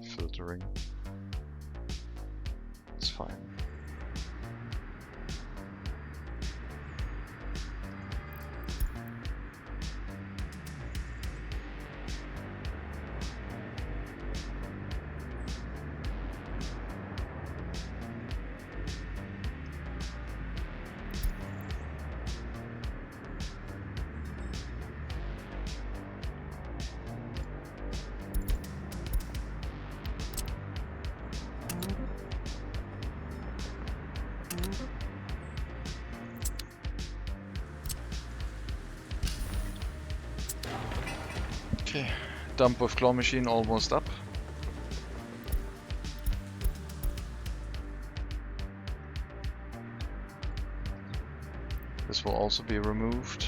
filtering. It's fine. Okay, dump with claw machine almost up. This will also be removed.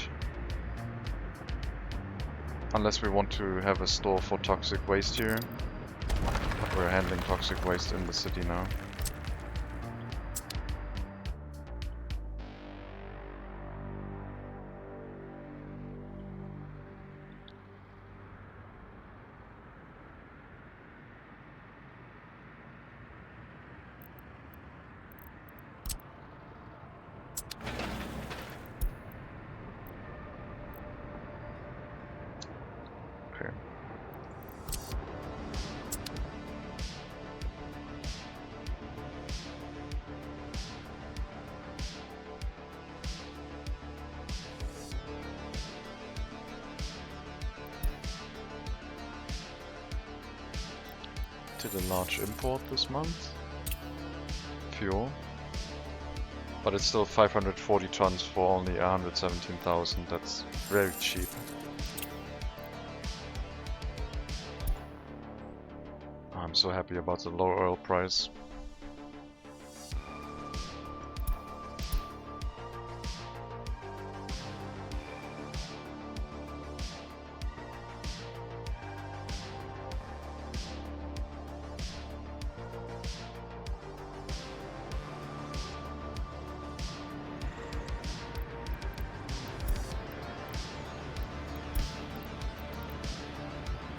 Unless we want to have a store for toxic waste here. We're handling toxic waste in the city now. Okay. Did a large import this month. Fuel. But it's still 540 tons for only 117,000. That's very cheap. I'm so happy about the low oil price.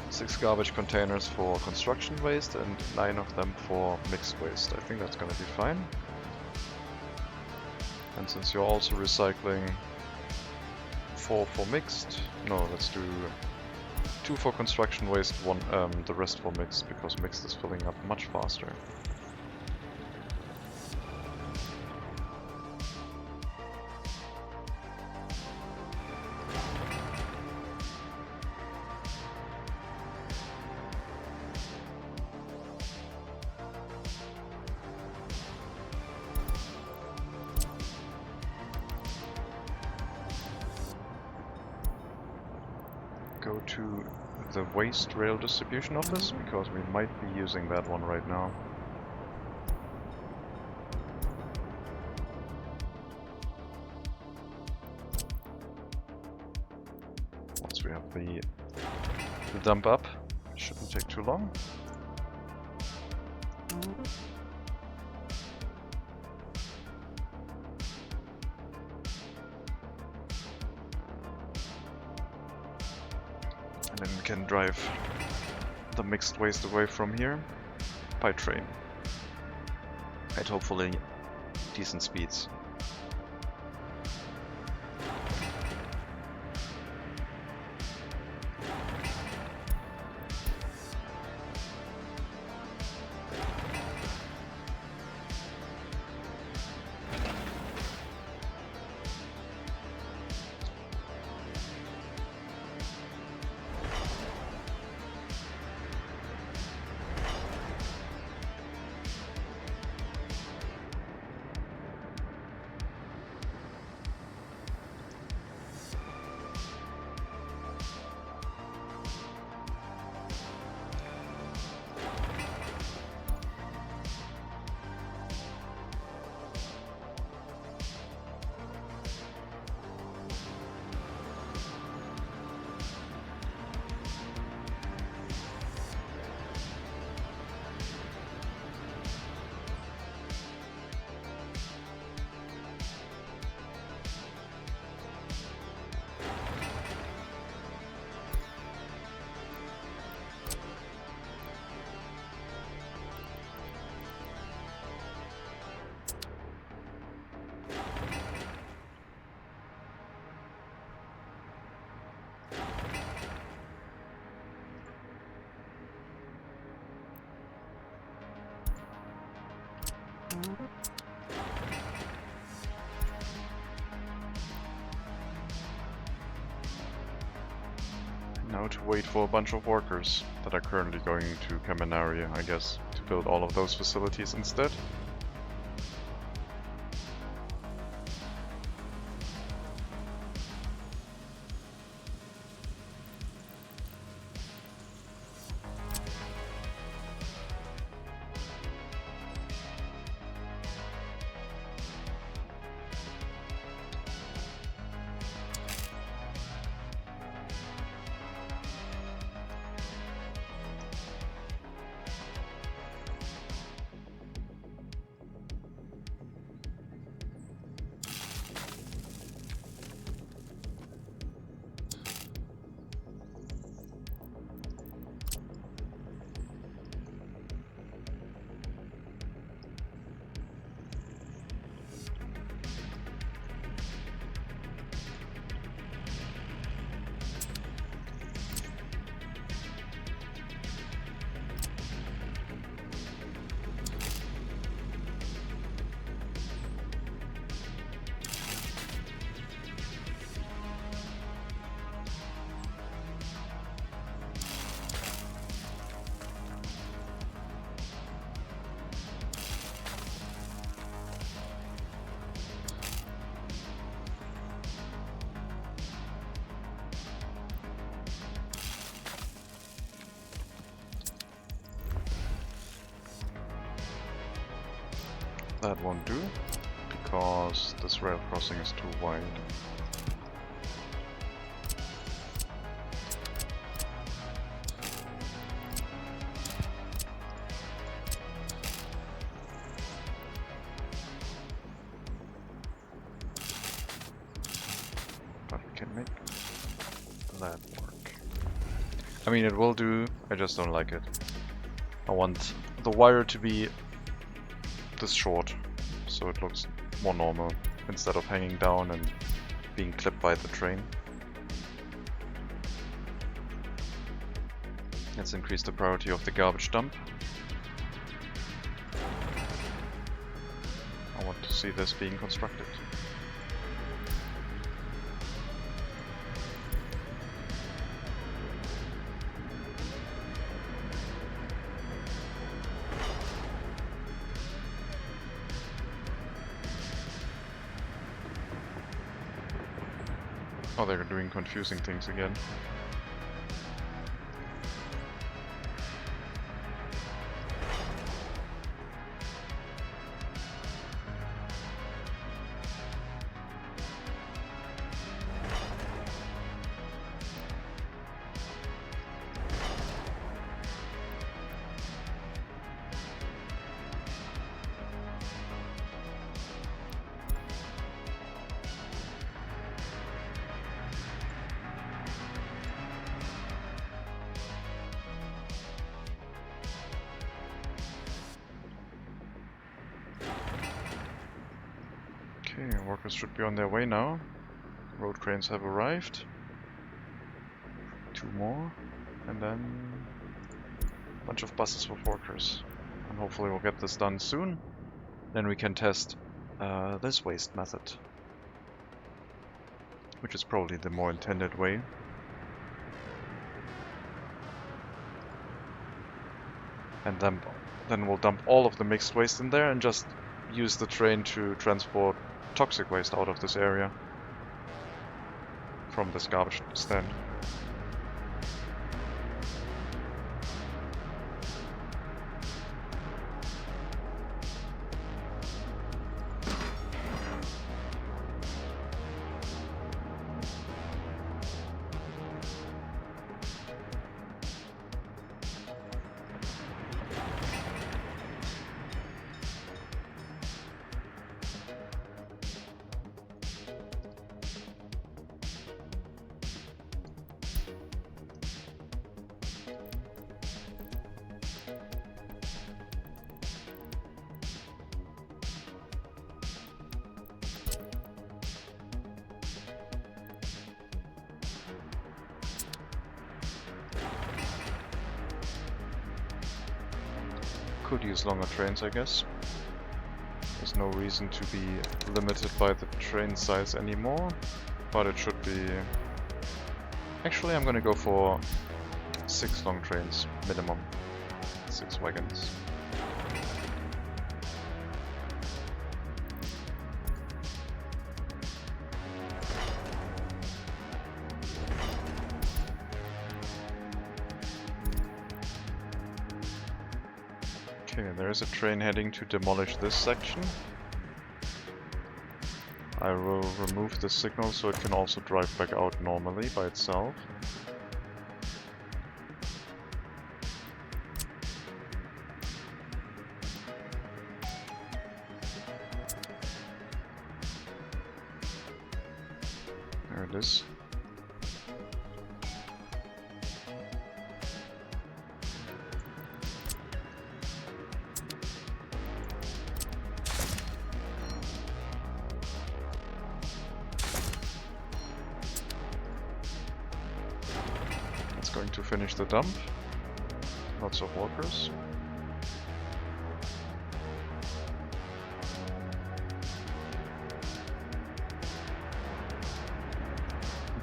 Six garbage containers for construction waste and 9 of them for mixed waste. I think that's gonna be fine. And since you're also recycling 4 for mixed, no, let's do 2 for construction waste, the rest for mixed, because mixed is filling up much faster. Go to the waste rail distribution office, because we might be using that one right now. Once we have the dump up, it shouldn't take too long. And then we can drive the mixed waste away from here by train at hopefully decent speeds. Now to wait for a bunch of workers that are currently going to Kaminaria, I guess, to build all of those facilities instead. That won't do, because this rail crossing is too wide. But we can make that work. I mean, it will do, I just don't like it. I want the wire to be this short, so it looks more normal, instead of hanging down and being clipped by the train. Let's increase the priority of the garbage dump. I want to see this being constructed. Oh, they're doing confusing things again. Okay, workers should be on their way now. Road cranes have arrived. 2 more, and then a bunch of buses with workers. And hopefully we'll get this done soon. Then we can test this waste method, which is probably the more intended way. And then we'll dump all of the mixed waste in there and just use the train to transport toxic waste out of this area from this garbage stand. Could use longer trains, I guess. There's no reason to be limited by the train size anymore, but it should be... Actually, I'm gonna go for 6 long trains, minimum. 6 wagons. Okay, there is a train heading to demolish this section. I will remove the signal so it can also drive back out normally by itself. There it is. Going to finish the dump. Lots of workers.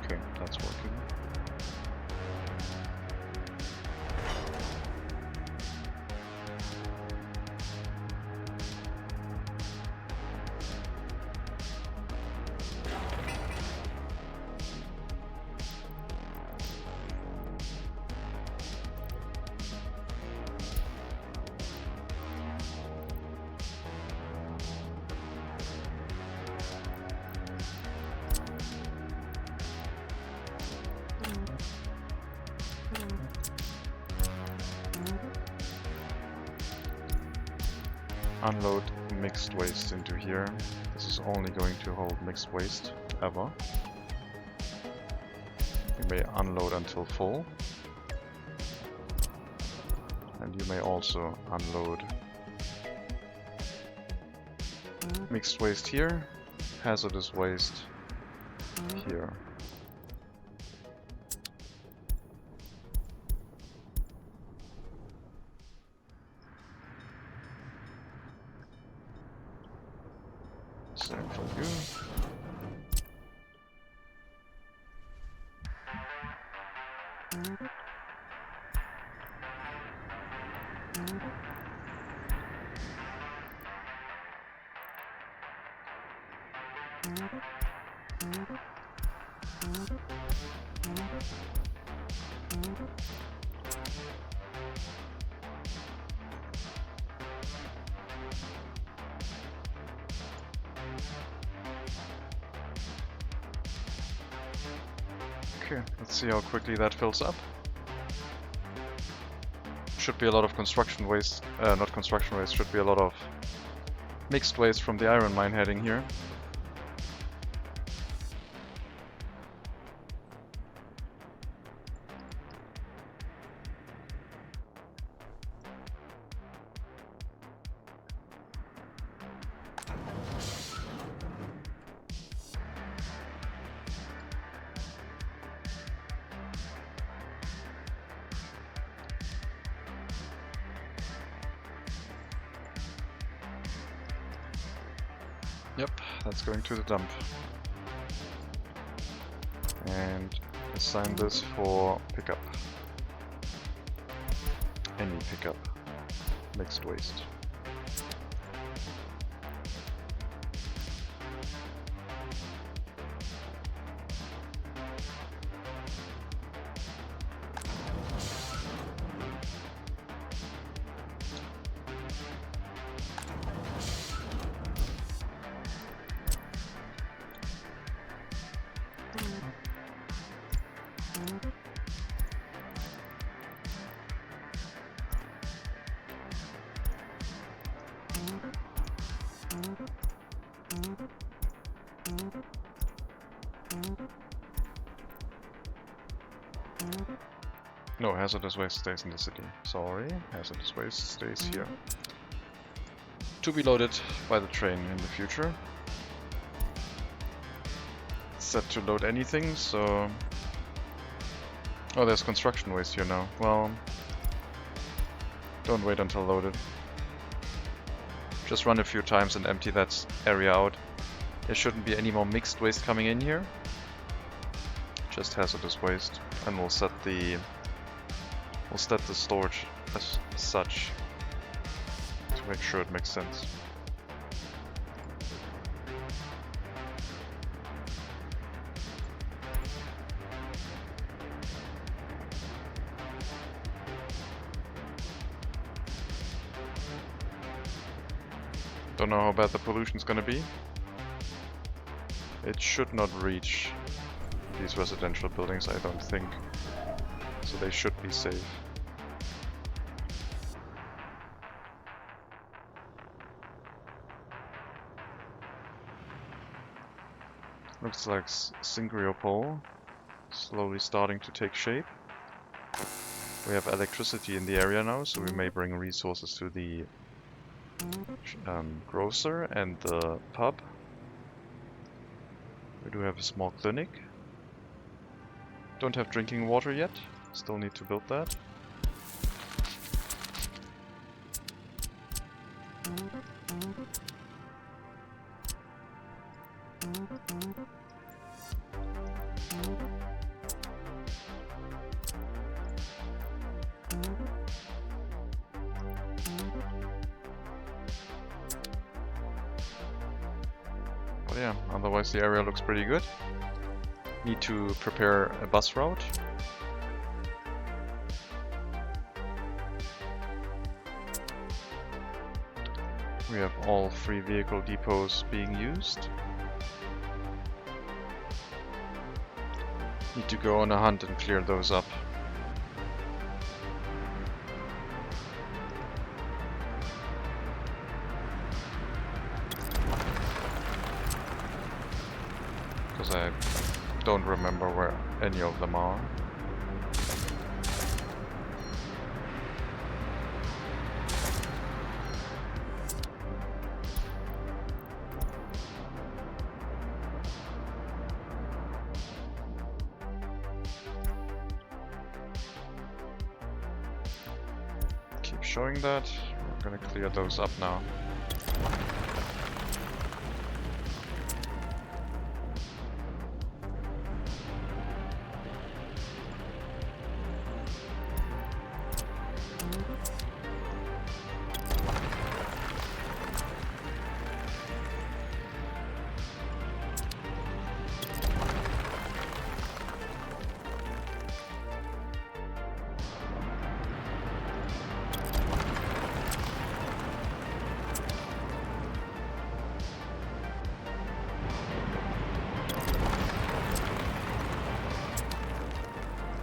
Okay, that's working. unload mixed waste into here. This is only going to hold mixed waste, ever. You may unload until full. And you may also unload mixed waste here, hazardous waste here. Same for you. Okay, let's see how quickly that fills up. Should be a lot of construction waste, not construction waste, should be a lot of mixed waste from the iron mine heading here. Yep, that's going to the dump. And assign this for pickup. Any pickup. Mixed waste. No, hazardous waste stays in the city. Sorry, hazardous waste stays here. To be loaded by the train in the future. It's set to load anything, so... Oh, there's construction waste here now. Well... Don't wait until loaded. Just run a few times and empty that area out. There shouldn't be any more mixed waste coming in here. Just hazardous waste. And we'll set the storage as such to make sure it makes sense. Don't know how bad the pollution's gonna be. It should not reach these residential buildings, I don't think. So they should be safe. Looks like Singriopol slowly starting to take shape. We have electricity in the area now, so we may bring resources to the grocer and the pub. We do have a small clinic. Don't have drinking water yet. Still need to build that. But yeah, otherwise the area looks pretty good. Need to prepare a bus route. We have all 3 vehicle depots being used. Need to go on a hunt and clear those up. because I don't remember where any of them are. Keep showing that. We're gonna clear those up now.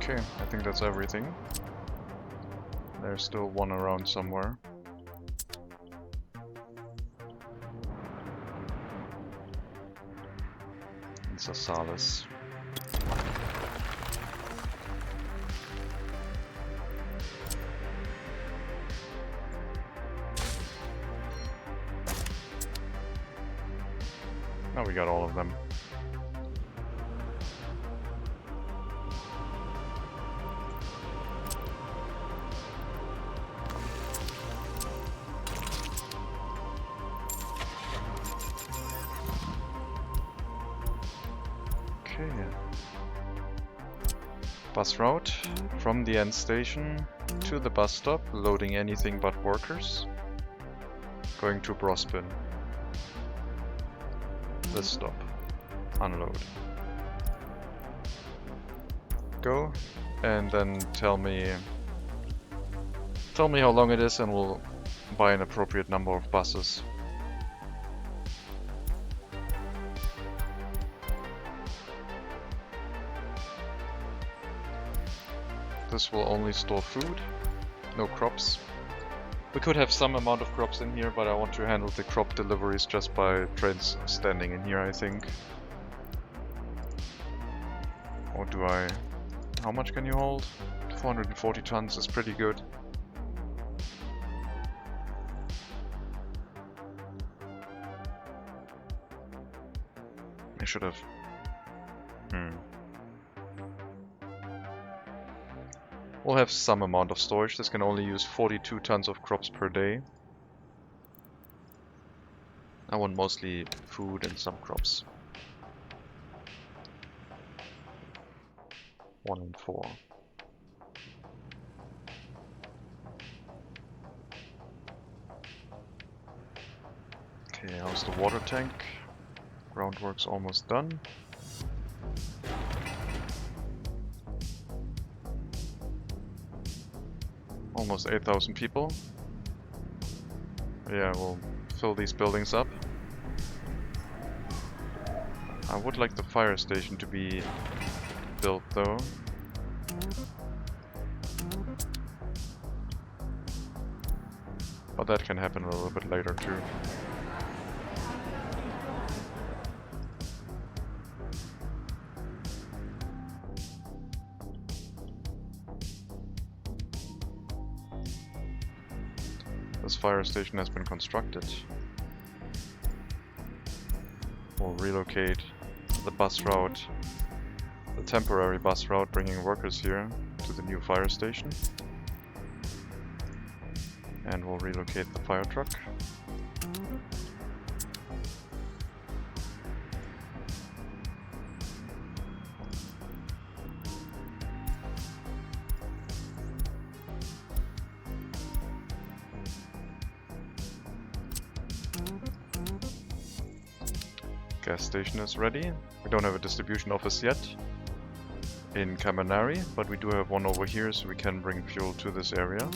Okay, I think that's everything. There's still one around somewhere. It's a Salis. Now we got all of them. Bus route from the end station to the bus stop, loading anything but workers. Going to Brospin. This stop. Unload. Go, and then tell me how long it is, and we'll buy an appropriate number of buses. This will only store food, no crops. We could have some amount of crops in here, but I want to handle the crop deliveries just by trains standing in here, I think. Or do I... How much can you hold? 440 tons is pretty good. I should have... We'll have some amount of storage. This can only use 42 tons of crops per day. I want mostly food and some crops. 1 and 4. Okay, how's the water tank? Groundwork's almost done. Almost 8,000 people. Yeah, we'll fill these buildings up. I would like the fire station to be built though. But that can happen a little bit later too. This fire station has been constructed. We'll relocate the bus route, the temporary bus route bringing workers here to the new fire station. And we'll relocate the fire truck. Gas station is ready. We don't have a distribution office yet in Kamanari, but we do have one over here, so we can bring fuel to this area.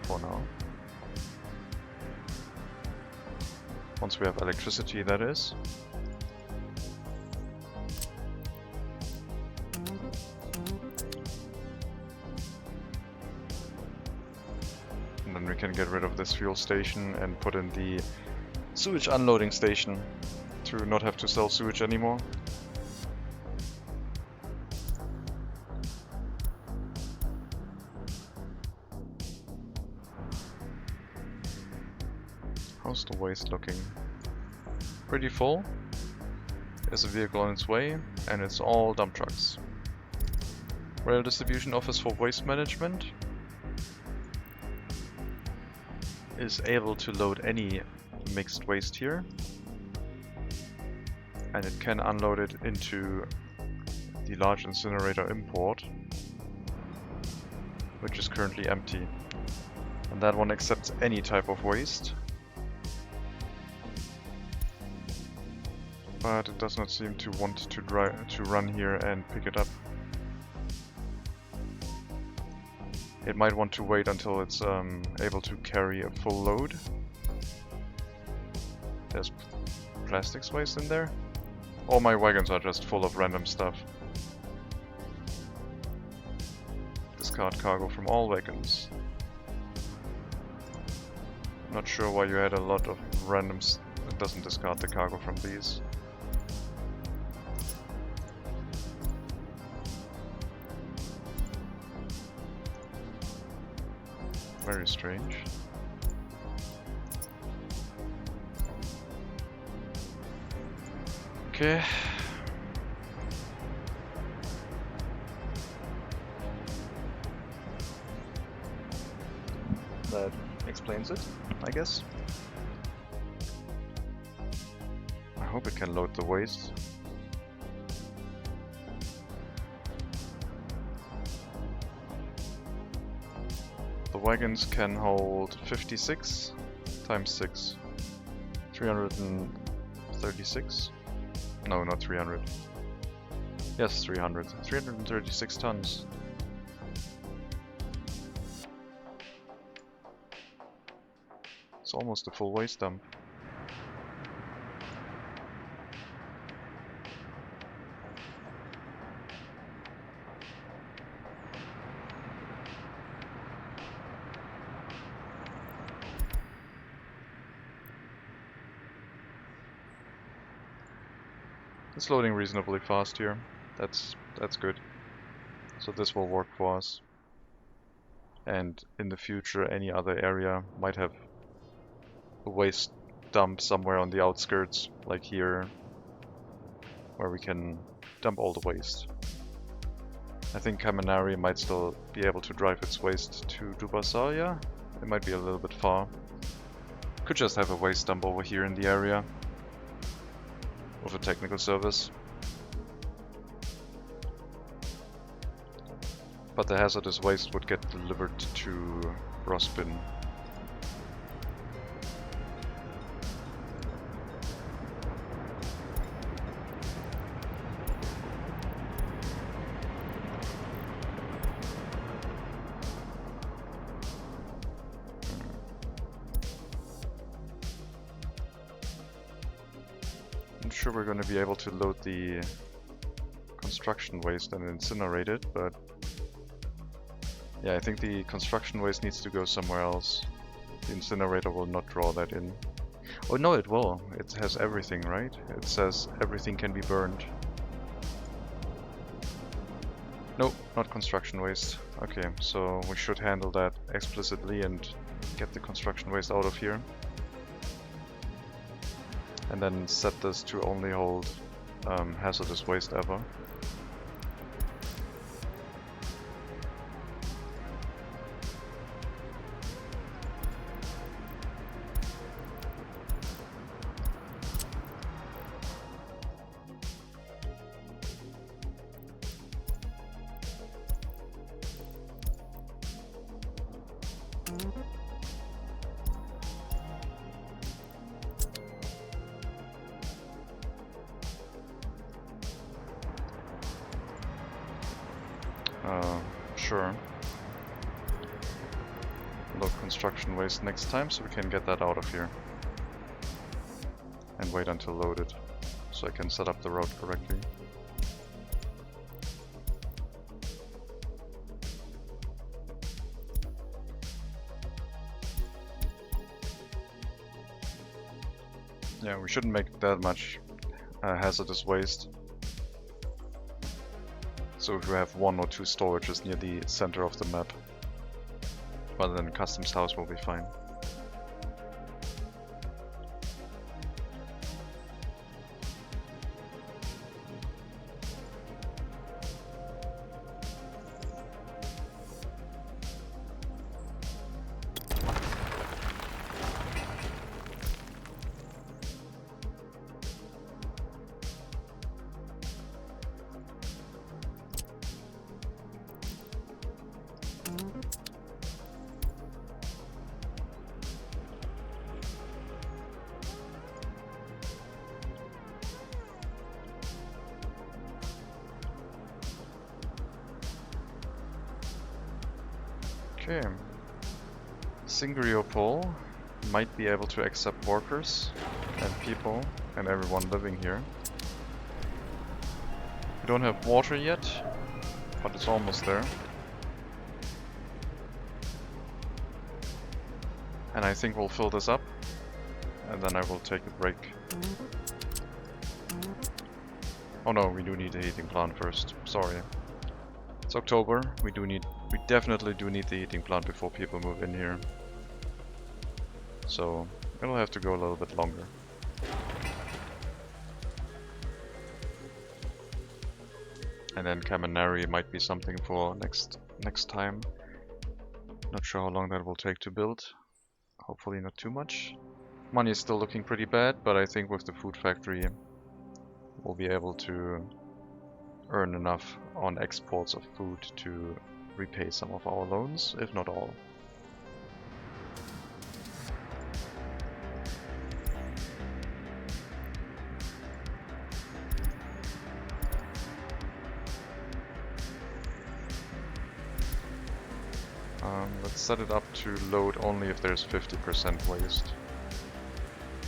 For now. Once we have electricity, that is. And then we can get rid of this fuel station and put in the sewage unloading station to not have to sell sewage anymore. How's the waste looking? Pretty full. There's a vehicle on its way, and it's all dump trucks. Rail Distribution Office for Waste Management is able to load any mixed waste here, and it can unload it into the large incinerator import, which is currently empty. And that one accepts any type of waste, but it does not seem to want to run here and pick it up. It might want to wait until it's able to carry a full load. There's plastics waste in there. All my wagons are just full of random stuff. Discard cargo from all wagons. Not sure why you had a lot of randoms. It doesn't discard the cargo from these. Very strange. Okay. That explains it, I guess. I hope it can load the waste. The wagons can hold 56 times 6. 336? No, not 300. Yes, 300. 336 tons. It's almost a full waste dump. It's loading reasonably fast here. That's good. So this will work for us. And in the future, any other area might have a waste dump somewhere on the outskirts, like here, where we can dump all the waste. I think Kaminari might still be able to drive its waste to Dubasalia. It might be a little bit far. Could just have a waste dump over here in the area with a technical service. But the hazardous waste would get delivered to Rospin. I'm sure we're going to be able to load the construction waste and incinerate it, but yeah, I think the construction waste needs to go somewhere else. The incinerator will not draw that in. Oh no, it will. It has everything, right? It says everything can be burned. No, not construction waste. Okay, so we should handle that explicitly and get the construction waste out of here. And then set this to only hold hazardous waste ever. Sure. Load construction waste next time so we can get that out of here. And wait until loaded, so I can set up the road correctly. Yeah, we shouldn't make that much hazardous waste. So if we have 1 or 2 storages near the center of the map, well then customs house will be fine. Okay. Singriopol might be able to accept workers and people and everyone living here. We don't have water yet, but it's almost there. And I think we'll fill this up, and then I will take a break. Oh no, we do need a heating plant first. Sorry. It's October. We definitely do need the heating plant before people move in here. So it'll have to go a little bit longer. And then Kaminari might be something for next time. Not sure how long that will take to build. Hopefully not too much. Money is still looking pretty bad, but I think with the food factory we'll be able to earn enough on exports of food to repay some of our loans, if not all. Let's set it up to load only if there's 50% waste.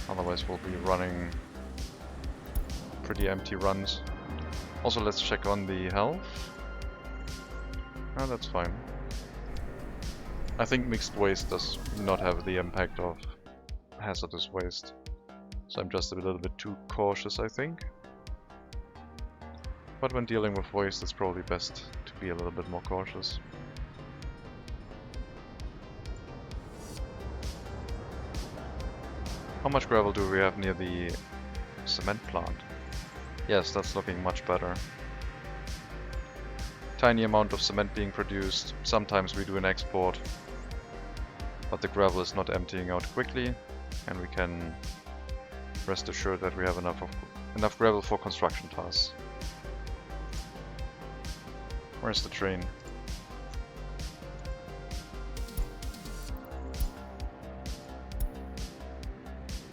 Otherwise we'll be running pretty empty runs. Also, let's check on the health. Oh, that's fine. I think mixed waste does not have the impact of hazardous waste. So I'm just a little bit too cautious, I think. But when dealing with waste, it's probably best to be a little bit more cautious. How much gravel do we have near the cement plant? Yes, that's looking much better. Tiny amount of cement being produced. Sometimes we do an export, but the gravel is not emptying out quickly, and we can rest assured that we have enough gravel for construction tasks. Where's the train?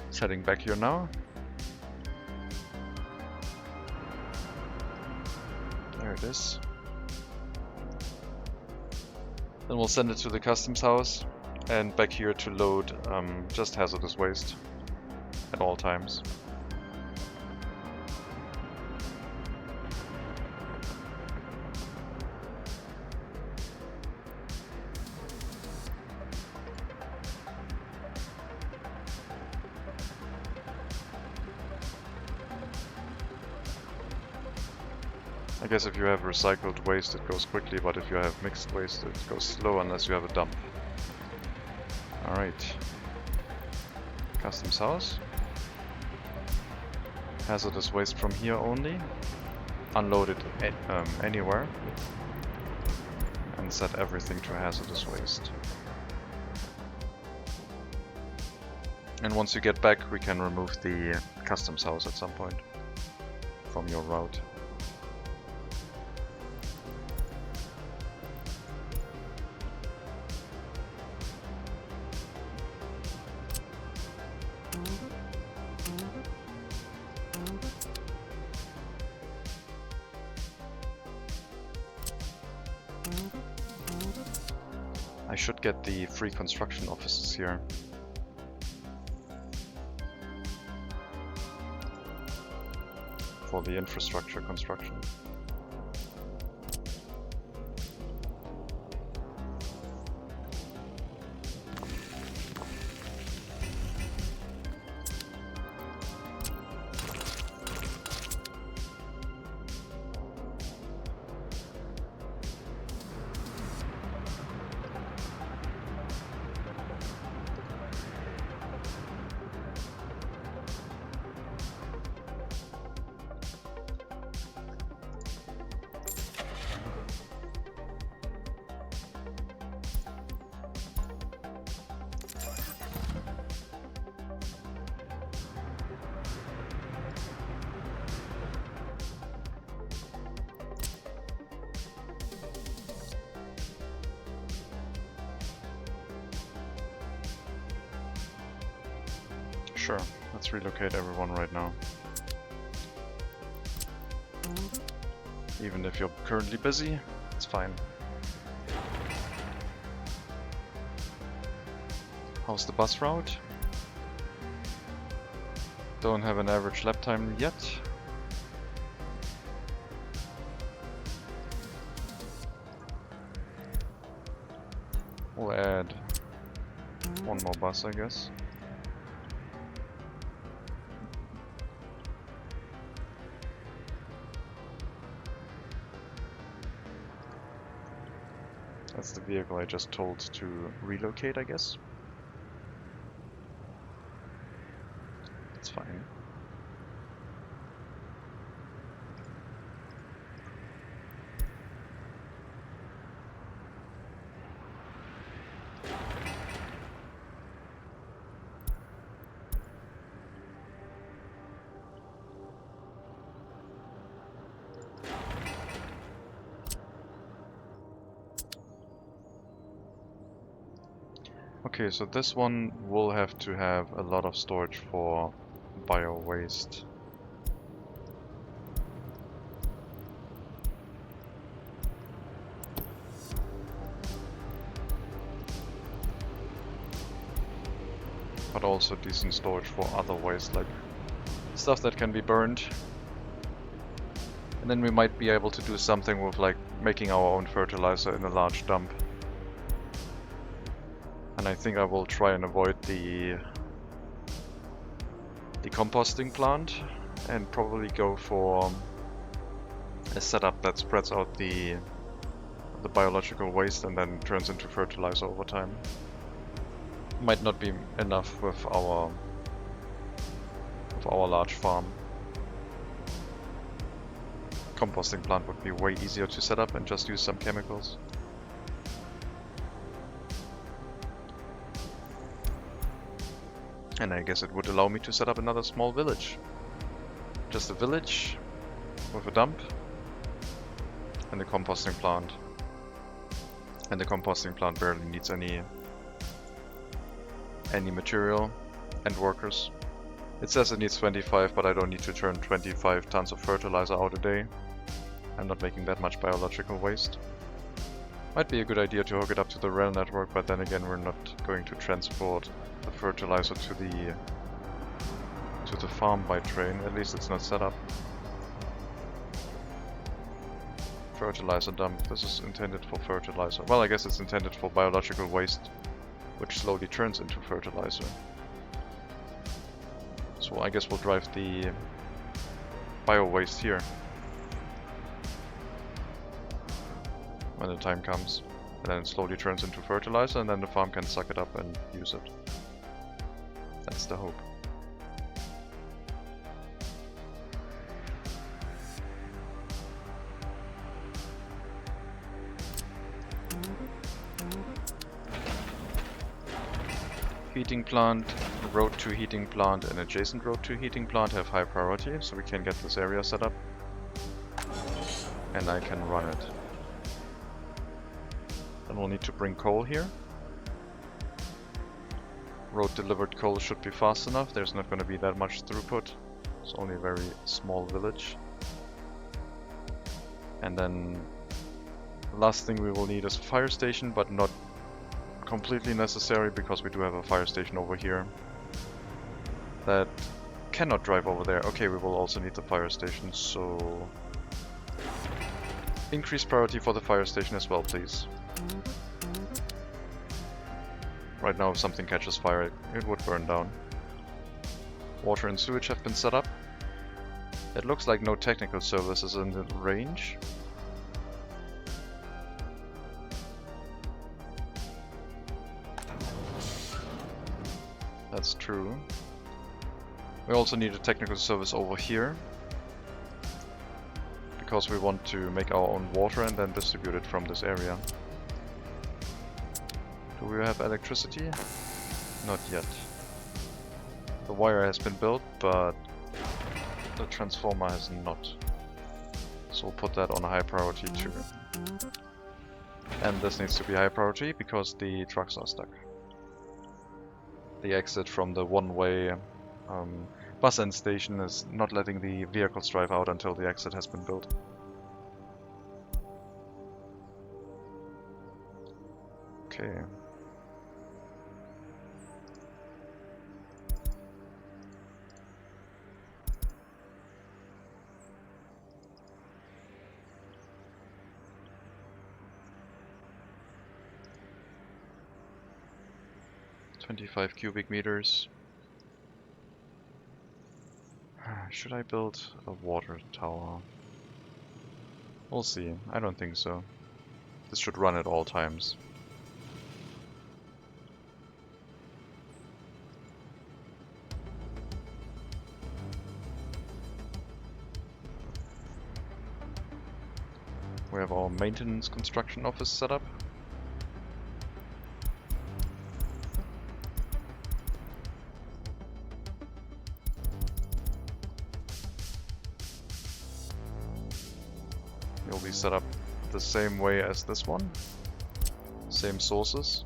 It's heading back here now. There it is. Then we'll send it to the customs house and back here to load just hazardous waste at all times. I guess if you have recycled waste it goes quickly, but if you have mixed waste it goes slow unless you have a dump. Alright. Customs house. Hazardous waste from here only. Unload it anywhere. And set everything to hazardous waste. And once you get back we can remove the customs house at some point from your route. I should get the free construction offices here. For the infrastructure construction. Sure, let's relocate everyone right now. Even if you're currently busy, it's fine. How's the bus route? Don't have an average lap time yet. We'll add one more bus, I guess. That's the vehicle I just told to relocate, I guess. That's fine. Okay, so this one will have to have a lot of storage for bio waste. But also decent storage for other waste, like stuff that can be burned. And then we might be able to do something with like making our own fertilizer in a large dump. And I think I will try and avoid the composting plant and probably go for a setup that spreads out the biological waste and then turns into fertilizer over time. Might not be enough with our large farm. Composting plant would be way easier to set up and just use some chemicals. And I guess it would allow me to set up another small village. Just a village with a dump and a composting plant. And the composting plant barely needs any material and workers. It says it needs 25, but I don't need to turn 25 tons of fertilizer out a day. I'm not making that much biological waste. Might be a good idea to hook it up to the rail network, but then again we're not going to transport the fertilizer to the farm by train. At least it's not set up. Fertilizer dump. This is intended for fertilizer. Well, I guess it's intended for biological waste, which slowly turns into fertilizer. So I guess we'll drive the bio waste here when the time comes. And then it slowly turns into fertilizer, and then the farm can suck it up and use it. That's the hope. Heating plant, road to heating plant, and adjacent road to heating plant have high priority, so we can get this area set up. And I can run it. Then we'll need to bring coal here. Road delivered coal should be fast enough. There's not going to be that much throughput. It's only a very small village. And then the last thing we will need is a fire station, but not completely necessary because we do have a fire station over here that cannot drive over there. Okay, we will also need the fire station, so increase priority for the fire station as well, please. Right now, if something catches fire, it would burn down. Water and sewage have been set up. It looks like no technical services in the range. That's true. We also need a technical service over here, because we want to make our own water and then distribute it from this area. Do we have electricity? Not yet. The wire has been built, but the transformer has not. So we'll put that on a high priority too. And this needs to be high priority because the trucks are stuck. The exit from the one-way bus end station is not letting the vehicles drive out until the exit has been built. Okay. $25 cubic meters. Should I build a water tower? We'll see. I don't think so. This should run at all times. We have our maintenance construction office set up. It'll be set up the same way as this one. Same sources.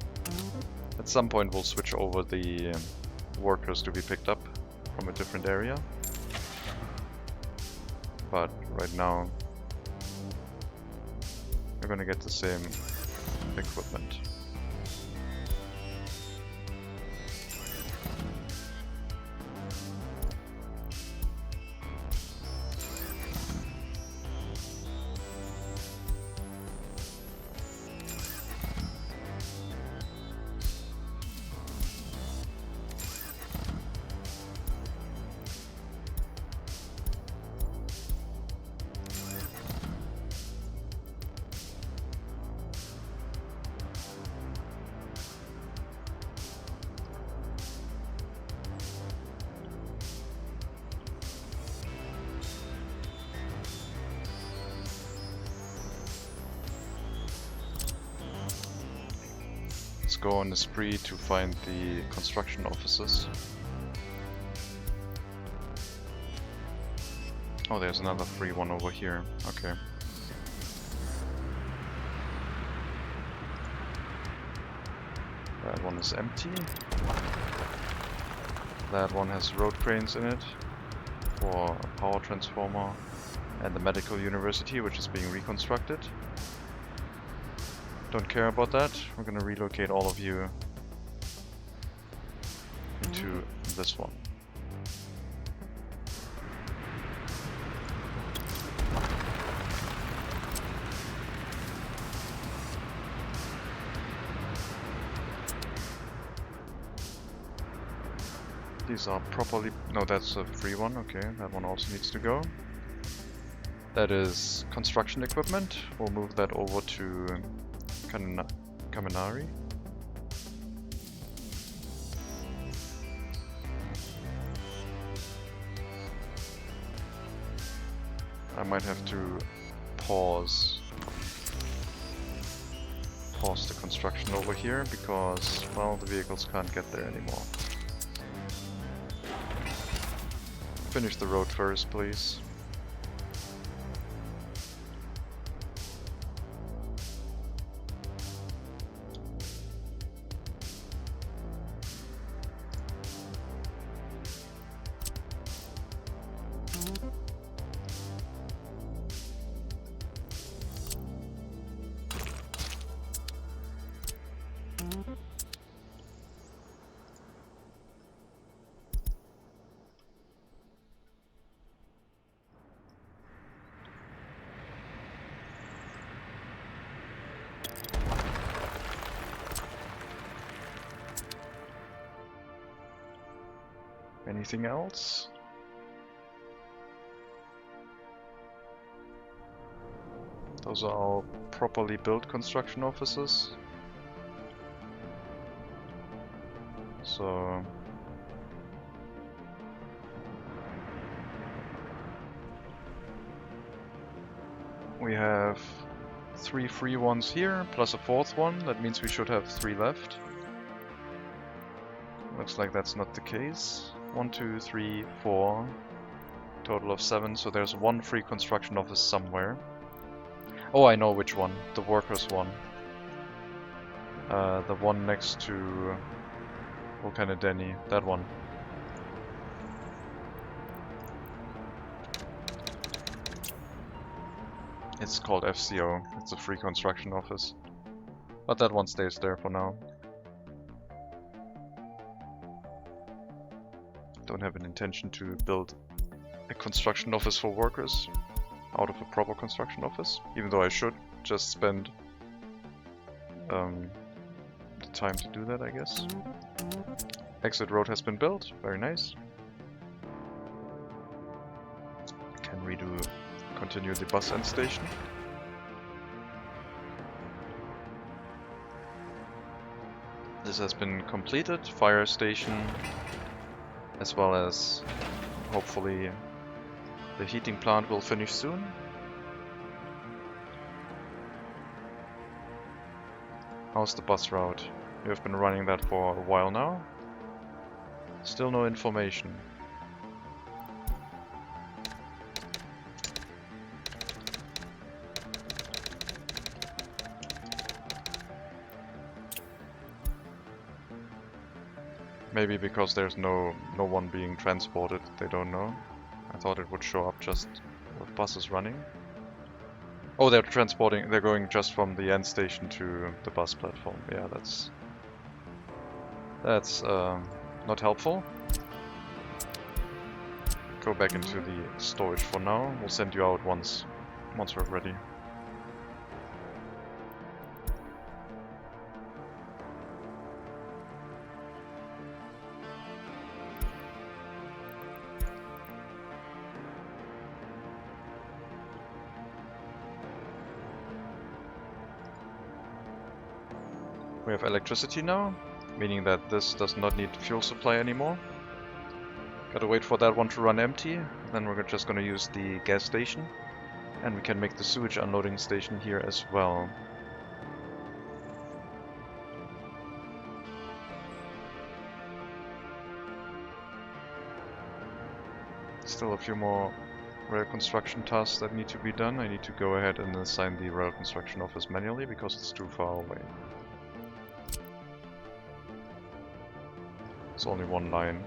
At some point we'll switch over the workers to be picked up from a different area. But right now we're gonna get the same equipment. Let's go on a spree to find the construction offices. Oh, there's another free one over here. Okay. That one is empty. That one has road cranes in it for a power transformer and the medical university, which is being reconstructed. Don't care about that. We're gonna relocate all of you into this one. These are properly... No, that's a free one. Okay, that one also needs to go. That is construction equipment. We'll move that over to Kaminari. I might have to pause the construction over here because, well, the vehicles can't get there anymore. Finish the road first, please. Anything else? Those are all properly built construction offices. So we have 3 free ones here, plus a 4th one. That means we should have 3 left. Looks like that's not the case. 1, 2, 3, 4. Total of 7, so there's 1 free construction office somewhere. Oh, I know which one. The workers one. The one next to Volcano Denny. That one. It's called FCO. It's a free construction office. But that one stays there for now. Don't have an intention to build a construction office for workers out of a proper construction office, even though I should just spend the time to do that, I guess. Exit road has been built, very nice. Can continue the bus end station. This has been completed, fire station, as well as hopefully the heating plant will finish soon. How's the bus route? We have been running that for a while now. Still no information. Maybe because there's no one being transported, they don't know. I thought it would show up just with buses running. Oh, they're going just from the end station to the bus platform. Yeah, that's not helpful. Go back into the storage for now. We'll send you out once we're ready. We have electricity now, meaning that this does not need fuel supply anymore. Gotta wait for that one to run empty, then we're just gonna use the gas station. And we can make the sewage unloading station here as well. Still a few more rail construction tasks that need to be done. I need to go ahead and assign the rail construction office manually because it's too far away. It's only one line.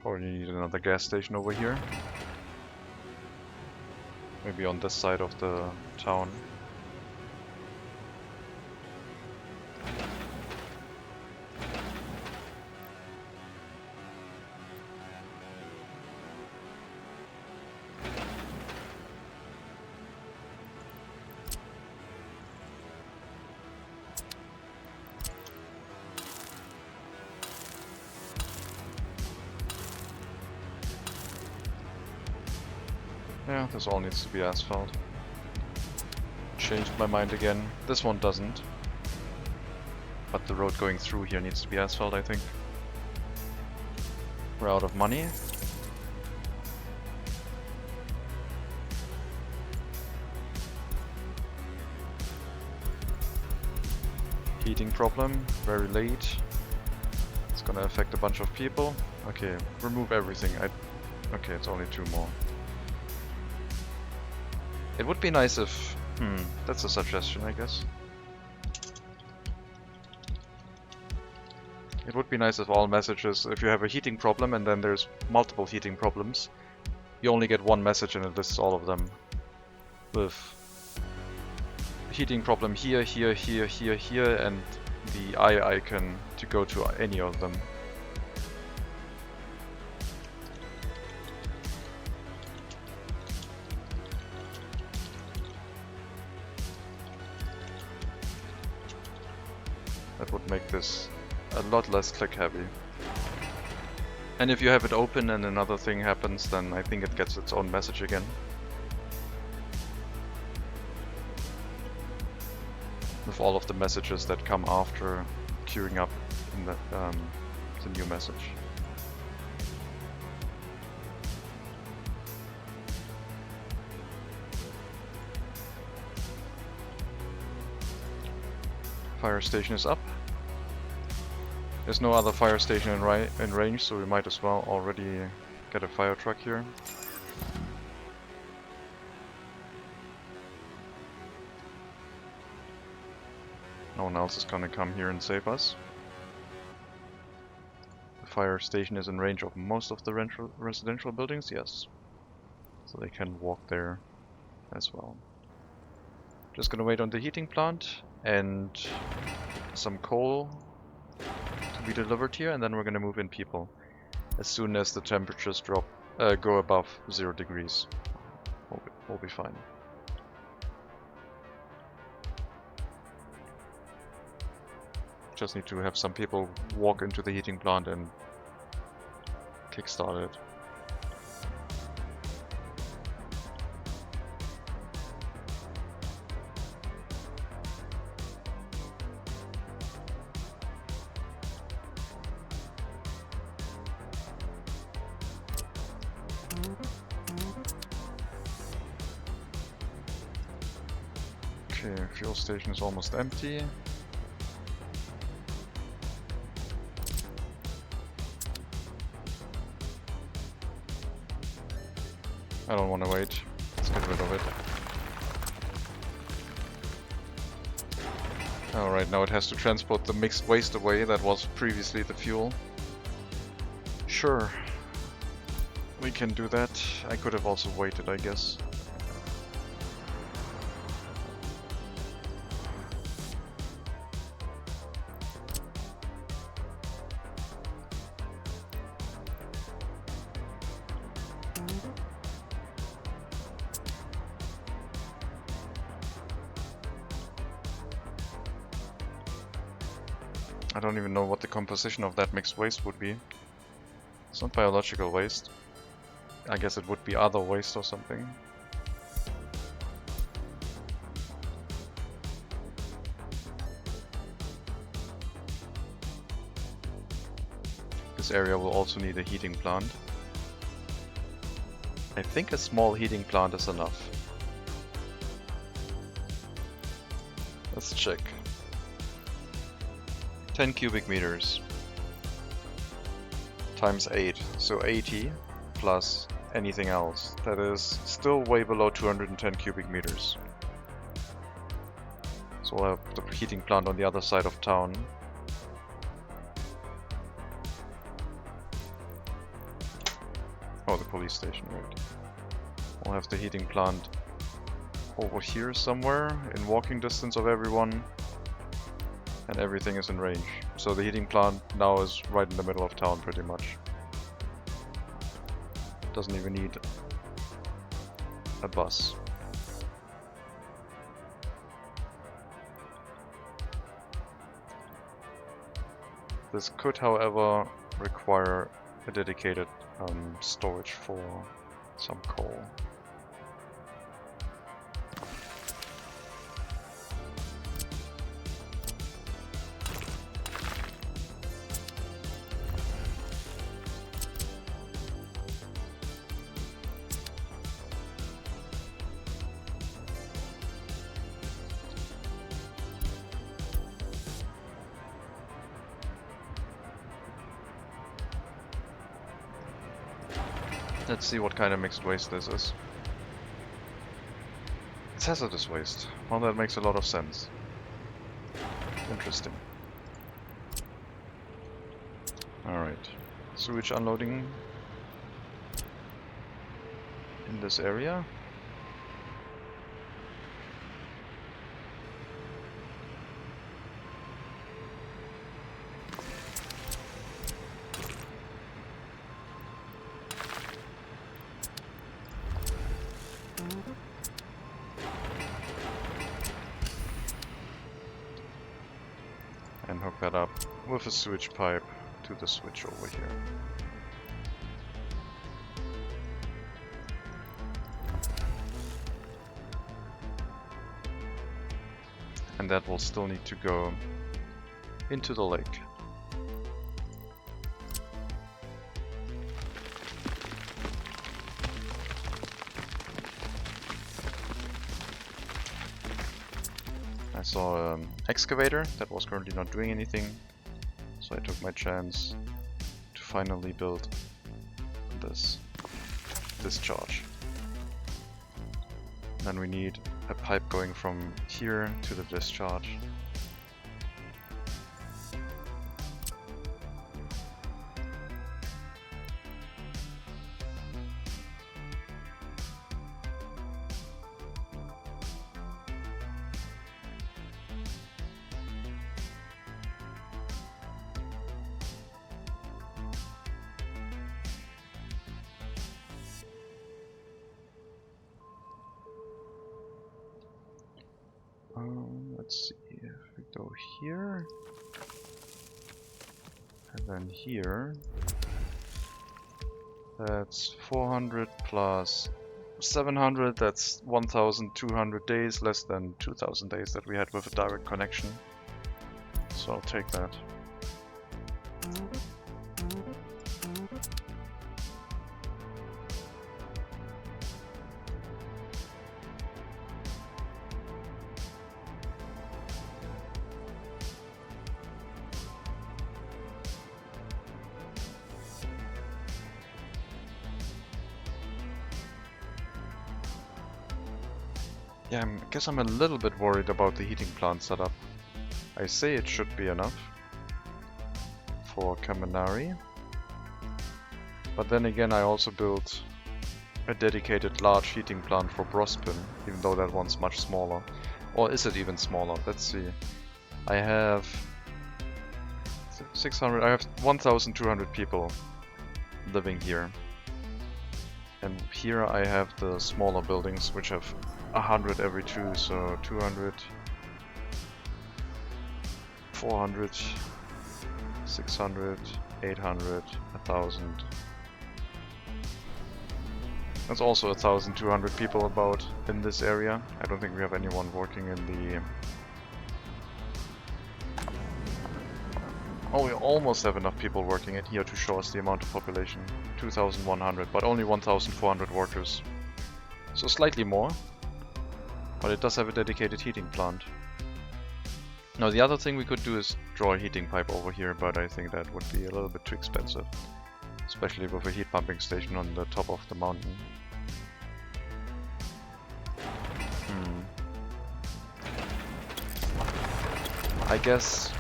Probably need another gas station over here. Maybe on this side of the town. Yeah, this all needs to be asphalt. Changed my mind again. This one doesn't. But the road going through here needs to be asphalt, I think. We're out of money. Heating problem, very late. It's gonna affect a bunch of people. Okay, remove everything. Okay, it's only 2 more. It would be nice if... that's a suggestion, I guess. It would be nice if all messages, if you have a heating problem and then there's multiple heating problems, you only get one message and it lists all of them. With heating problem here, here, here, here, here, and the eye icon to go to any of them. That would make this a lot less click heavy. And if you have it open and another thing happens, then I think it gets its own message again. With all of the messages that come after queuing up in the new message. Fire station is up. There's no other fire station in range, so we might as well already get a fire truck here. No one else is gonna come here and save us. The fire station is in range of most of the residential buildings, yes. So they can walk there as well. Just gonna wait on the heating plant and some coal to be delivered here, and then we're gonna move in people as soon as the temperatures go above 0 degrees. We'll be fine. Just need to have some people walk into the heating plant and kickstart it. Okay, fuel station is almost empty. I don't want to wait. Let's get rid of it. Alright, now it has to transport the mixed waste away that was previously the fuel. Sure. We can do that. I could have also waited, I guess. I don't even know what the composition of that mixed waste would be. It's not biological waste. I guess it would be other waste or something. This area will also need a heating plant. I think a small heating plant is enough. Let's check. 10 cubic meters times 8, so 80 plus anything else. That is still way below 210 cubic meters. So we'll have the heating plant on the other side of town. Oh, the police station, right. We'll have the heating plant over here somewhere, in walking distance of everyone. And everything is in range. So the heating plant now is right in the middle of town pretty much. Doesn't even need a bus. This could, however, require a dedicated storage for some coal. Let's see what kind of mixed waste this is. It's hazardous waste. Well, that makes a lot of sense. Interesting. Alright. Sewage unloading in this area. And hook that up with a sewage pipe to the switch over here. And that will still need to go into the lake. I saw an excavator that was currently not doing anything, so I took my chance to finally build this discharge. Then we need a pipe going from here to the discharge. Let's see, if we go here, and then here, that's 400 plus 700, that's 1200 days, less than 2000 days that we had with a direct connection. So I'll take that. Yeah, I guess I'm a little bit worried about the heating plant setup. I say it should be enough for Kaminari, but then again I also built a dedicated large heating plant for Brospin, even though that one's much smaller. Or is it even smaller? Let's see. I have 600, I have 1200 people living here. And here I have the smaller buildings, which have 100 every 2, so 200, 400, 600, 800, 1000. That's also 1200 people about in this area. I don't think we have anyone working in the... Oh, we almost have enough people working in here to show us the amount of population. 2100, but only 1400 workers. So slightly more. But it does have a dedicated heating plant. Now the other thing we could do is draw a heating pipe over here, but I think that would be a little bit too expensive. Especially with a heat pumping station on the top of the mountain. I guess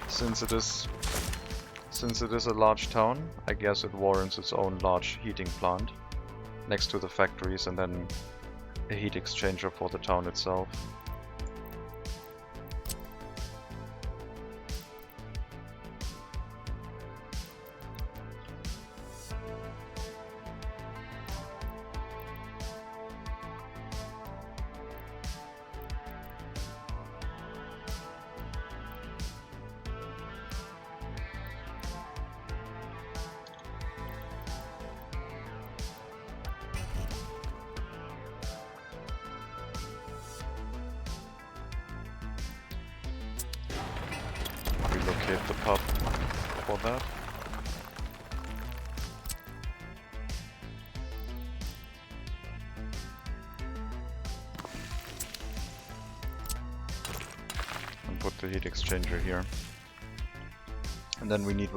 since it is a large town, I guess it warrants its own large heating plant next to the factories, and then a heat exchanger for the town itself. Relocate the pub for that. And put the heat exchanger here. And then we need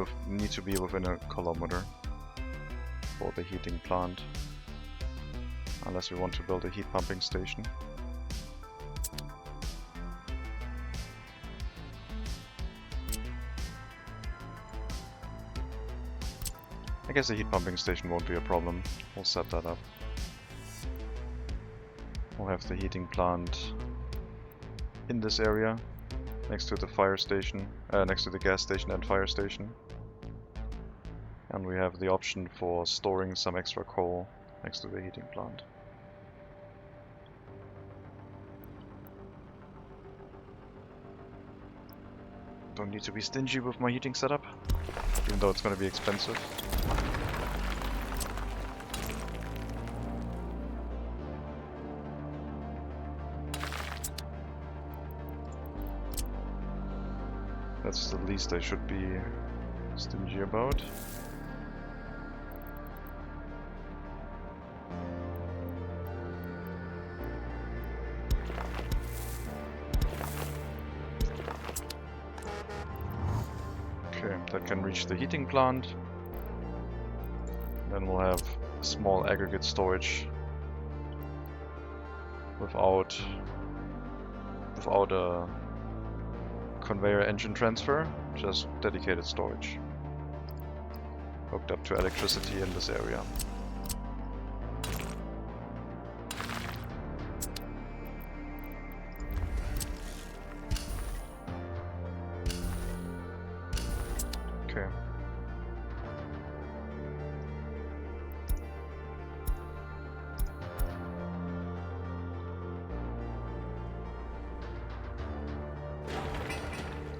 to be within a kilometer for the heating plant. Unless we want to build a heat pumping station. I guess the heat pumping station won't be a problem. We'll set that up. We'll have the heating plant in this area, next to the fire station, next to the gas station and fire station. And we have the option for storing some extra coal next to the heating plant. Don't need to be stingy with my heating setup, even though it's going to be expensive. That's the least I should be stingy about. Okay, that can reach the heating plant. Then we'll have small aggregate storage without a conveyor engine transfer, just dedicated storage hooked up to electricity in this area. Okay.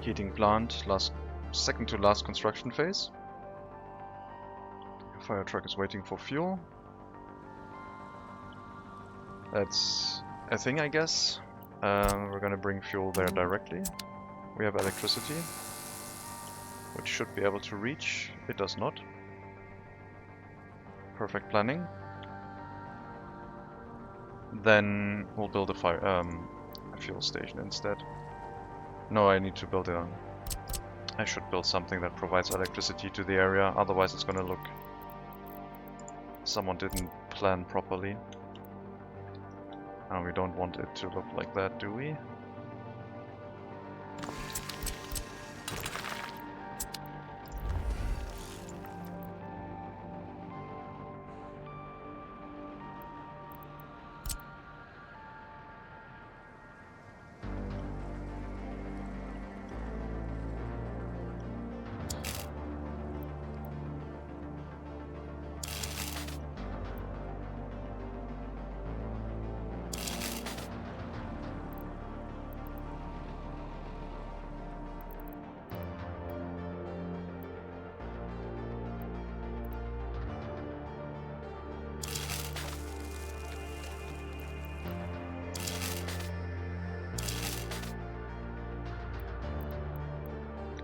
heating plant, second to last construction phase. Fire truck is waiting for fuel. That's a thing, I guess. We're gonna bring fuel there directly. We have electricity, which should be able to reach. It does not. Perfect planning. Then we'll build a fuel station instead. No, I need to build it on. I should build something that provides electricity to the area, otherwise it's gonna look... Someone didn't plan properly. And we don't want it to look like that, do we?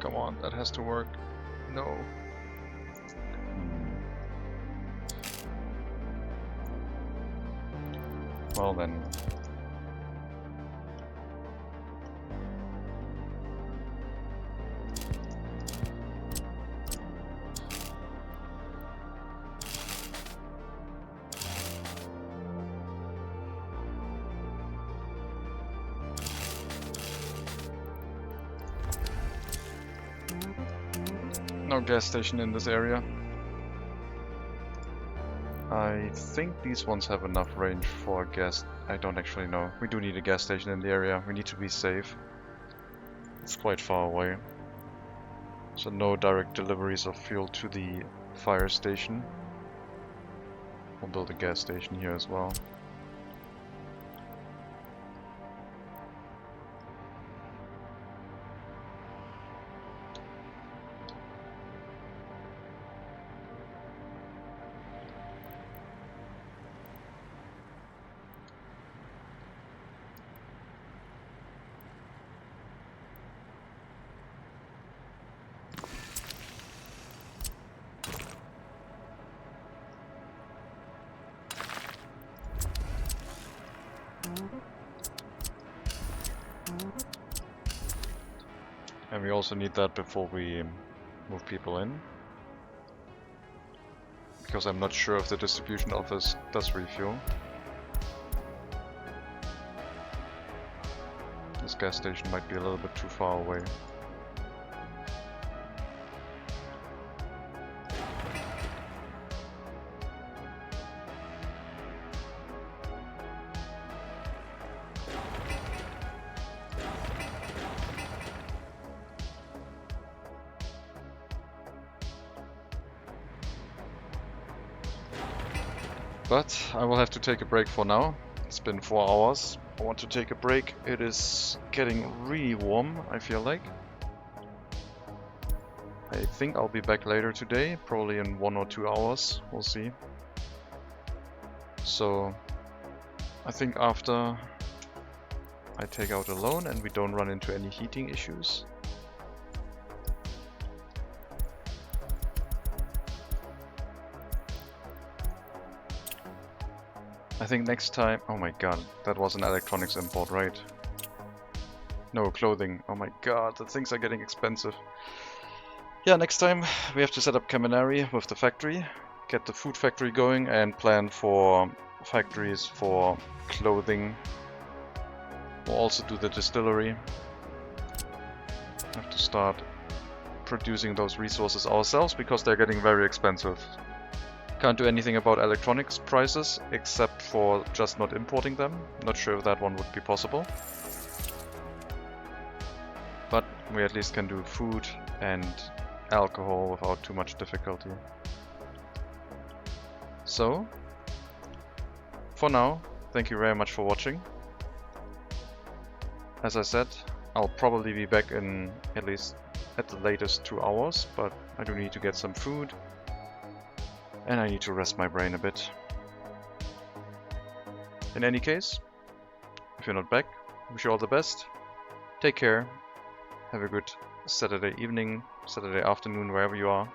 Come on, that has to work. No. Well then. No gas station in this area. I think these ones have enough range for gas. I don't actually know. We do need a gas station in the area. We need to be safe. It's quite far away. So no direct deliveries of fuel to the fire station. We'll build a gas station here as well. And we also need that before we move people in. Because I'm not sure if the distribution office does refuel. This gas station might be a little bit too far away. But I will have to take a break for now. It's been 4 hours. I want to take a break. It is getting really warm, I feel like. I think I'll be back later today, probably in 1 or 2 hours. We'll see. So I think after I take out a loan and we don't run into any heating issues, I think next time... Oh my god, that was an electronics import, right? No, clothing. Oh my god, the things are getting expensive. Yeah, next time we have to set up Caminari with the factory, get the food factory going and plan for factories for clothing. We'll also do the distillery. Have to start producing those resources ourselves because they're getting very expensive. Can't do anything about electronics prices except for just not importing them. Not sure if that one would be possible. But we at least can do food and alcohol without too much difficulty. So, for now, thank you very much for watching. As I said, I'll probably be back in at least at the latest 2 hours, but I do need to get some food and I need to rest my brain a bit. In any case, if you're not back, wish you all the best. Take care. Have a good Saturday evening, Saturday afternoon, wherever you are.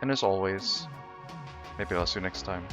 And as always, maybe I'll see you next time.